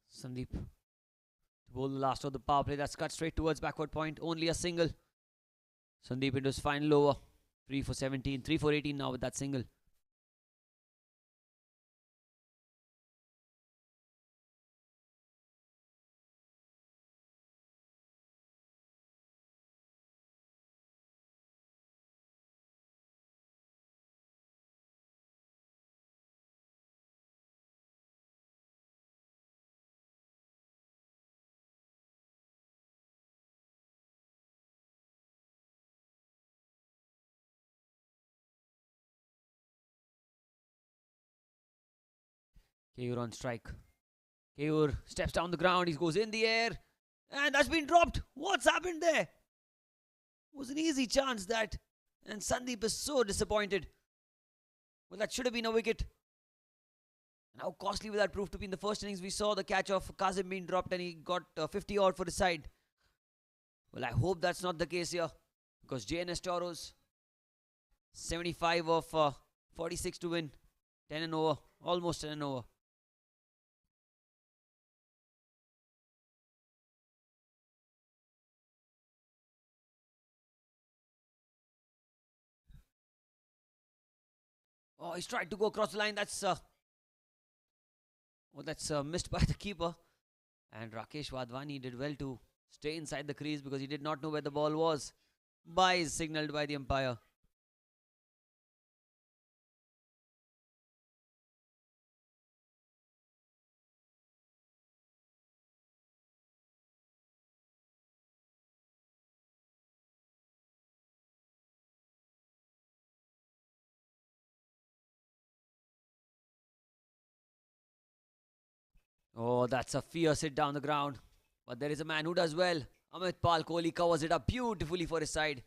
Sandeep to bowl the last of the power play. That's cut straight towards backward point. Only a single. Sandeep into his final over. 3 for 17. 3 for 18 now with that single. Keyur on strike. Keyur steps down the ground. He goes in the air. And that's been dropped. What's happened there? It was an easy chance that. And Sandeep is so disappointed. Well, that should have been a wicket. And how costly will that prove to be? In the first innings, we saw the catch of Kazim being dropped and he got 50 odd for his side. Well, I hope that's not the case here. Because Jns Toros, 75 of 46 to win. 10 and over. Almost 10 and over. Oh, he's tried to go across the line. That's missed by the keeper. And Rakesh Wadhwani did well to stay inside the crease because he did not know where the ball was. Bye is signalled by the umpire. Oh, that's a fierce hit down the ground. But there is a man who does well. Amit Pal Kohli covers it up beautifully for his side.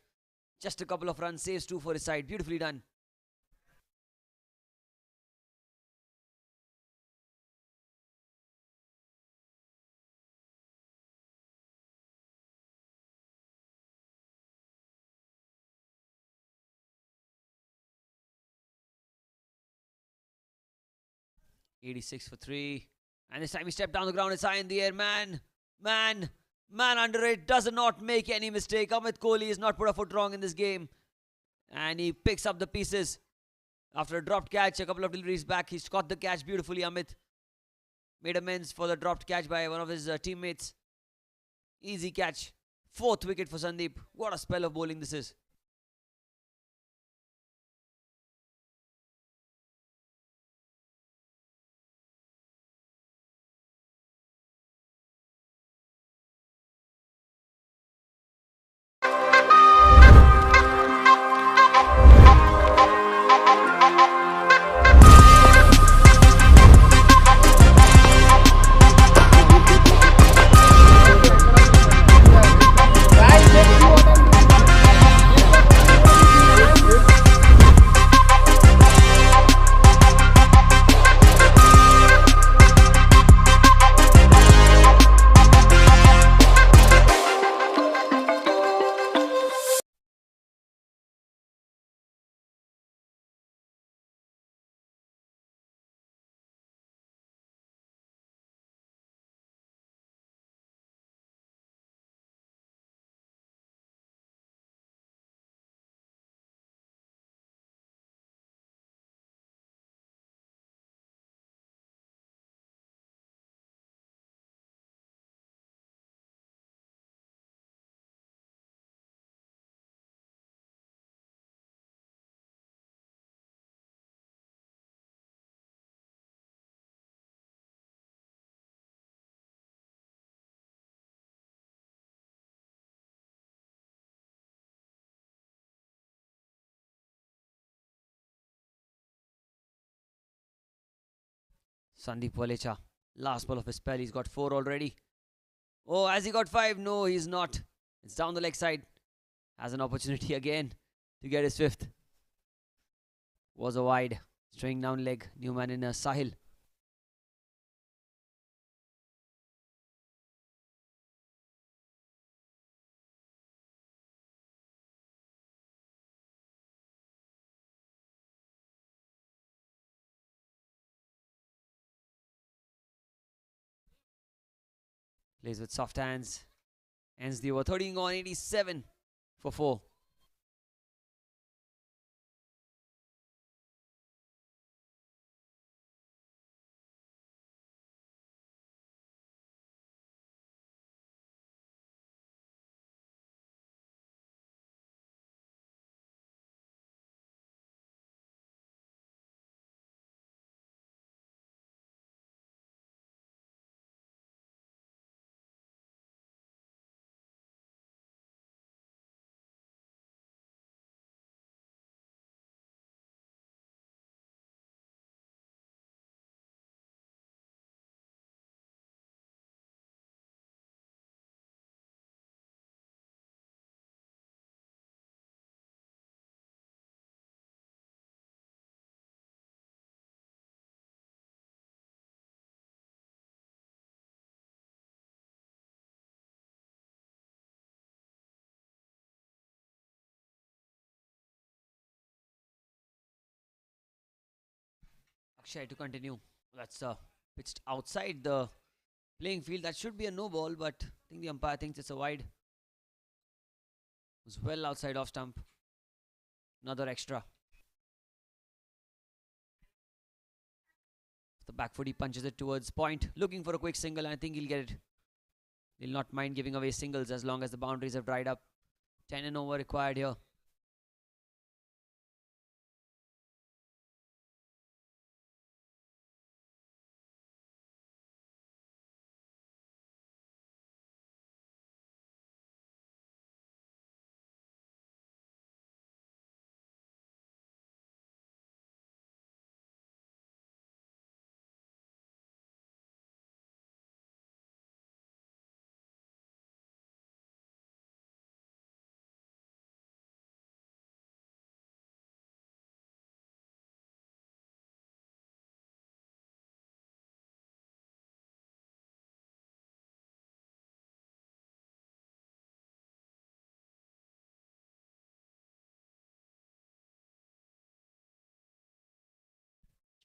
Just a couple of run saves too for his side. Beautifully done. "86 for 3. And this time he stepped down the ground. It's high in the air. Man under it. Does not make any mistake. Amit Kohli has not put a foot wrong in this game. And he picks up the pieces. After a dropped catch, a couple of deliveries back, he's caught the catch beautifully. Amit made amends for the dropped catch by one of his teammates. Easy catch. 4th wicket for Sandeep. What a spell of bowling this is. Sandeep Walecha, last ball of his spell. He's got 4 already. Oh, has he got 5? No, he's not. It's down the leg side. Has an opportunity again to get his 5th. Was a wide. String down leg. New man in Sahil. Plays with soft hands. Ends the over. 13 on 87 for 4. Akshay to continue. That's pitched outside the playing field. That should be a no ball, but I think the umpire thinks it's a wide. It was well outside off stump. Another extra. The back foot, he punches it towards point, looking for a quick single, and I think he'll get it. They'll not mind giving away singles as long as the boundaries have dried up. 10 and over required here.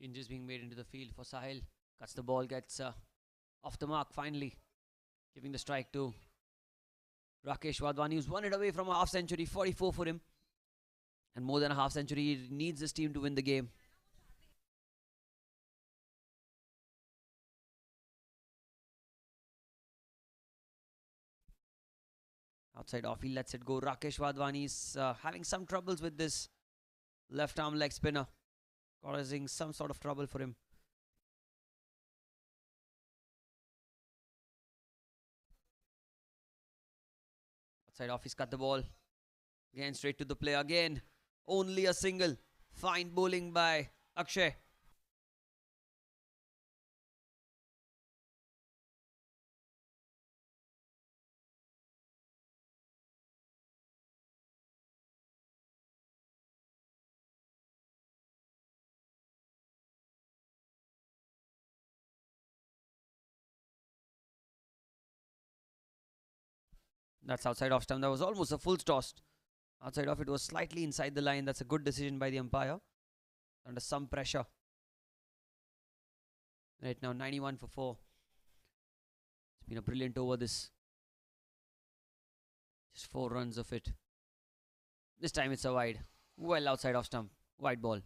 Changes being made into the field for Sahil. Cuts the ball, gets off the mark finally. Giving the strike to Rakesh Wadhwani, who's won it away from a half century. 44 for him. And more than a half century. He needs his team to win the game. Outside off, he lets it go. Rakesh Wadhwani is having some troubles with this left arm leg spinner, causing some sort of trouble for him. Outside off, he's cut the ball. Again, straight to the play again. Only a single. Fine bowling by Akshay. That's outside off stump. That was almost a full toss. Outside off, it was slightly inside the line. That's a good decision by the umpire. Under some pressure. Right now, 91 for 4. It's been a brilliant over this. Just 4 runs of it. This time it's a wide. Well outside off stump. Wide ball.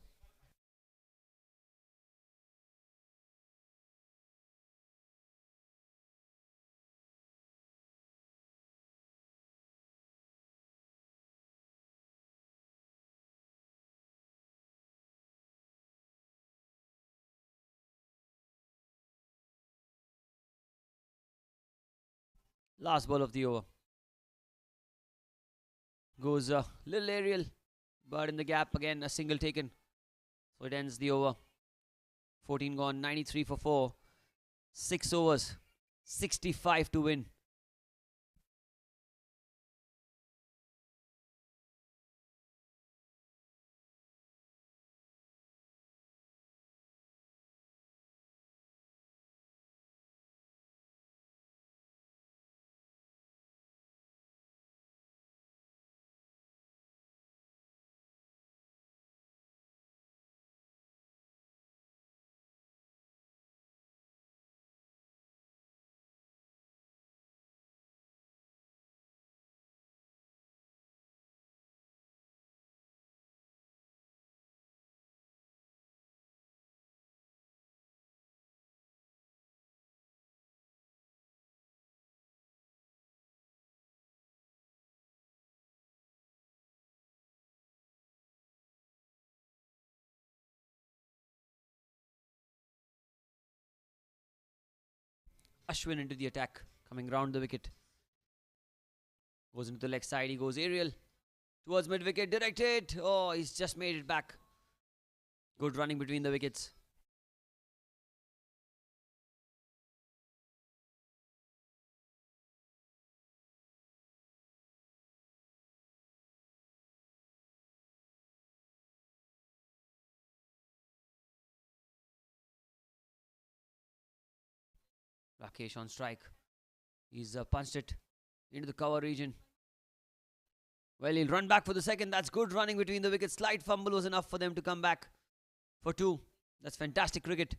Last ball of the over. Goes a little aerial, but in the gap again, a single taken. So it ends the over. 14 gone, 93 for 4. 6 overs, 65 to win. Ashwin into the attack, coming round the wicket. Goes into the leg side, he goes aerial. Towards mid-wicket, directed. Oh, he's just made it back. Good running between the wickets. Rakesh on strike. He's punched it into the cover region. Well, he'll run back for the second. That's good running between the wickets. Slight fumble was enough for them to come back for 2. That's fantastic cricket.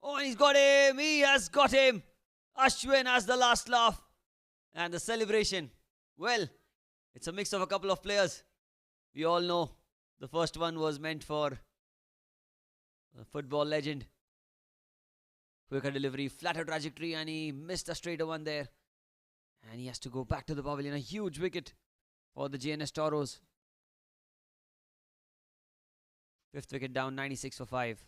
Oh, and he's got him. He has got him. Ashwin has the last laugh. And the celebration. Well, it's a mix of a couple of players. We all know the first one was meant for a football legend. Quicker delivery, flatter trajectory, and he missed a straighter one there. And he has to go back to the pavilion. A huge wicket for the Jns Toros. Fifth wicket down, 96 for 5.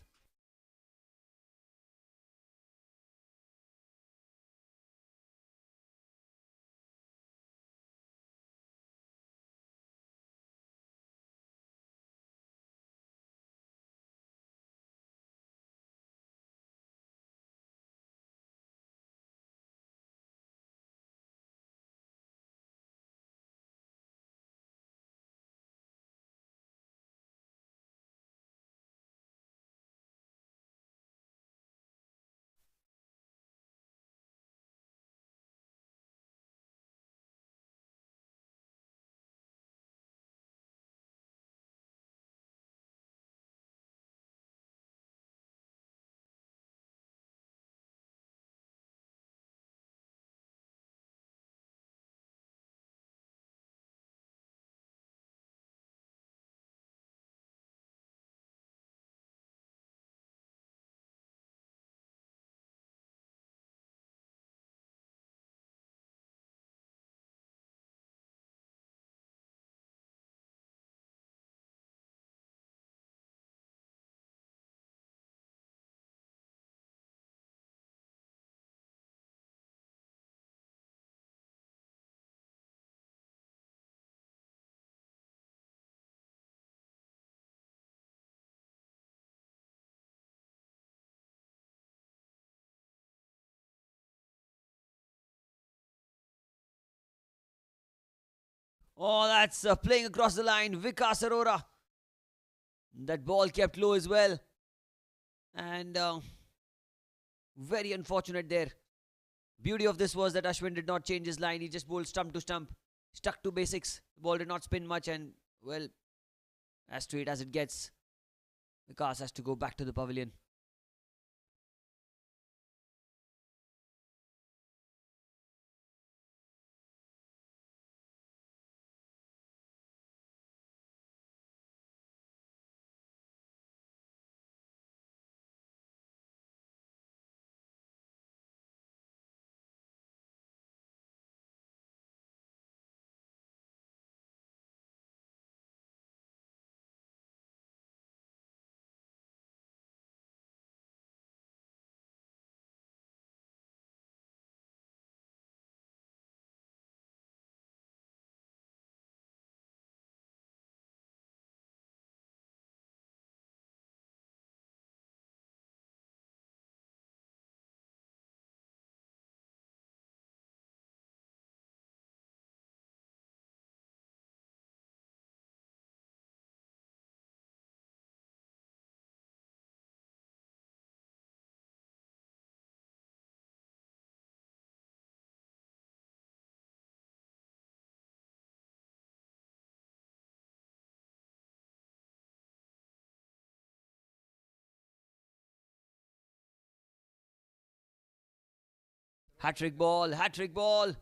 Oh, that's playing across the line. Vikas Arora. That ball kept low as well. And very unfortunate there. Beauty of this was that Ashwin did not change his line. He just bowled stump to stump. Stuck to basics. The ball did not spin much and, well, as straight as it gets. Vikas has to go back to the pavilion. Hat-trick ball, hat-trick ball.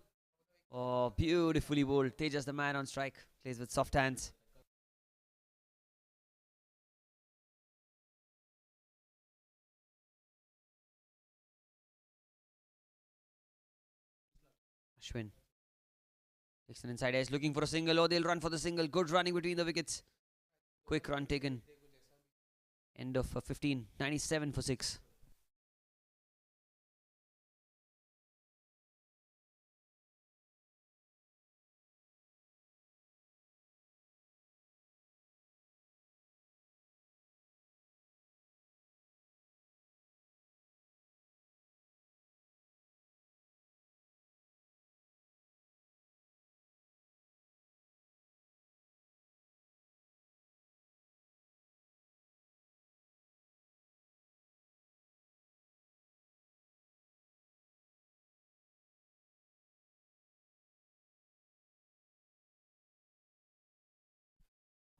Oh, beautifully bowled. Tejas, the man on strike, plays with soft hands. Ashwin takes an inside edge, looking for a single. Oh, they'll run for the single. Good running between the wickets. Quick run taken. End of 15. 97 for 6.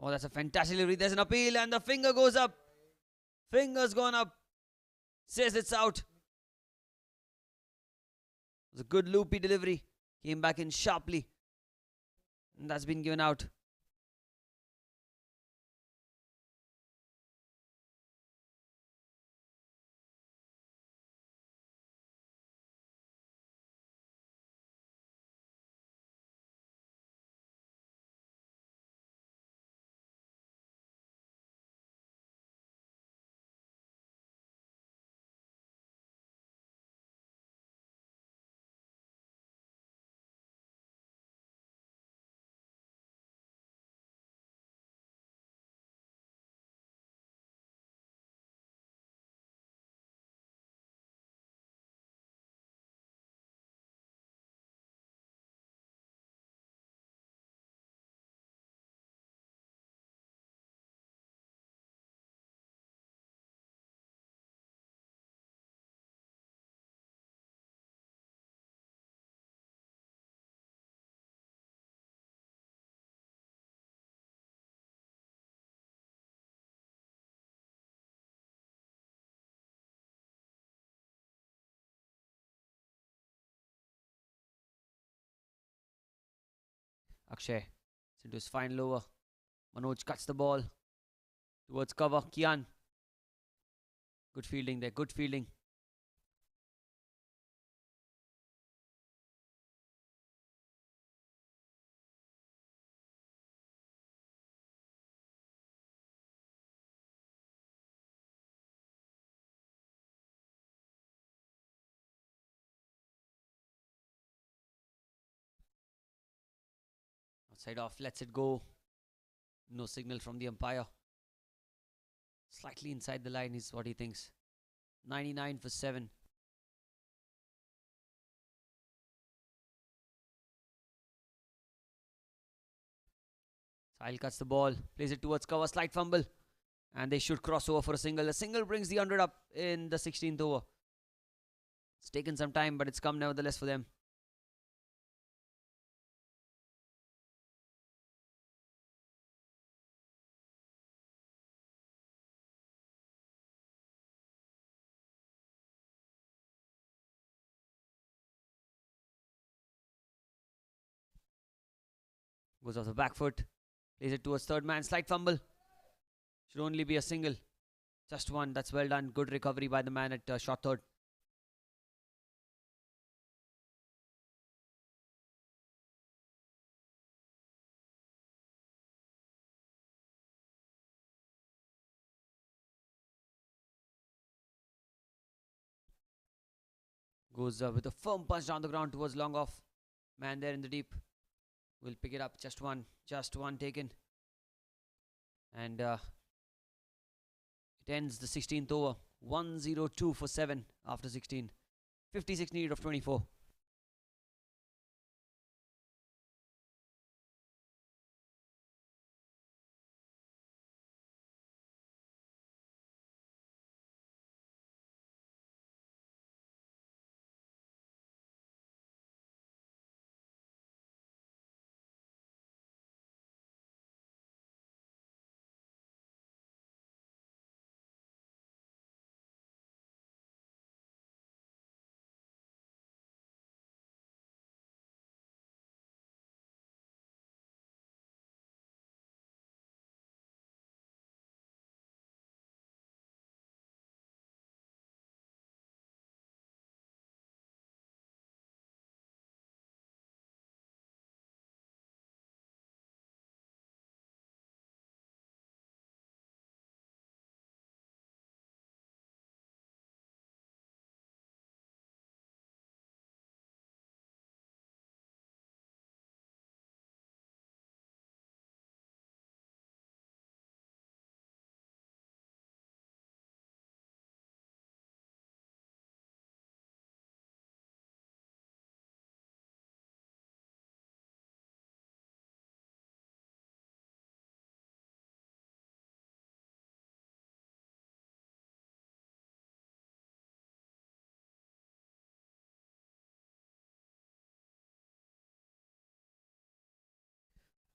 Oh, that's a fantastic delivery. There's an appeal and the finger goes up. Finger's gone up. Says it's out. It was a good loopy delivery. Came back in sharply. And that's been given out. Akshay is into his final over. Manoj cuts the ball towards cover. Kian. Good fielding there. Good fielding. Outside off. Lets it go. No signal from the umpire. Slightly inside the line is what he thinks. 99 for 7. Sahil cuts the ball. Plays it towards cover. Slight fumble. And they should cross over for a single. A single brings the 100 up in the 16th over. It's taken some time, but it's come nevertheless for them. Goes off the back foot. Plays it towards third man. Slight fumble. Should only be a single. Just one. That's well done. Good recovery by the man at short third. Goes with a firm punch down the ground towards long off. Man there in the deep. Will pick it up. Just one taken. And it ends the 16th over. 102 for 7 after 16. 56 needed of 24.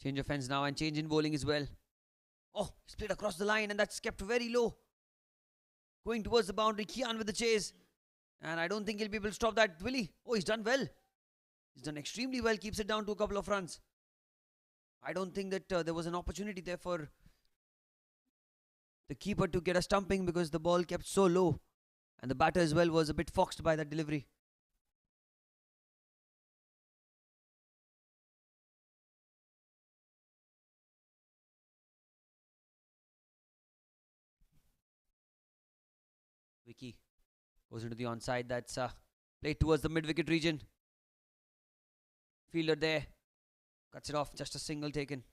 Change of ends now and change in bowling as well. Oh, he's played across the line and that's kept very low. Going towards the boundary, Kian with the chase. And I don't think he'll be able to stop that, will he? Oh, he's done well. He's done extremely well, keeps it down to a couple of runs. I don't think that there was an opportunity there for the keeper to get a stumping because the ball kept so low. And the batter as well was a bit foxed by that delivery. Vicky goes into the onside. That's played towards the mid-wicket region. Fielder there. Cuts it off. Just a single taken.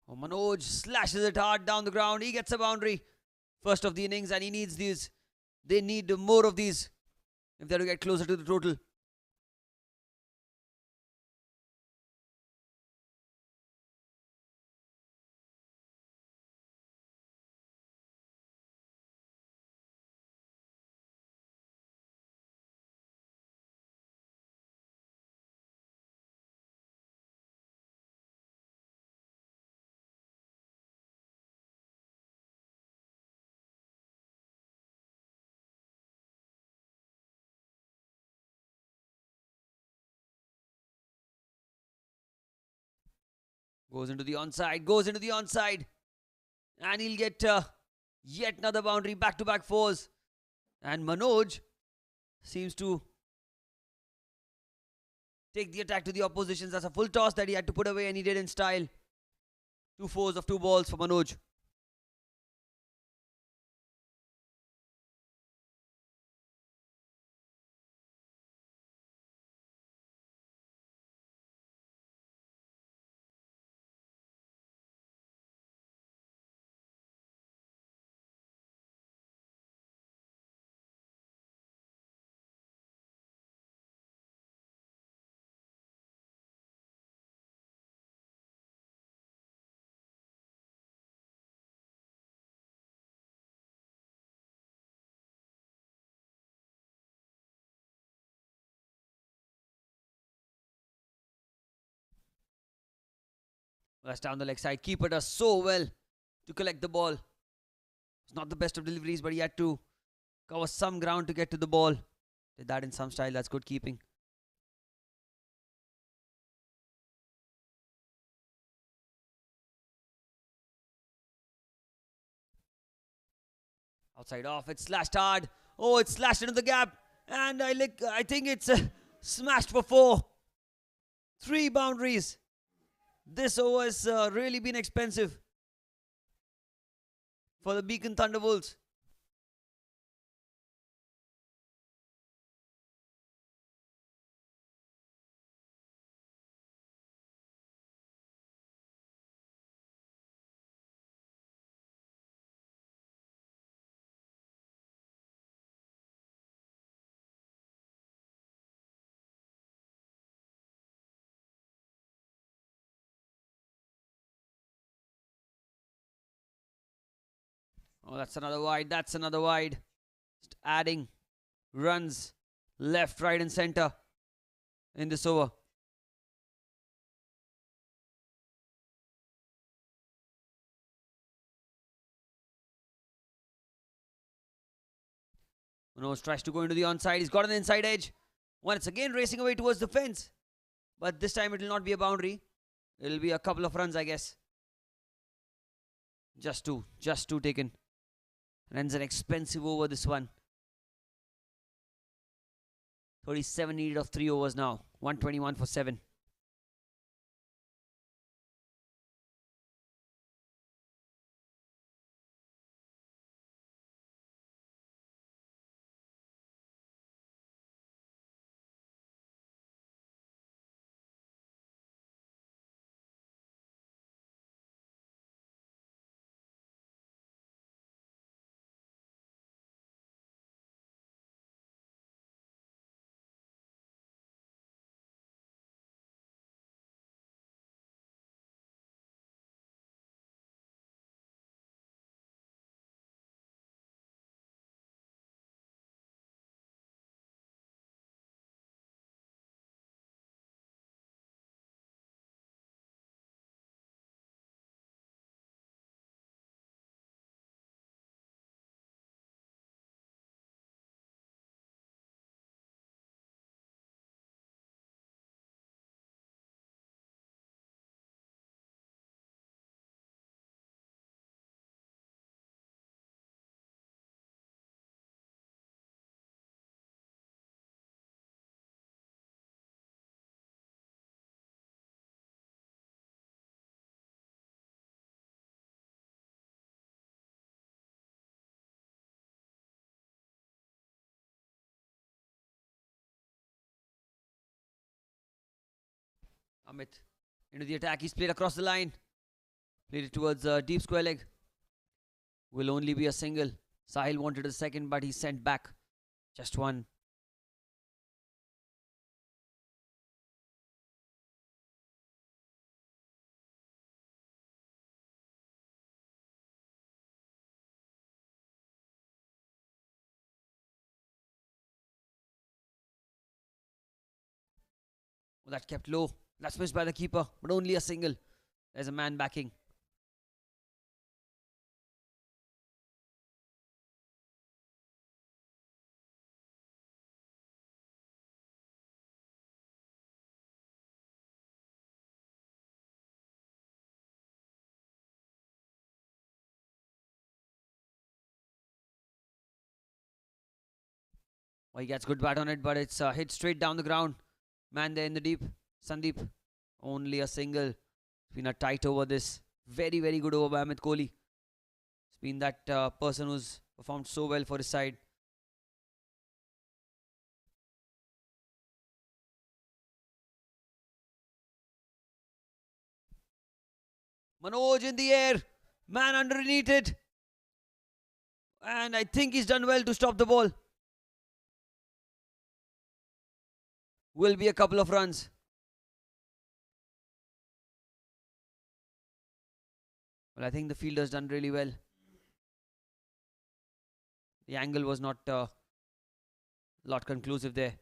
Oh, Manoj slashes it hard down the ground. He gets a boundary. First of the innings, and he needs these. They need more of these if they're to get closer to the total. Goes into the onside. Goes into the onside. And he'll get yet another boundary. Back-to-back fours. And Manoj seems to take the attack to the oppositions. That's a full toss that he had to put away, and he did in style. 2 fours of 2 balls for Manoj. That's down the leg side. Keeper does so well to collect the ball. It's not the best of deliveries, but he had to cover some ground to get to the ball. Did that in some style. That's good keeping. Outside off. It's slashed hard. Oh, it's slashed into the gap. And I think it's smashed for 4. 3 boundaries. This over has really been expensive for the Beacon Thunderbolts. Oh, that's another wide. That's another wide. Just adding runs left, right, and center in this over. Manoj tries to go into the onside. He's got an inside edge. Once again racing away towards the fence. But this time it will not be a boundary. It will be a couple of runs, I guess. Just two taken. And ends an expensive over, this one. 37 needed of 3 overs now. 121 for 7. Amit into the attack. He's played across the line. Played it towards deep square leg. Will only be a single. Sahil wanted a second, but he sent back just one. Well, that kept low. That's missed by the keeper, but only a single. There's a man backing. Well, he gets good bat on it, but it's hit straight down the ground. Man there in the deep. Sandeep. Only a single. It's been a tight over this. Very, very good over by Amit Kohli. It's been that person who's performed so well for his side. Manoj in the air. Man underneath it. And I think he's done well to stop the ball. Will be a couple of runs. Well, I think the fielder's done really well. The angle was not a lot conclusive there.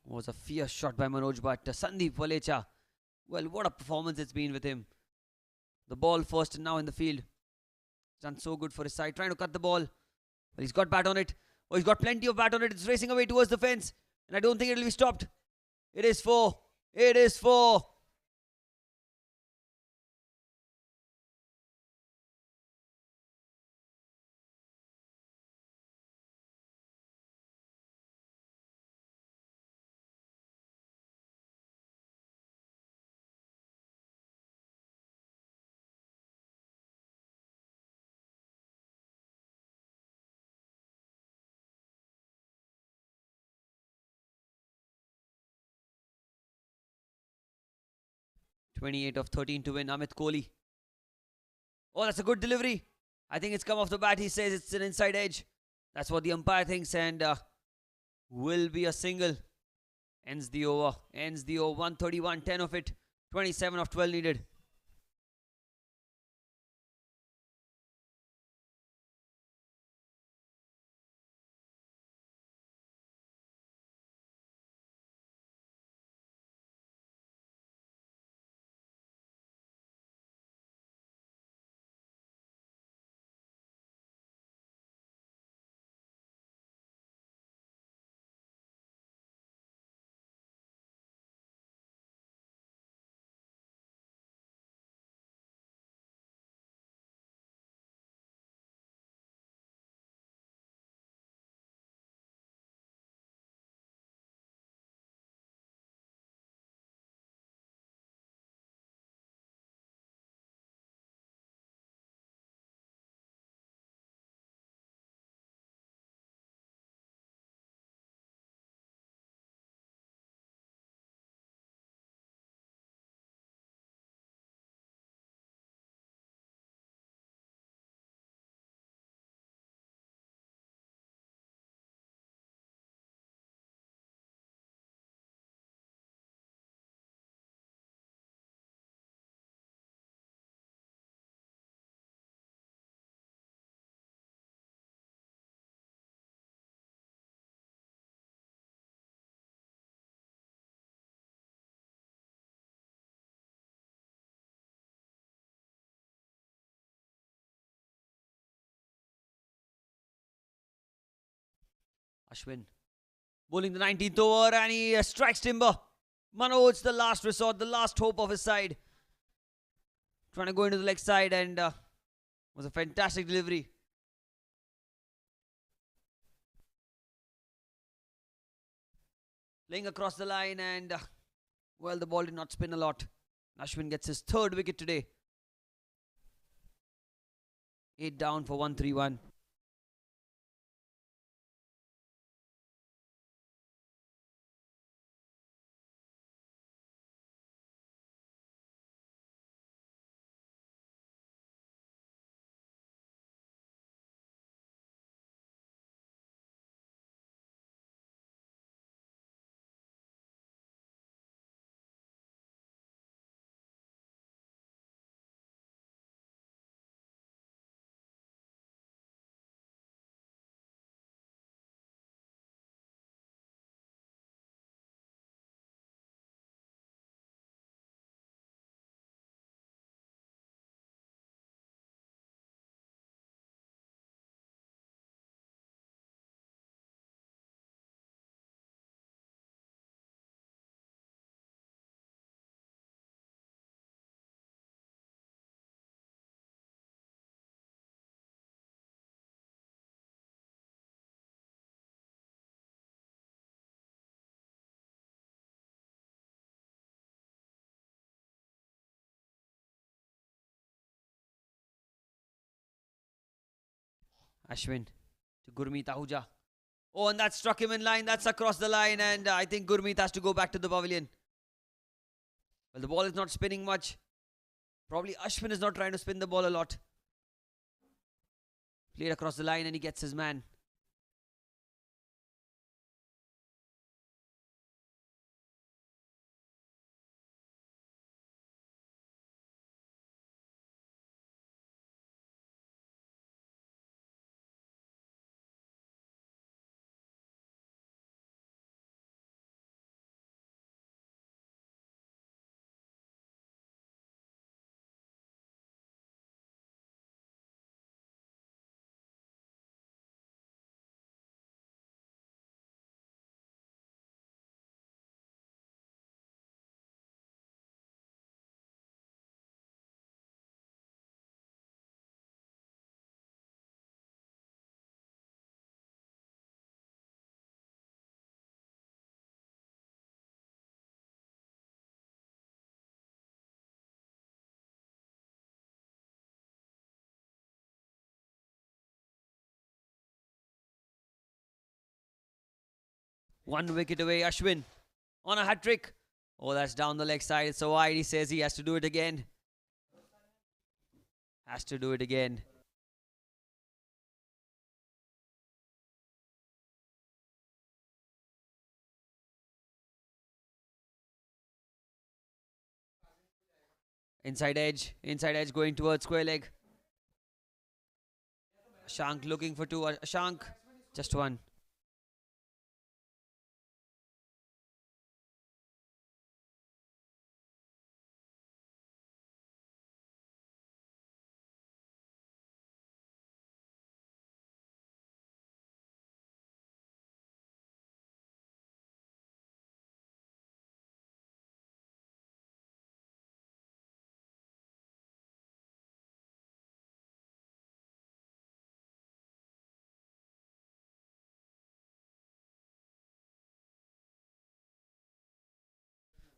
Was a fierce shot by Manoj, but Sandeep Valecha, well, what a performance it's been with him. The ball first and now in the field. He's done so good for his side, trying to cut the ball. But he's got bat on it. Oh, he's got plenty of bat on it. It's racing away towards the fence. And I don't think it'll be stopped. It is 4. It is 4. (28 of 13 to win. Amit Kohli. Oh, that's a good delivery. I think it's come off the bat. He says it's an inside edge. That's what the umpire thinks, and will be a single. Ends the over. 131, 10 of it. 27 of 12 needed. Ashwin bowling the 19th over, and he strikes timber. Manoj, the last resort, the last hope of his side. Trying to go into the leg side, and was a fantastic delivery. Playing across the line, and well, the ball did not spin a lot. Ashwin gets his 3rd wicket today. 8 down for 131. Ashwin to Gurmeet Ahuja. Oh, and that struck him in line. That's across the line, and I think Gurmeet has to go back to the pavilion. Well, the ball is not spinning much. Probably Ashwin is not trying to spin the ball a lot. Played across the line and he gets his man. One wicket away, Ashwin on a hat trick. Oh, that's down the leg side. It's so wide. He says he has to do it again. Has to do it again. Inside edge going towards square leg. Shank looking for two. Shank, just one.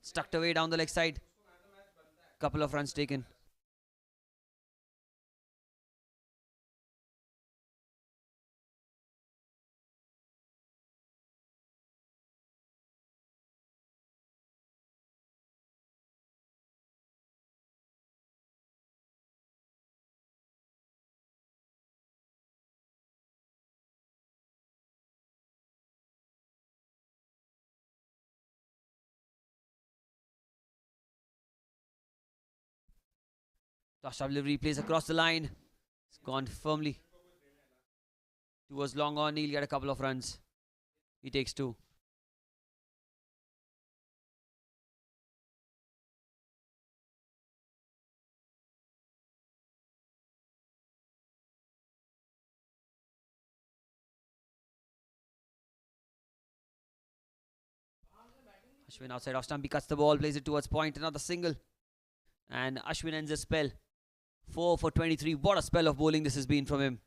Stuck away down the leg side. Couple of runs taken. Toss delivery plays across the line. It's gone firmly towards long on. He'll get a couple of runs. He takes two. Ashwin outside off stump. He cuts the ball, plays it towards point. Another single. And Ashwin ends his spell. 4 for 23. What a spell of bowling this has been from him.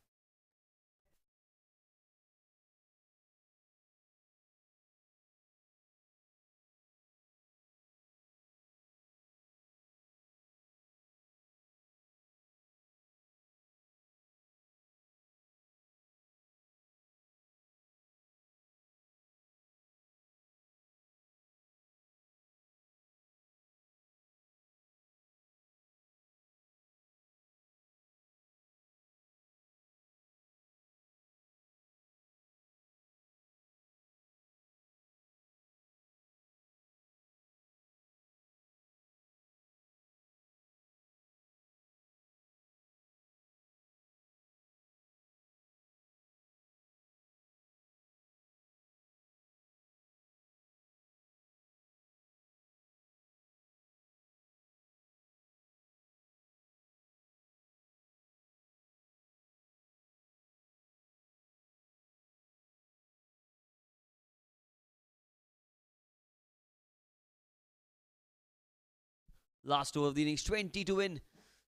Last over of the innings, 20 to win.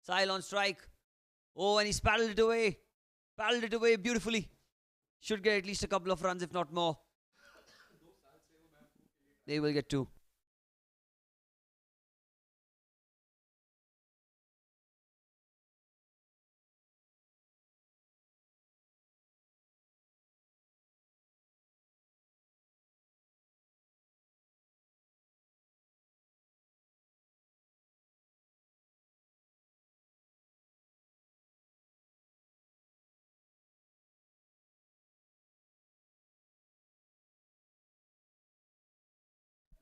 Sahil on strike. Oh, and he's paddled it away. Paddled it away beautifully. Should get at least a couple of runs, if not more. They will get two.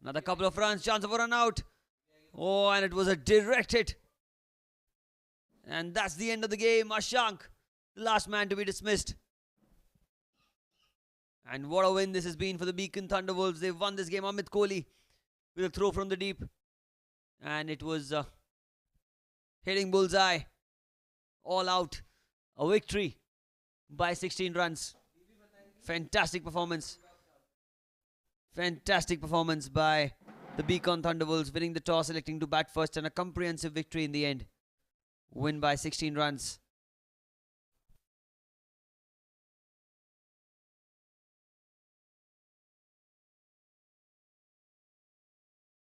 Another couple of runs, chance of a run out. Oh, and it was a direct hit. And that's the end of the game. Ashank, the last man to be dismissed. And what a win this has been for the Beacon Thunderwolves. They've won this game. Amit Kohli with a throw from the deep. And it was hitting bullseye. All out. A victory by 16 runs. Fantastic performance. Fantastic performance by the Beacon Thunderwolves, winning the toss, electing to bat first, and a comprehensive victory in the end. Win by 16 runs.